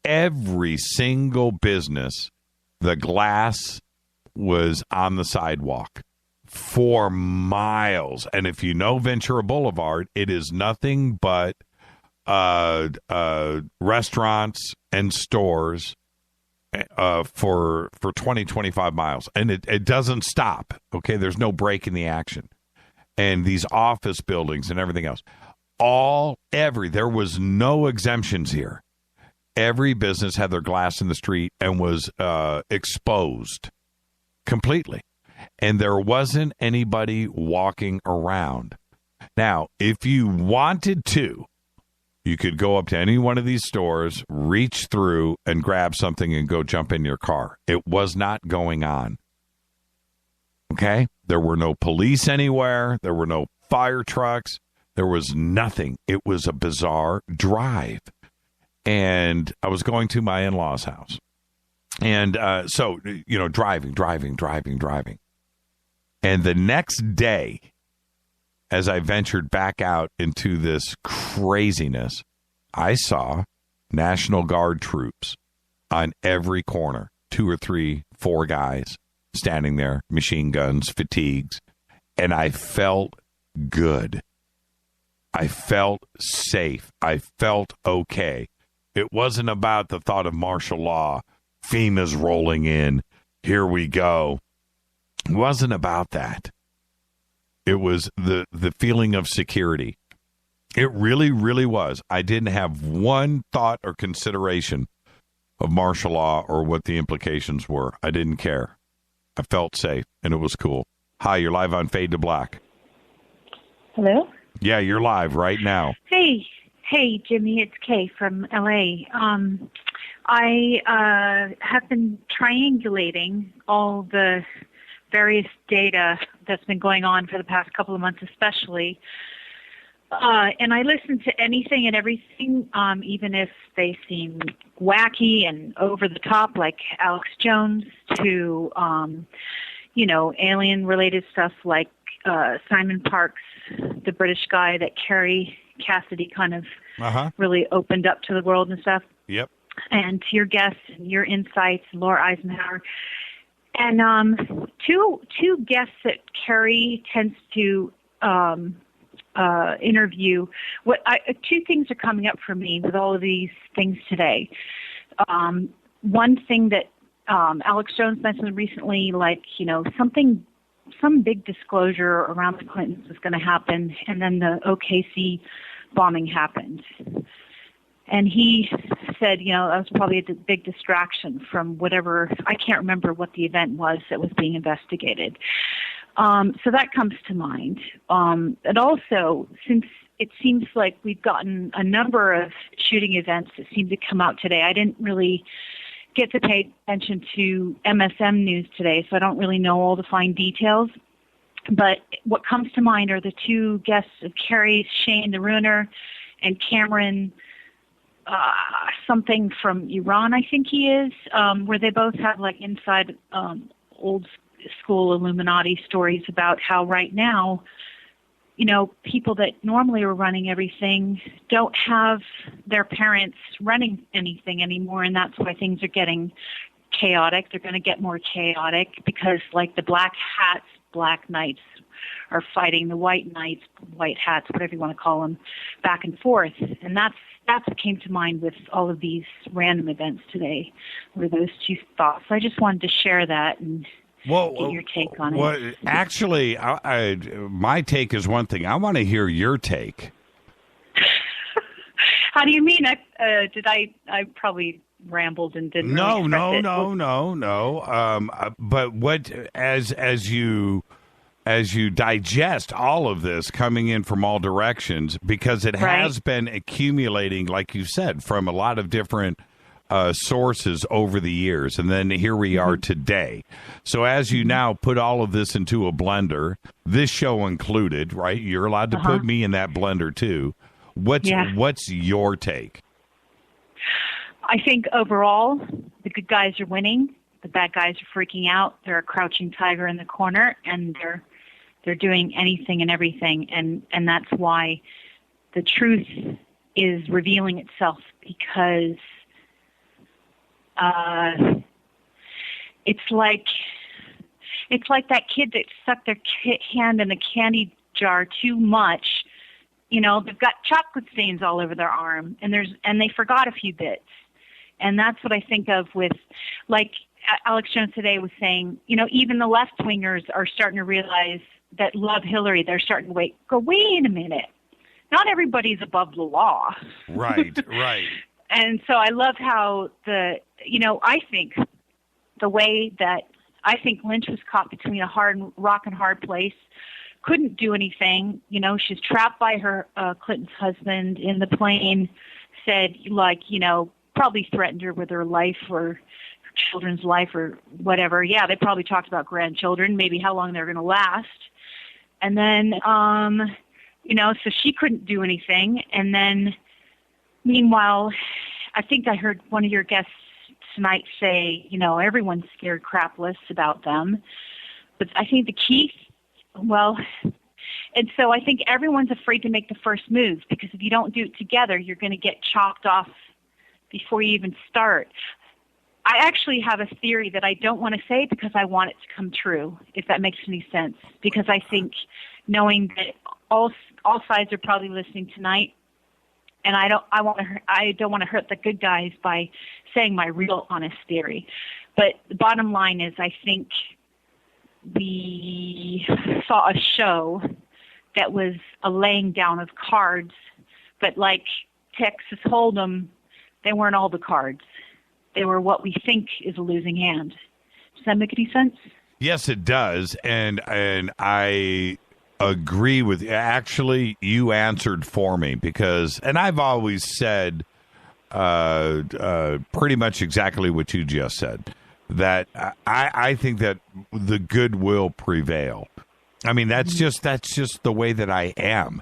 every single business, the glass was on the sidewalk for miles. And if you know Ventura Boulevard, it is nothing but restaurants and stores for 25 miles. And it doesn't stop. Okay, there's no break in the action. And these office buildings and everything else. There was no exemptions here. Every business had their glass in the street and was exposed completely. And there wasn't anybody walking around. Now, if you wanted to, you could go up to any one of these stores, reach through and grab something and go jump in your car. It was not going on. Okay? There were no police anywhere. There were no fire trucks. There was nothing. It was a bizarre drive. And I was going to my in-laws' house. And so, driving. And the next day, as I ventured back out into this craziness, I saw National Guard troops on every corner, 2 or 3, 4 guys standing there, machine guns, fatigues, and I felt good. I felt safe. I felt okay. It wasn't about the thought of martial law. FEMA's rolling in. Here we go. It wasn't about that. It was the feeling of security. It really, really was. I didn't have one thought or consideration of martial law or what the implications were. I didn't care. I felt safe, and it was cool. Hi, you're live on Fade to Black. Hello? Yeah, you're live right now. Hey, Jimmy, it's Kay from LA. I have been triangulating all the various data that's been going on for the past couple of months, especially. And I listen to anything and everything, even if they seem wacky and over the top, like Alex Jones, to, alien-related stuff like Simon Parks, the British guy that Carrie Cassidy kind of really opened up to the world and stuff. Yep. And to your guests and your insights, Laura Eisenhower. And two guests that Carrie tends to interview. Two things are coming up for me with all of these things today. One thing that Alex Jones mentioned recently, some big disclosure around the Clintons was going to happen, and then the OKC bombing happened. And he said, that was probably a big distraction from whatever, I can't remember what the event was that was being investigated. So that comes to mind. And also, since it seems like we've gotten a number of shooting events that seem to come out today, I didn't really get to pay attention to MSM news today, so I don't really know all the fine details. But what comes to mind are the two guests of Carrie Shane, the Ruiner, and Cameron, something from Iran, I think he is, where they both have like inside old school Illuminati stories about how right now, you know, people that normally are running everything don't have their parents running anything anymore, and that's why things are getting chaotic. They're going to get more chaotic because, like, the black hats, black knights are fighting the white knights, white hats, whatever you want to call them, back and forth. And that's what came to mind with all of these random events today, were those two thoughts. So I just wanted to share that and get your take on it. Actually, my take is one thing. I want to hear your take. How do you mean? I probably rambled and didn't. No. But what as you digest all of this coming in from all directions, because it has been accumulating, like you said, from a lot of different sources over the years, and then here we are today. So as you now put all of this into a blender, this show included, right? You're allowed to put me in that blender too. What's your take? I think overall, the good guys are winning. The bad guys are freaking out. They're a crouching tiger in the corner, and they're doing anything and everything, and that's why the truth is revealing itself, because it's like that kid that stuck their hand in the candy jar too much. You know, they've got chocolate stains all over their arm, and they forgot a few bits. And that's what I think of with, like Alex Jones today was saying, you know, even the left-wingers are starting to realize that love Hillary. They're starting to go, wait a minute. Not everybody's above the law. Right. And so I love how I think the way that I think Lynch was caught between a rock and hard place, couldn't do anything. You know, she's trapped by her Clinton's husband in the plane, said, like, you know, probably threatened her with her life or her children's life or whatever. Yeah, they probably talked about grandchildren, maybe how long they're going to last. And then, so she couldn't do anything. And then, meanwhile, I think I heard one of your guests tonight say, you know, everyone's scared crapless about them. But I think the key, and so I think everyone's afraid to make the first move, because if you don't do it together, you're going to get chopped off before you even start. I actually have a theory that I don't want to say because I want it to come true, if that makes any sense. Because I think, knowing that all sides are probably listening tonight, and I don't want to hurt the good guys by saying my real honest theory. But the bottom line is, I think we saw a show that was a laying down of cards, but like Texas Hold'em, they weren't all the cards. They were what we think is a losing hand. Does that make any sense? Yes, it does. And I agree with you. Actually, you answered for me, because, and I've always said pretty much exactly what you just said, that I think that the good will prevail. I mean, that's just the way that I am.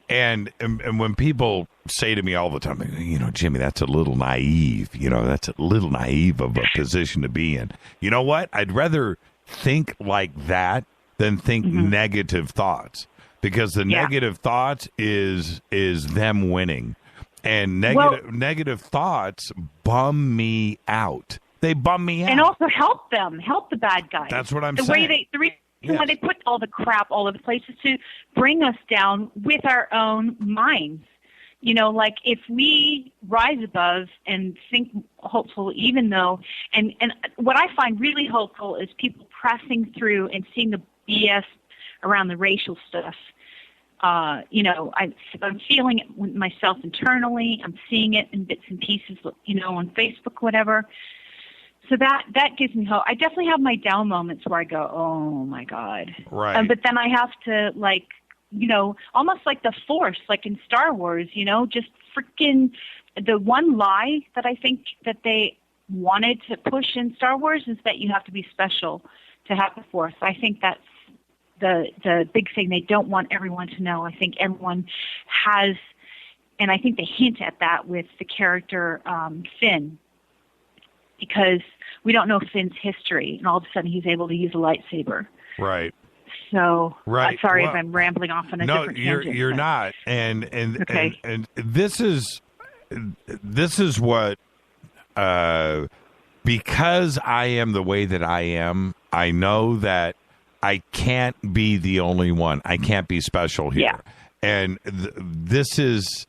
And when people say to me all the time, you know, Jimmy, that's a little naive. You know, that's a little naive of a position to be in. You know what? I'd rather think like that than think negative thoughts, because the negative thoughts is them winning, and negative thoughts bum me out. They bum me out, and also help the bad guys. That's what I'm saying. Why they put all the crap all over the place is to bring us down with our own minds. You know, like, if we rise above and think hopeful, even though, and what I find really hopeful is people pressing through and seeing the BS around the racial stuff. You know, I'm feeling it myself internally. I'm seeing it in bits and pieces, you know, on Facebook, whatever. So that gives me hope. I definitely have my down moments where I go, oh my God. Right. But then I have to, like, you know, almost like the Force, like in Star Wars, you know, just freaking the one lie that I think that they wanted to push in Star Wars is that you have to be special to have the Force. I think that's the big thing they don't want everyone to know. I think everyone has, and I think they hint at that with the character Finn, because we don't know Finn's history, and all of a sudden he's able to use a lightsaber. Right. So, right. I'm sorry if I'm rambling off on a different tangent. No, you're not. And this is what, because I am the way that I am, I know that I can't be the only one. I can't be special here. Yeah. And this is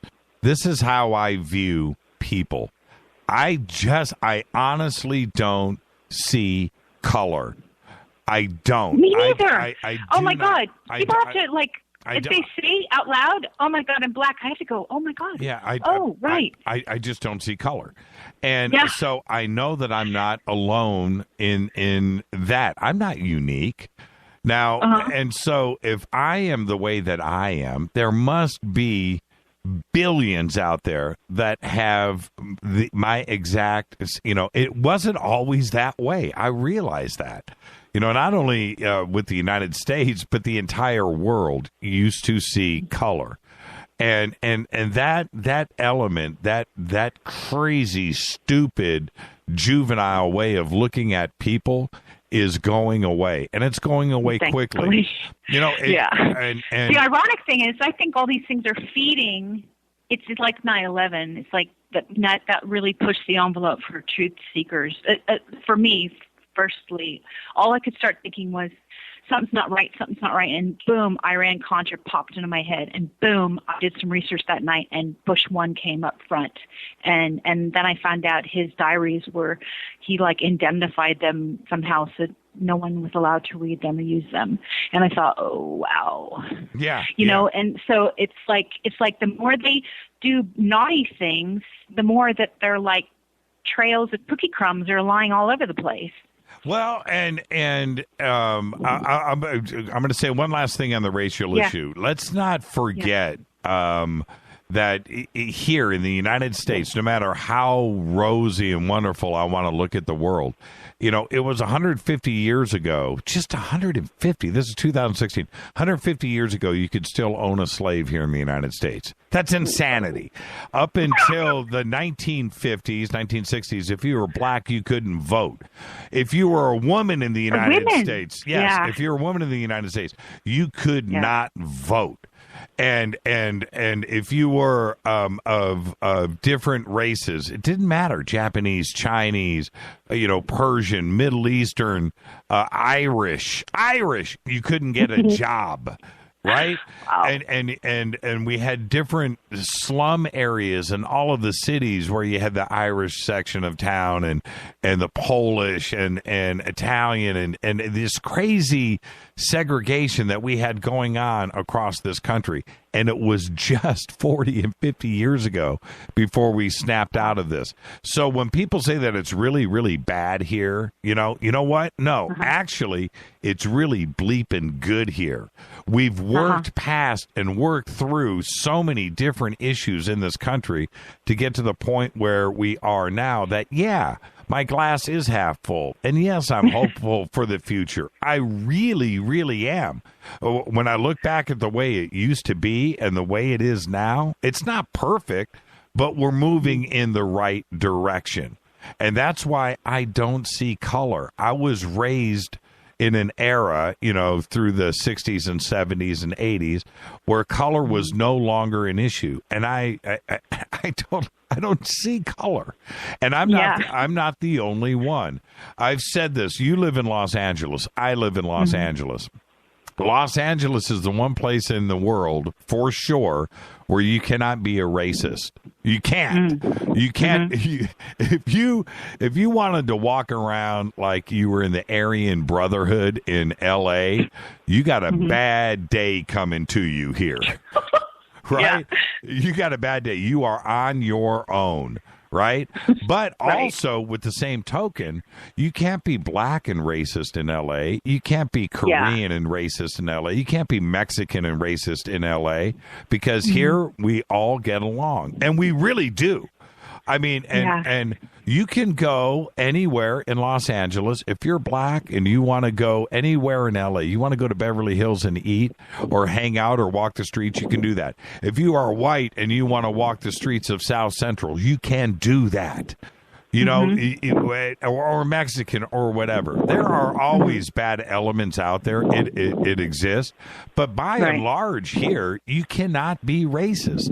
how I view people. I honestly don't see color. I don't. Me neither. I oh my God! People have to if they say out loud, "Oh my God, I'm black," I have to go, "Oh my God." Yeah. Right. I just don't see color, and Yeah. so I know that I'm not alone in that. I'm not unique. Now, and so if I am the way that I am, there must be billions out there that have my exact, you know, it wasn't always that way. I realize that, you know, not only with the United States, but the entire world used to see color. And that element, that crazy, stupid, juvenile way of looking at people is going away, and it's going away quickly. You know, and the ironic thing is, I think all these things are feeding. It's like 9/11. It's like that really pushed the envelope for truth seekers. For me, firstly, all I could start thinking was, something's not right, and boom, Iran-Contra popped into my head, and boom, I did some research that night, and Bush 1 came up front, and then I found out his diaries were, he like indemnified them somehow, so no one was allowed to read them or use them, and I thought, oh wow, you know, and so it's like the more they do naughty things, the more that they're like trails of cookie crumbs are lying all over the place. Well, and I'm going to say one last thing on the racial issue. Let's not forget that here in the United States, no matter how rosy and wonderful I want to look at the world, you know, it was 150 years ago, just 150. This is 2016. 150 years ago, you could still own a slave here in the United States. That's insanity. Up until the 1950s, 1960s, if you were black, you couldn't vote. If you were a woman in the United States, if you were a woman in the United States, you could not vote. And if you were of different races, it didn't matter. Japanese, Chinese, you know, Persian, Middle Eastern, Irish, you couldn't get a job. Right. Wow. And we had different slum areas in all of the cities where you had the Irish section of town and the Polish and Italian and this crazy segregation that we had going on across this country. And it was just 40 and 50 years ago before we snapped out of this. So when people say that it's really, really bad here, you know what? No, actually, it's really bleeping good here. We've worked past and worked through so many different issues in this country to get to the point where we are now that, my glass is half full. And yes, I'm hopeful for the future. I really, really am. When I look back at the way it used to be and the way it is now, it's not perfect, but we're moving in the right direction. And that's why I don't see color. I was raised in an era, you know, through the 60s and 70s and 80s where color was no longer an issue. And I don't see color. And I'm not the only one. I've said this. You live in Los Angeles. I live in Los Angeles. Los Angeles is the one place in the world, for sure, where you cannot be a racist. You can't. You can't. If you wanted to walk around like you were in the Aryan Brotherhood in L.A., you got a bad day coming to you here. Right? You got a bad day. You are on your own. right? But also, with the same token, you can't be black and racist in L.A. You can't be Korean and racist in L.A. You can't be Mexican and racist in L.A. because here we all get along, and we really do. I mean, and you can go anywhere in Los Angeles. If you're black and you want to go anywhere in LA, you want to go to Beverly Hills and eat or hang out or walk the streets, you can do that. If you are white and you want to walk the streets of South Central, you can do that. You know, or Mexican or whatever. There are always bad elements out there. It exists. But by and large here, you cannot be racist.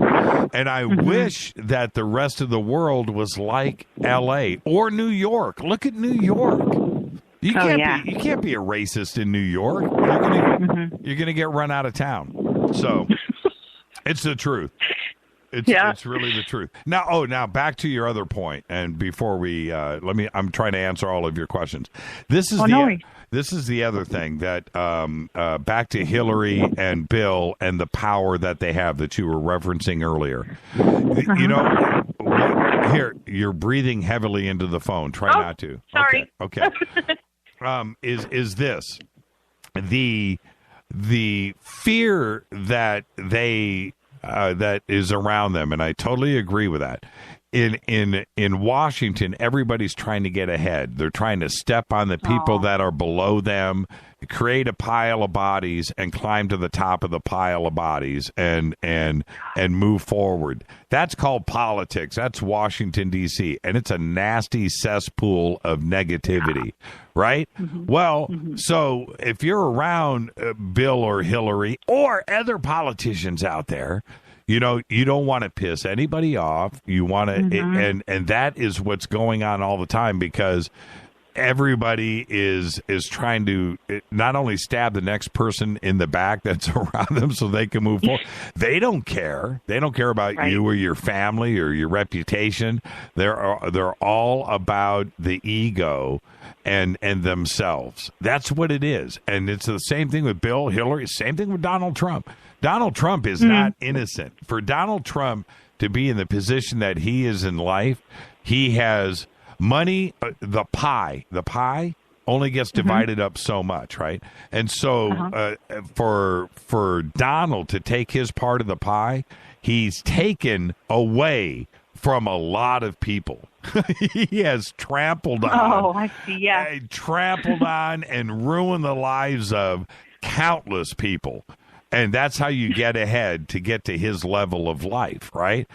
And I wish that the rest of the world was like L.A. or New York. Look at New York. You can't be a racist in New York. You're gonna get run out of town. So it's the truth. It's really the truth. Now back to your other point, and before we I'm trying to answer all of your questions. This is the other thing that back to Hillary and Bill and the power that they have that you were referencing earlier. You know, here you're breathing heavily into the phone. Try not to. Sorry. Okay. Is this the fear that they that is around them, and I totally agree with that. In Washington, everybody's trying to get ahead. They're trying to step on the people that are below them, create a pile of bodies, and climb to the top of the pile of bodies and move forward. That's called politics. That's Washington, D.C., and it's a nasty cesspool of negativity, right? Well, so if you're around Bill or Hillary or other politicians out there, you know, you don't want to piss anybody off. You want to, and that is what's going on all the time, because everybody is trying to not only stab the next person in the back that's around them so they can move forward. They don't care. They don't care about you or your family or your reputation. They're all about the ego and themselves. That's what it is. And it's the same thing with Bill, Hillary, same thing with Donald Trump. Donald Trump is not innocent. For Donald Trump to be in the position that he is in life, he has money. The pie only gets divided up so much, right? And so for Donald to take his part of the pie, he's taken away from a lot of people. He has trampled on. Trampled on and ruined the lives of countless people. And that's how you get ahead to get to his level of life, right?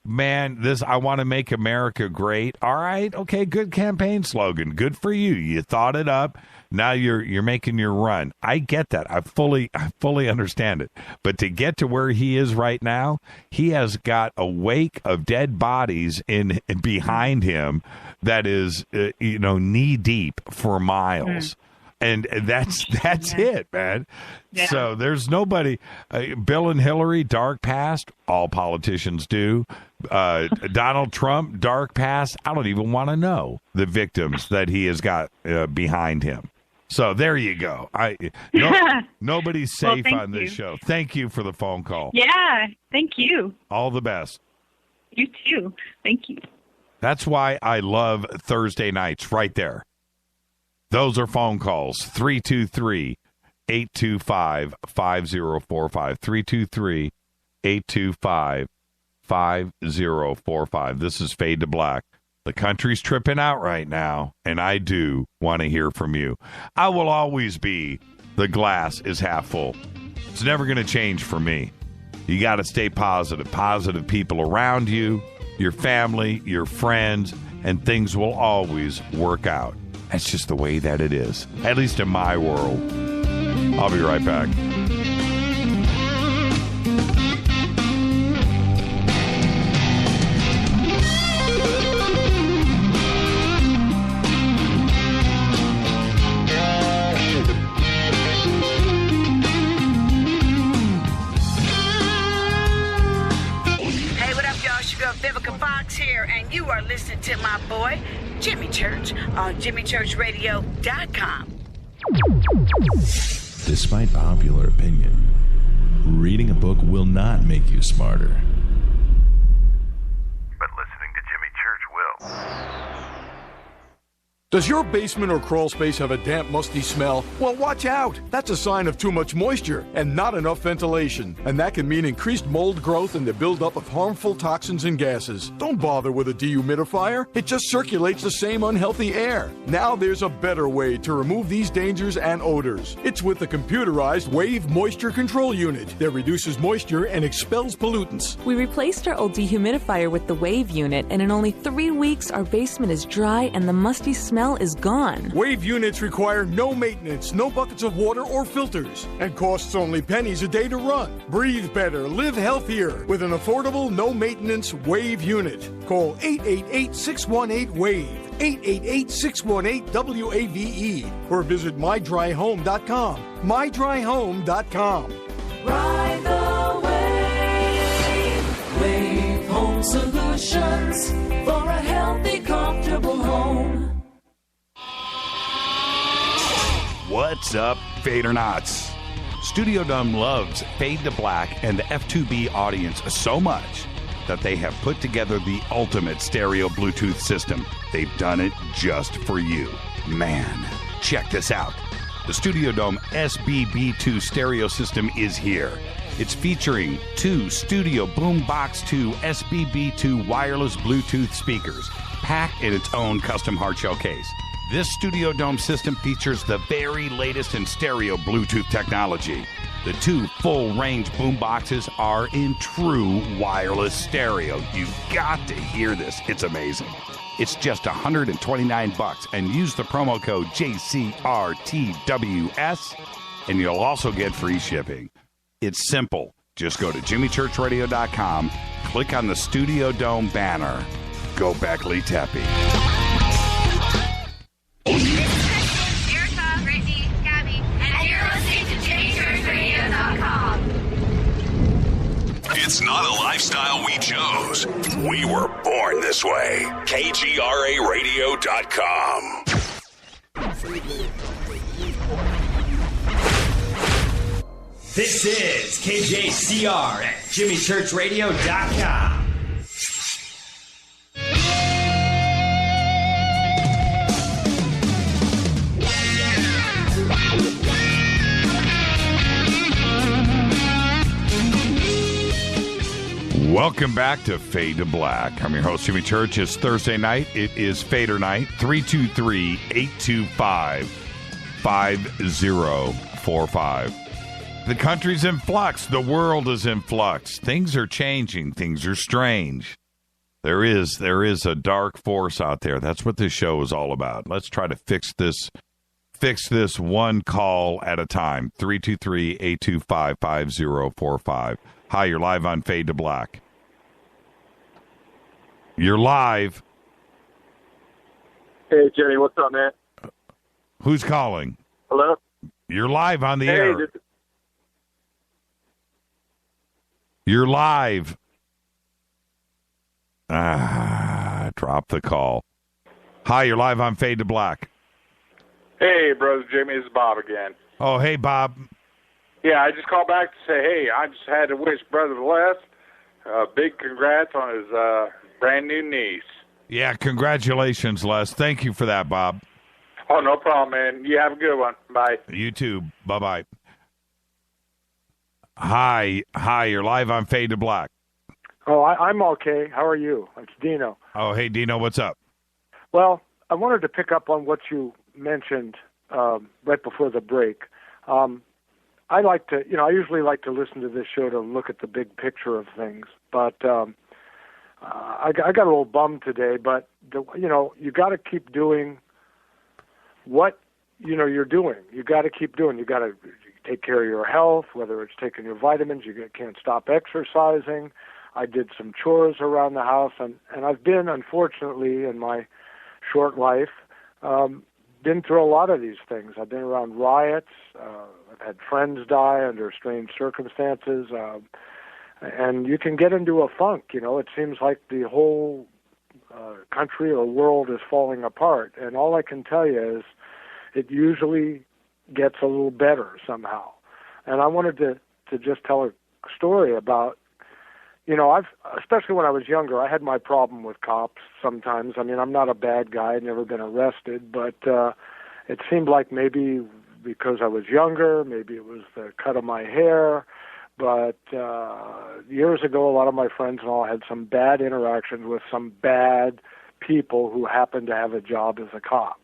Man, I want to make America great. All right, okay, good campaign slogan. Good for you. You thought it up. Now you're making your run. I get that. I fully understand it. But to get to where he is right now, he has got a wake of dead bodies in behind him that is knee deep for miles. And that's it, man. Yeah. So there's nobody. Bill and Hillary, dark past. All politicians do. Donald Trump, dark past. I don't even want to know the victims that he has got behind him. So there you go. Nobody's safe on this show. Thank you for the phone call. Yeah, thank you. All the best. You too. Thank you. That's why I love Thursday nights right there. Those are phone calls, 323-825-5045, 323-825-5045. This is Fade to Black. The country's tripping out right now, and I do want to hear from you. I will always be the glass is half full. It's never going to change for me. You got to stay positive. Positive people around you, your family, your friends, and things will always work out. That's just the way that it is, at least in my world. I'll be right back. Hey, what up, y'all? Sugar Vivica Fox here, and you are listening to my boy, Jimmy Church, on JimmyChurchRadio.com. Despite popular opinion, reading a book will not make you smarter. But listening Does your basement or crawl space have a damp, musty smell? Well, watch out. That's a sign of too much moisture and not enough ventilation. And that can mean increased mold growth and the buildup of harmful toxins and gases. Don't bother with a dehumidifier. It just circulates the same unhealthy air. Now there's a better way to remove these dangers and odors. It's with the computerized Wave Moisture Control Unit that reduces moisture and expels pollutants. We replaced our old dehumidifier with the Wave unit, and in only 3 weeks, our basement is dry and the musty smell is gone. Wave units require no maintenance, no buckets of water or filters, and costs only pennies a day to run. Breathe better, live healthier with an affordable, no-maintenance Wave unit. Call 888-618-WAVE, 888-618-WAVE, or visit mydryhome.com. mydryhome.com. Ride the wave. Wave Home Solutions for a healthy, comfortable home. What's up, Fadernauts? Studio Dome loves Fade to Black and the F2B audience so much that they have put together the ultimate stereo Bluetooth system. They've done it just for you. Man, check this out. The Studio Dome SBB2 stereo system is here. It's featuring 2 Studio Boombox 2 SBB2 wireless Bluetooth speakers, packed in its own custom hardshell case. This Studio Dome system features the very latest in stereo Bluetooth technology. The 2 full-range boomboxes are in true wireless stereo. You've got to hear this. It's amazing. It's just $129, and use the promo code JCRTWS, and you'll also get free shipping. It's simple. Just go to jimmychurchradio.com, click on the Studio Dome banner. Go Beckley Tepe. Erica, Brittany, Gabby, and you're listening to JimmyChurchRadio.com. It's not a lifestyle we chose. We were born this way. KGRARadio.com. This is KJCR at JimmyChurchRadio.com. Welcome back to Fade to Black. I'm your host, Jimmy Church. It's Thursday night. It is Fader night. 323-825-5045. The country's in flux. The world is in flux. Things are changing. Things are strange. There is a dark force out there. That's what this show is all about. Let's try to fix this one call at a time. 323-825-5045. Hi, you're live on Fade to Black. You're live. Hey, Jenny, what's up, man? Who's calling? Hello? You're live on the air. You're live. Drop the call. Hi, you're live on Fade to Black. Hey, brother Jimmy, this is Bob again. Oh, hey, Bob. Yeah, I just called back to say, hey, I just had to wish Brother Les big congrats on his brand new niece. Yeah, congratulations, Les. Thank you for that, Bob. Oh, no problem, man. You have a good one. Bye. You too. Bye-bye. Hi, you're live on Fade to Black. Oh, I'm okay. How are you? It's Dino. Oh, hey, Dino, what's up? Well, I wanted to pick up on what you mentioned right before the break. I usually like to listen to this show to look at the big picture of things, but I got a little bummed today. But you got to keep doing what you're doing. You got to keep doing. You got to take care of your health, whether it's taking your vitamins. You can't stop exercising. I did some chores around the house, and I've been, unfortunately, in my short life, been through a lot of these things. I've been around riots. I've had friends die under strange circumstances. And you can get into a funk, It seems like the whole country or world is falling apart. And all I can tell you is it usually gets a little better somehow. And I wanted to just tell a story about, especially when I was younger, I had my problem with cops sometimes. I mean, I'm not a bad guy, I'd never been arrested, but it seemed like maybe because I was younger, maybe it was the cut of my hair, but years ago, a lot of my friends and all had some bad interactions with some bad people who happened to have a job as a cop.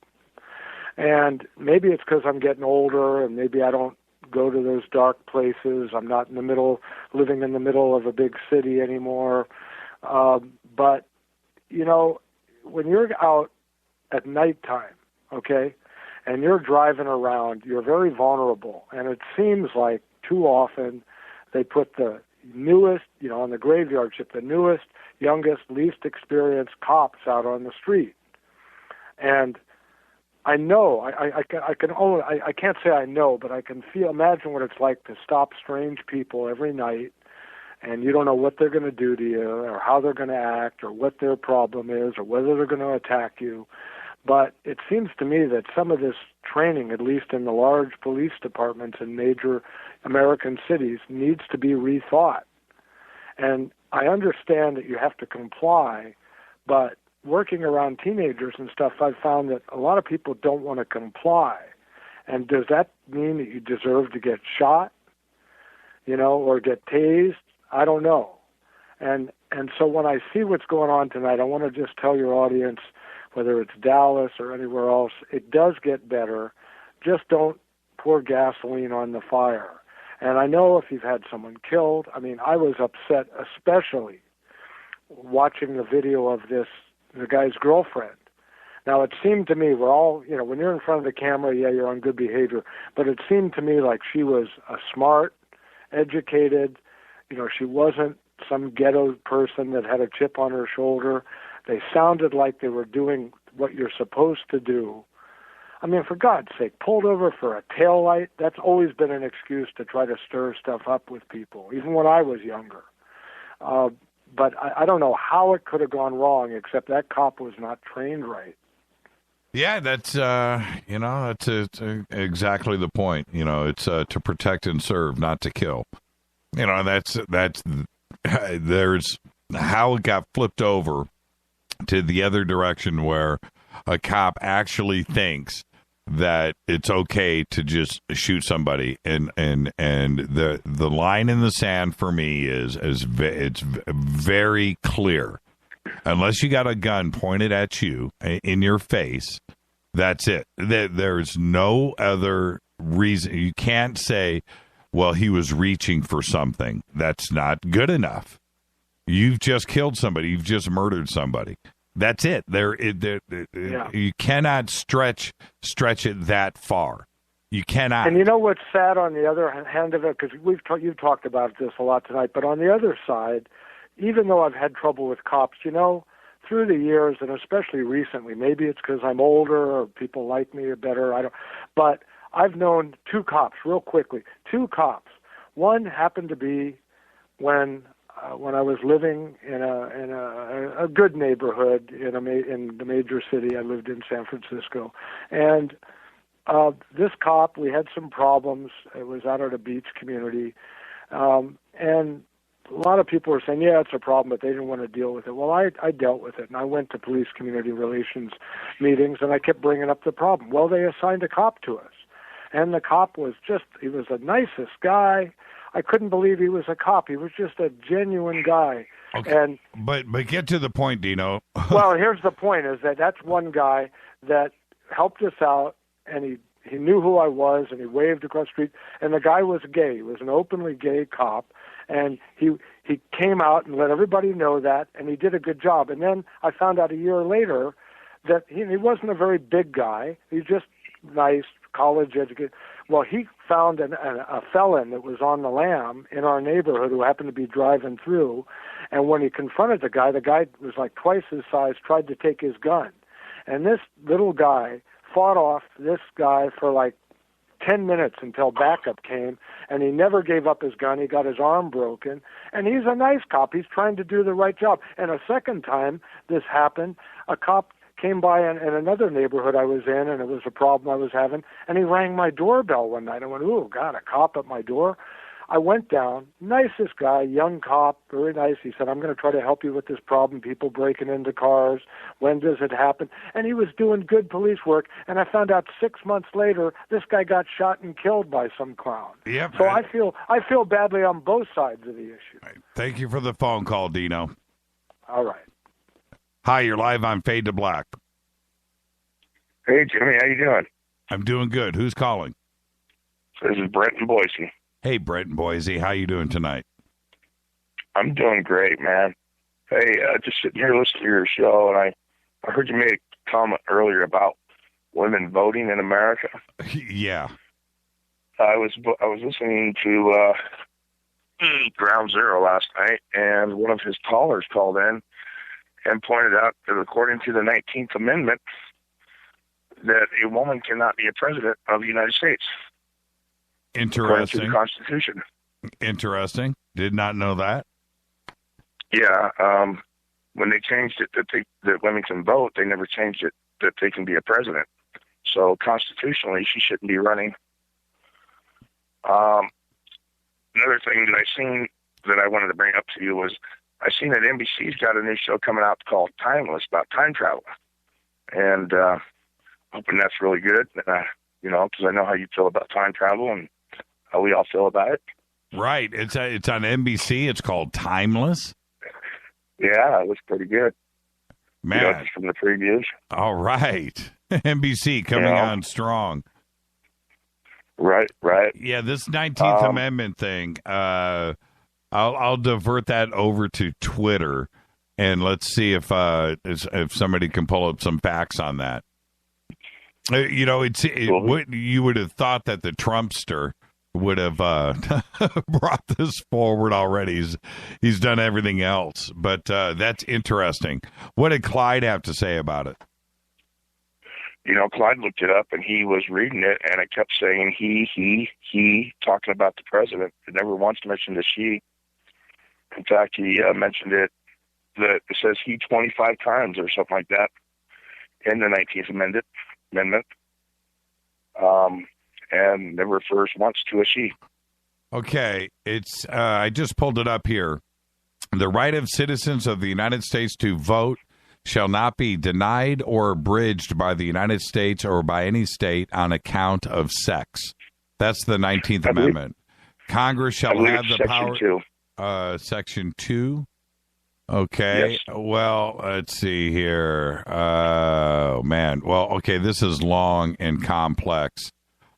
And maybe it's because I'm getting older and maybe I don't go to those dark places. I'm not living in the middle of a big city anymore. But, when you're out at nighttime, okay, and you're driving around, you're very vulnerable. And it seems like too often they put the newest, on the graveyard ship, the newest, youngest, least experienced cops out on the street. And I know, I can't say I know, but I can imagine what it's like to stop strange people every night, and you don't know what they're going to do to you, or how they're going to act, or what their problem is, or whether they're going to attack you. But it seems to me that some of this training, at least in the large police departments in major American cities, needs to be rethought. And I understand that you have to comply, but working around teenagers and stuff, I've found that a lot of people don't want to comply. And does that mean that you deserve to get shot, or get tased? I don't know. And so when I see what's going on tonight, I want to just tell your audience, whether it's Dallas or anywhere else, it does get better. Just don't pour gasoline on the fire. And I know if you've had someone killed, I mean, I was upset, especially watching the video of the guy's girlfriend. Now, it seemed to me, we're all, when you're in front of the camera, yeah, you're on good behavior, but it seemed to me like she was a smart, educated, she wasn't some ghetto person that had a chip on her shoulder. They sounded like they were doing what you're supposed to do. I mean, for God's sake, pulled over for a taillight, that's always been an excuse to try to stir stuff up with people, even when I was younger. But I don't know how it could have gone wrong, except that cop was not trained right. Yeah, that's exactly the point. It's to protect and serve, not to kill. There's how it got flipped over to the other direction, where a cop actually thinks that it's okay to just shoot somebody, and the line in the sand for me is it's very clear. Unless you got a gun pointed at you in your face, that's it. There's no other reason. You can't say, well, he was reaching for something. That's not good enough. You've just killed somebody. You've just murdered somebody. That's it. You cannot stretch it that far. You cannot. And you know what's sad on the other hand of it, because you've talked about this a lot tonight, but on the other side, even though I've had trouble with cops, through the years, and especially recently, maybe it's because I'm older or people like me better, but I've known two cops, real quickly, two cops. One happened to be when I was living in a good neighborhood in the major city. I lived in San Francisco, and this cop, we had some problems. It was out at a beach community, and a lot of people were saying, yeah, it's a problem, but they didn't want to deal with it. Well, I dealt with it, and I went to police community relations meetings, and I kept bringing up the problem. Well, they assigned a cop to us, and the cop he was the nicest guy. I couldn't believe he was a cop. He was just a genuine guy. Okay. But get to the point, Dino. Well, here's the point, is that's one guy that helped us out, and he knew who I was, and he waved across the street, and the guy was gay. He was an openly gay cop, and he came out and let everybody know that, and he did a good job. And then I found out a year later that he wasn't a very big guy. He's just nice, college educated. Well, he found a felon that was on the lam in our neighborhood who happened to be driving through, and when he confronted the guy was like twice his size, tried to take his gun. And this little guy fought off this guy for like 10 minutes until backup came, and he never gave up his gun. He got his arm broken, and he's a nice cop. He's trying to do the right job. And a second time this happened, a cop came by in another neighborhood I was in, and it was a problem I was having, and he rang my doorbell one night. I went, oh, God, a cop at my door? I went down, nicest guy, young cop, very nice. He said, I'm going to try to help you with this problem, people breaking into cars. When does it happen? And he was doing good police work, and I found out 6 months later, this guy got shot and killed by some clown. Yep. So I feel badly on both sides of the issue. Thank you for the phone call, Dino. All right. Hi, you're live on Fade to Black. Hey, Jimmy, how you doing? I'm doing good. Who's calling? This is Brent in Boise. Hey, Brent in Boise. How you doing tonight? I'm doing great, man. Hey, just sitting here listening to your show, and I heard you made a comment earlier about women voting in America. Yeah. I was listening to Ground Zero last night, and one of his callers called in and pointed out that according to the 19th Amendment, that a woman cannot be a president of the United States. Interesting. According to the Constitution. Interesting. Did not know that. Yeah. When they changed it that women can vote, they never changed it that they can be a president. So constitutionally, she shouldn't be running. Another thing that I seen that I wanted to bring up to you was I seen that NBC's got a new show coming out called Timeless about time travel. And hoping that's really good, because I know how you feel about time travel and how we all feel about it. Right. It's on NBC. It's called Timeless. Yeah, it looks pretty good. Man. Just from the previews. All right. NBC coming on strong. Right. Yeah, this 19th Amendment thing, I'll divert that over to Twitter, and let's see if somebody can pull up some facts on that. What you would have thought that the Trumpster would have brought this forward already. He's done everything else, but that's interesting. What did Clyde have to say about it? Clyde looked it up, and he was reading it, and it kept saying he, talking about the president. It never once mentioned a she. In fact, he mentioned it, that it says he 25 times or something like that in the 19th Amendment, and never refers once to a she. Okay, it's I just pulled it up here. The right of citizens of the United States to vote shall not be denied or abridged by the United States or by any state on account of sex. That's the 19th Amendment. Congress shall have the power. Section 2. Okay. Yes. Well, let's see here. Oh, man. Well, okay, this is long and complex.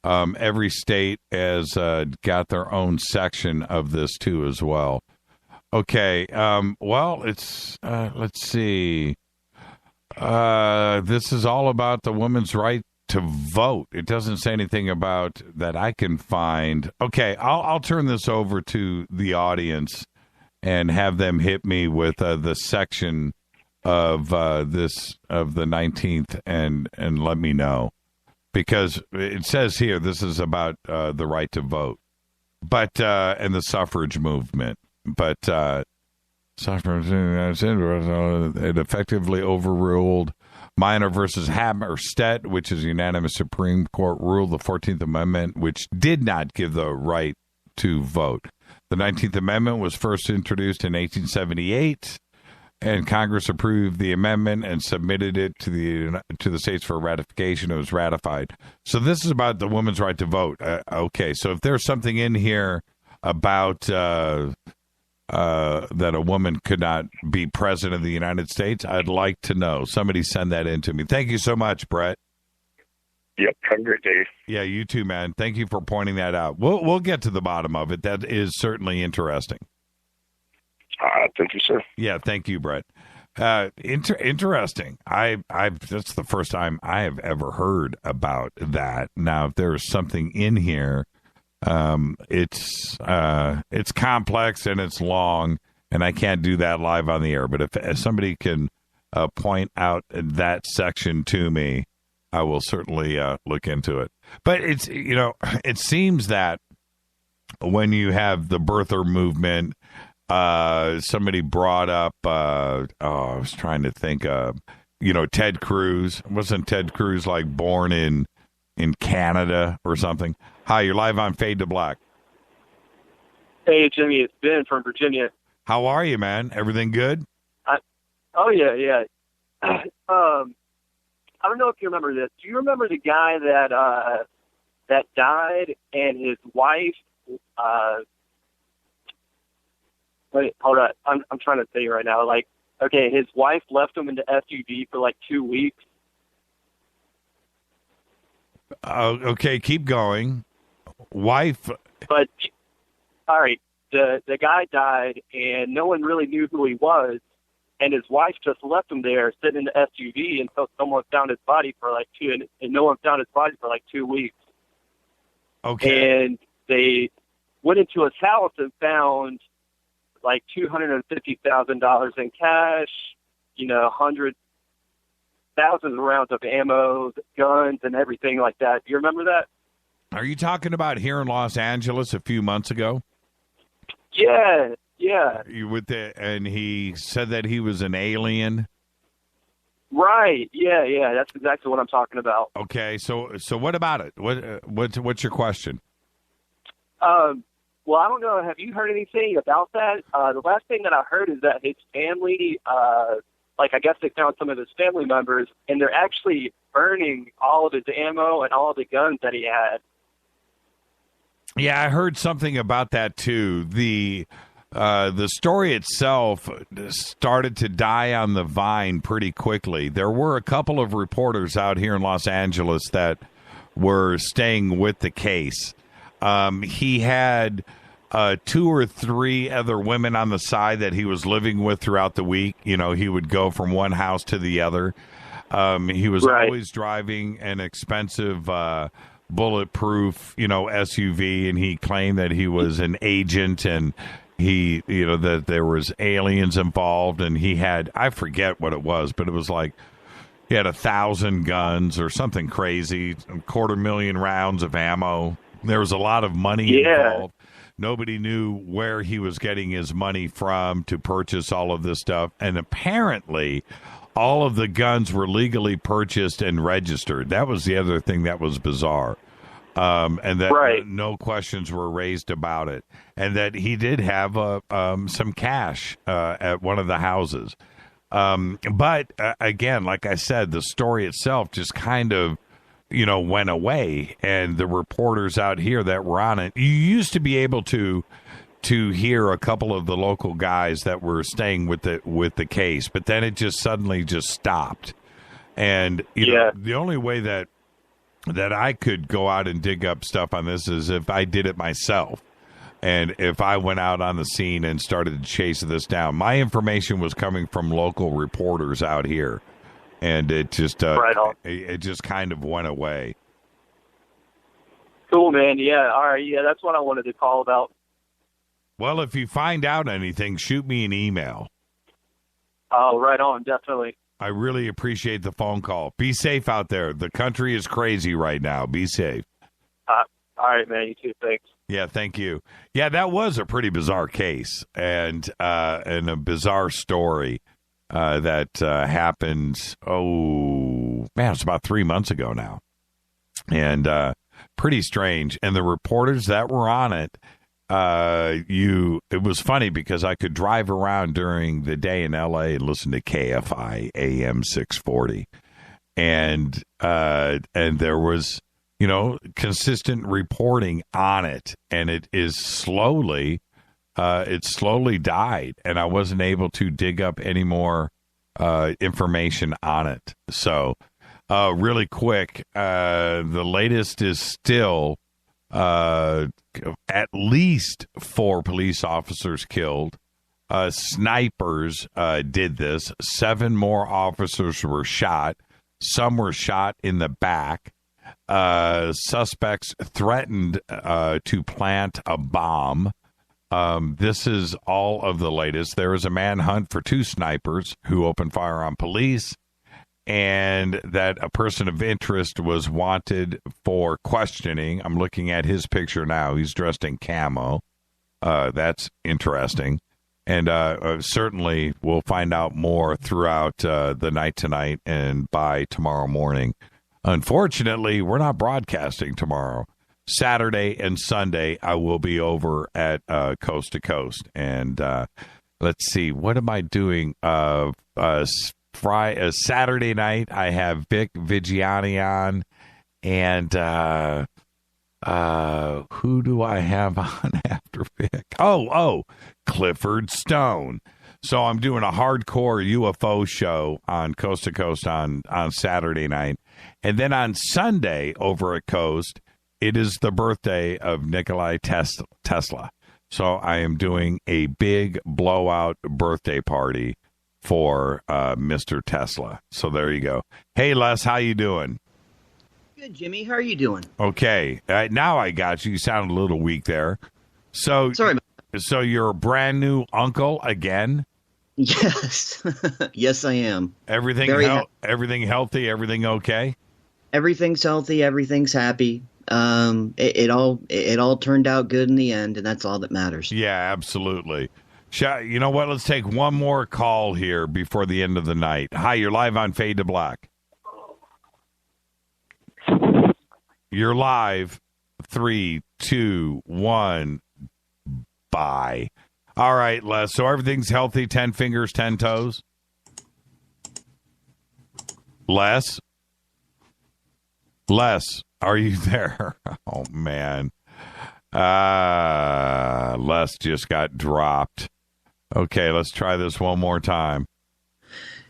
Every state has got their own section of this, too, as well. Okay. Well, it's, let's see. This is all about the woman's right to vote. It doesn't say anything about that I can find. Okay, I'll turn this over to the audience and have them hit me with the section of this of the 19th and let me know, because it says here this is about the right to vote, but and the suffrage movement, but suffrage it effectively overruled Minor versus Hammerstedt, which is a unanimous Supreme Court rule, the 14th Amendment, which did not give the right to vote. The 19th Amendment was first introduced in 1878, and Congress approved the amendment and submitted it to the states for ratification. It was ratified. So this is about the woman's right to vote. Okay, so if there's something in here about that a woman could not be president of the United States, I'd like to know. Somebody send that in to me. Thank you so much, Brett. Yep, have a great day. Yeah, you too, man. Thank you for pointing that out. We'll get to the bottom of it. That is certainly interesting. Thank you, sir. Yeah, thank you, Brett. Interesting. That's the first time I have ever heard about that. Now, if there's something in here, it's complex and it's long, and I can't do that live on the air. But if somebody can point out that section to me, I will certainly look into it. But it's, it seems that when you have the birther movement, somebody brought up, I was trying to think of, Ted Cruz. Wasn't Ted Cruz born in Canada or something? Hi, you're live on Fade to Black. Hey, Jimmy, it's Ben from Virginia. How are you, man? Everything good? Yeah. I don't know if you remember this. Do you remember the guy that died and his wife? Wait, hold on. I'm trying to think right now. Like, okay, his wife left him in the SUV for like 2 weeks. Okay, keep going. Wife. But all right, the guy died, and no one really knew who he was, and his wife just left him there sitting in the SUV until someone found his body for like and no one found his body for like 2 weeks. Okay. And they went into his house and found like $250,000 in cash, hundreds, thousands of rounds of ammo, guns, and everything like that. Do you remember that? Are you talking about here in Los Angeles a few months ago? Yeah. And he said that he was an alien? Right. Yeah. That's exactly what I'm talking about. Okay. So what about it? What's your question? Well, I don't know. Have you heard anything about that? The last thing that I heard is that his family, I guess they found some of his family members, and they're actually burning all of his ammo and all of the guns that he had. Yeah, I heard something about that too. The story itself started to die on the vine pretty quickly. There were a couple of reporters out here in Los Angeles that were staying with the case. He had 2 or 3 other women on the side that he was living with throughout the week. He would go from one house to the other. He was always driving an expensive bulletproof, SUV, and he claimed that he was an agent and that there was aliens involved, and he had, I forget what it was, but it was like he had 1,000 guns or something crazy, 250,000 rounds of ammo. There was a lot of money involved. Nobody knew where he was getting his money from to purchase all of this stuff. And apparently, all of the guns were legally purchased and registered. That was the other thing that was bizarre. And that no questions were raised about it. And that he did have some cash at one of the houses. But again, like I said, the story itself just kind of went away, and the reporters out here that were on it, you used to be able to hear a couple of the local guys that were staying with the case, but then it just suddenly just stopped. And the only way that I could go out and dig up stuff on this is if I did it myself, and if I went out on the scene and started to chase this down. My information was coming from local reporters out here. And it just it just kind of went away. Cool, man. Yeah, all right. Yeah, that's what I wanted to call about. Well, if you find out anything, shoot me an email. Oh, right on, definitely. I really appreciate the phone call. Be safe out there. The country is crazy right now. Be safe. All right, man. You too. Thanks. Yeah, thank you. Yeah, that was a pretty bizarre case and a bizarre story. That happened, it's about 3 months ago now. And pretty strange. And the reporters that were on it, it was funny because I could drive around during the day in L.A. and listen to KFI AM 640. And there was, consistent reporting on it. And it slowly died, and I wasn't able to dig up any more information on it. So really quick, the latest is still at least 4 police officers killed. Snipers did this. 7 more officers were shot. Some were shot in the back. Suspects threatened to plant a bomb. This is all of the latest. There is a manhunt for 2 snipers who opened fire on police, and that a person of interest was wanted for questioning. I'm looking at his picture now. He's dressed in camo. That's interesting. And certainly we'll find out more throughout the night tonight and by tomorrow morning. Unfortunately, we're not broadcasting tomorrow. Saturday and Sunday, I will be over at Coast to Coast. And let's see, what am I doing? Saturday night, I have Vic Vigiani on. And who do I have on after Vic? Oh, Clifford Stone. So I'm doing a hardcore UFO show on Coast to Coast on Saturday night. And then on Sunday over at Coast, it is the birthday of Nikola Tesla. So I am doing a big blowout birthday party for Mr. Tesla. So there you go. Hey, Les, how you doing? Good, Jimmy. How are you doing? Okay. Now I got you. You sound a little weak there. So sorry. So you're a brand new uncle again? Yes. Yes, I am. Everything healthy? Everything okay? Everything's healthy. Everything's happy. It all turned out good in the end, and that's all that matters. Yeah, absolutely. You know what? Let's take one more call here before the end of the night. Hi, you're live on Fade to Black. You're live. 3, 2, 1. Bye. All right, Les. So everything's healthy. 10 fingers, 10 toes. Les, are you there? Oh man. Les just got dropped. Okay, let's try this one more time.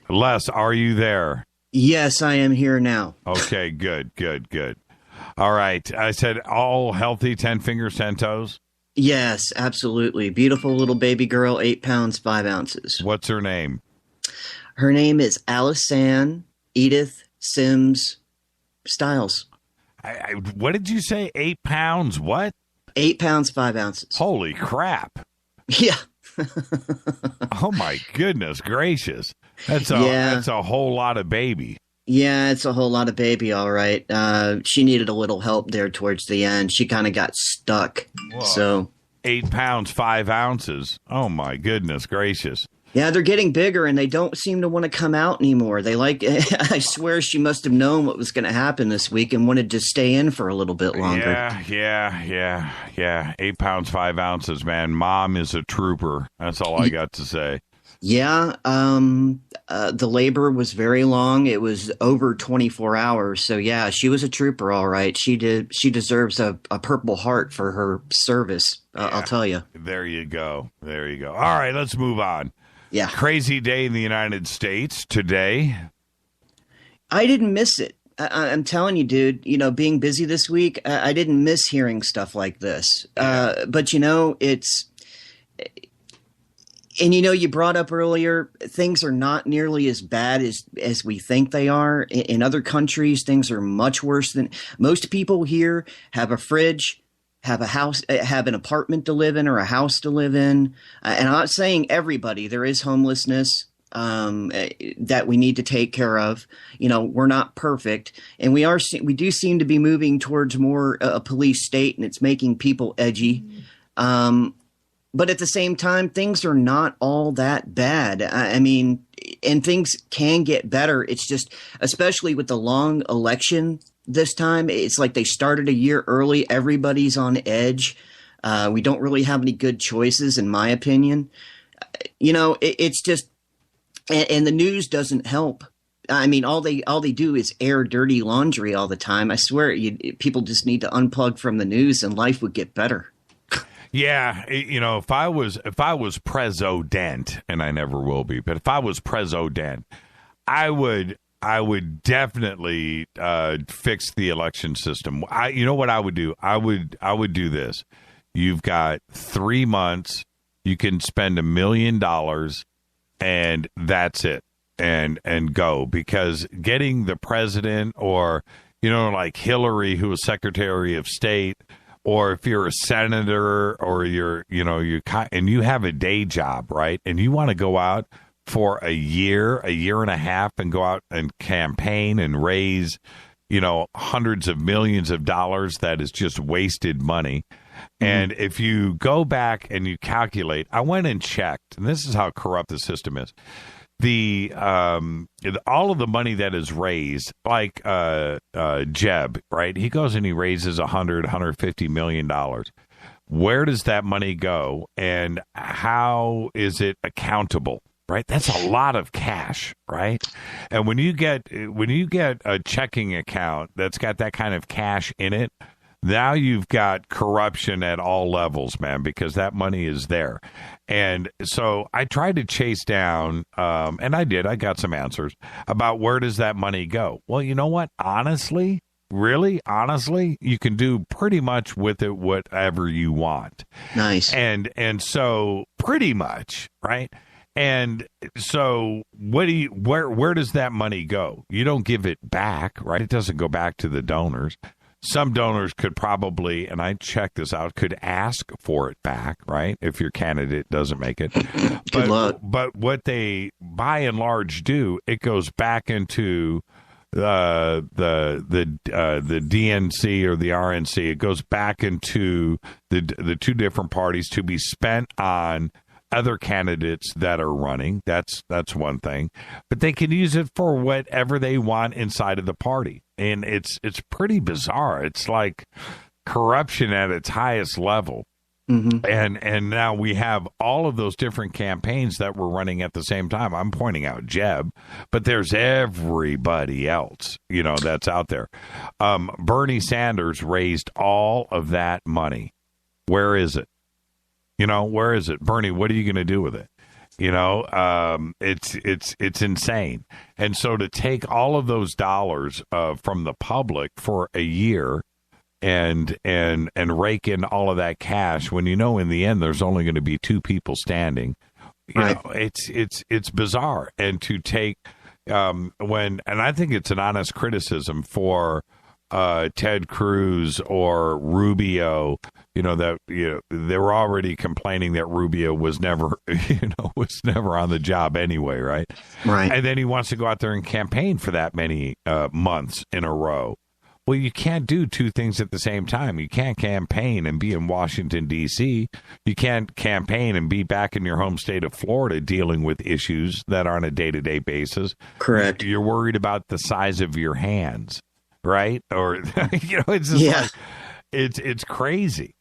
Les, are you there? Yes, I am here now. Okay, good. All right. I said all healthy, 10 fingers, 10 toes? Yes, absolutely. Beautiful little baby girl, 8 pounds, 5 ounces. What's her name? Her name is Alice-Ann Edith Sims Stiles. What did you say? 8 pounds? What? 8 pounds, 5 ounces. Holy crap. Yeah. Oh, my goodness gracious. That's a whole lot of baby. Yeah, it's a whole lot of baby, all right. She needed a little help there towards the end. She kind of got stuck. Whoa. So 8 pounds, 5 ounces. Oh, my goodness gracious. Yeah, they're getting bigger, and they don't seem to want to come out anymore. I swear she must have known what was going to happen this week and wanted to stay in for a little bit longer. Yeah. 8 pounds, 5 ounces, man. Mom is a trooper. That's all I got to say. Yeah, the labor was very long. It was over 24 hours. So, yeah, she was a trooper, all right. She deserves a Purple Heart for her service, I'll tell you. There you go. All right, let's move on. Yeah. Crazy day in the United States today. I didn't miss it. I'm telling you, dude, being busy this week, I didn't miss hearing stuff like this. But, it's... And, you brought up earlier, things are not nearly as bad as we think they are. In other countries, things are much worse than most people here have a fridge, have a house, have an apartment to live in or a house to live in. And I'm not saying everybody. There is homelessness that we need to take care of. We're not perfect. And we do seem to be moving towards more a police state, and it's making people edgy. But at the same time, things are not all that bad. I mean, and things can get better. It's just, especially with the long election this time, it's like they started a year early. Everybody's on edge. We don't really have any good choices, in my opinion. It's just, and the news doesn't help. I mean, all they do is air dirty laundry all the time. I swear, people just need to unplug from the news, and life would get better. Yeah, if I was president, and I never will be, but if I was president, I would definitely fix the election system. You know what I would do? I would do this. You've got 3 months. You can spend $1 million, and that's it, and go, because getting the president, or like Hillary, who was Secretary of State. Or if you're a senator, or and you have a day job, right? And you want to go out for a year and a half, and go out and campaign and raise, hundreds of millions of dollars, that is just wasted money. And if you go back and you calculate, I went and checked, and this is how corrupt the system is. All of the money that is raised, like Jeb, right? He goes and he raises $150 million. Where does that money go, and how is it accountable? Right, that's a lot of cash, right? And when you get a checking account that's got that kind of cash in it, now you've got corruption at all levels, man, because that money is there. And so I tried to chase down, and I did. I got some answers about where does that money go. Well, you know what? Honestly, you can do pretty much with it whatever you want. Nice. And so pretty much, right? And so where does that money go? You don't give it back, right? It doesn't go back to the donors. Some donors could probably, and I checked this out, could ask for it back, right? If your candidate doesn't make it. Good luck. But what they, by and large, do, it goes back into the DNC or the RNC. It goes back into the two different parties to be spent on other candidates that are running. That's one thing, but they can use it for whatever they want inside of the party, and it's pretty bizarre. It's like corruption at its highest level. And now we have all of those different campaigns that were running at the same time. I'm pointing out Jeb, but there's everybody else, that's out there. Bernie Sanders raised all of that money. Where is it? Where is it? Bernie, what are you going to do with it? It's insane. And so to take all of those dollars from the public for a year and rake in all of that cash when in the end there's only going to be two people standing, it's bizarre. And to take and I think it's an honest criticism for Ted Cruz or Rubio, they were already complaining that Rubio was never on the job anyway, right? Right. And then he wants to go out there and campaign for that many months in a row. Well, you can't do two things at the same time. You can't campaign and be in Washington, D.C. You can't campaign and be back in your home state of Florida dealing with issues that are on a day-to-day basis. Correct. You're worried about the size of your hands. Right? Or, it's just like, it's crazy.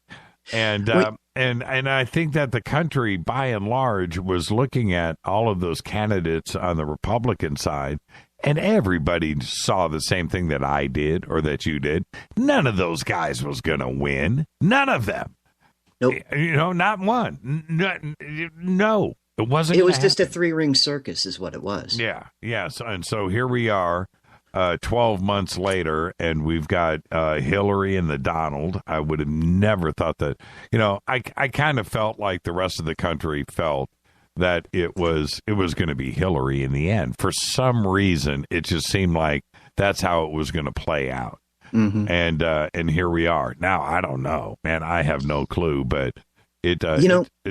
And I think that the country, by and large, was looking at all of those candidates on the Republican side, and everybody saw the same thing that I did or that you did. None of those guys was going to win. None of them. Nope. Not one. No. It wasn't. It was just a three-ring circus is what it was. Yeah. Yes. And so here we are. 12 months later, and we've got Hillary and the Donald. I would have never thought that, I kind of felt like the rest of the country felt that it was going to be Hillary in the end. For some reason, it just seemed like that's how it was going to play out. And here we are. Now, I don't know, man. I have no clue, but it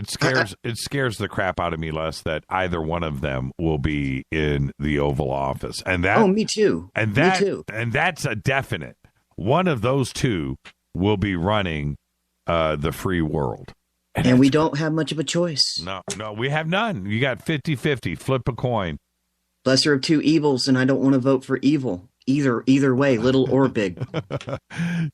scares the crap out of me, Les, that either one of them will be in the Oval Office. And that, me too. And me too. And that's a definite. One of those two will be running the free world. And we don't have much of a choice. No, we have none. You got 50-50. Flip a coin. Lesser of two evils, and I don't want to vote for evil. Either way, little or big.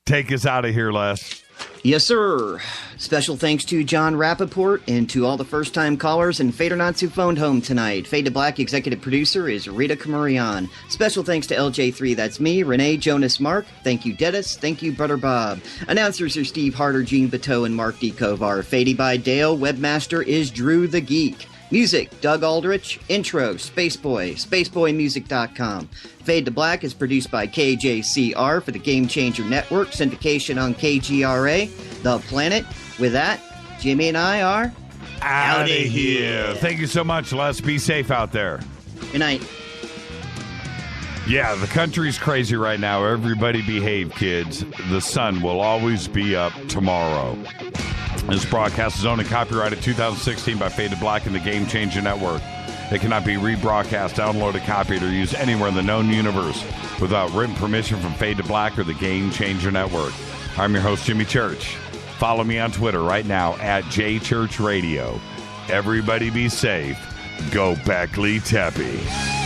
Take us out of here, Les. Yes, sir. Special thanks to Jon Rappoport and to all the first-time callers and Fadernauts who phoned home tonight. Fade to Black executive producer is Rita Kamurian. Special thanks to LJ3, that's me, Renee, Jonas, Mark. Thank you, Dennis. Thank you, Brother Bob. Announcers are Steve Harder, Gene Bateau, and Mark D. Kovar. Fadey by Dale. Webmaster is Drew the Geek. Music, Doug Aldrich. Intro, Spaceboy, spaceboymusic.com. Fade to Black is produced by KJCR for the Game Changer Network. Syndication on KGRA, The Planet. With that, Jimmy and I are out of here. Thank you so much, Les. Be safe out there. Good night. Yeah, the country's crazy right now. Everybody behave, kids. The sun will always be up tomorrow. This broadcast is owned and copyrighted 2016 by Fade to Black and the Game Changer Network. It cannot be rebroadcast, downloaded, copied, or used anywhere in the known universe without written permission from Fade to Black or the Game Changer Network. I'm your host, Jimmy Church. Follow me on Twitter right now at JChurchRadio. Everybody be safe. Go Beckley Teppy.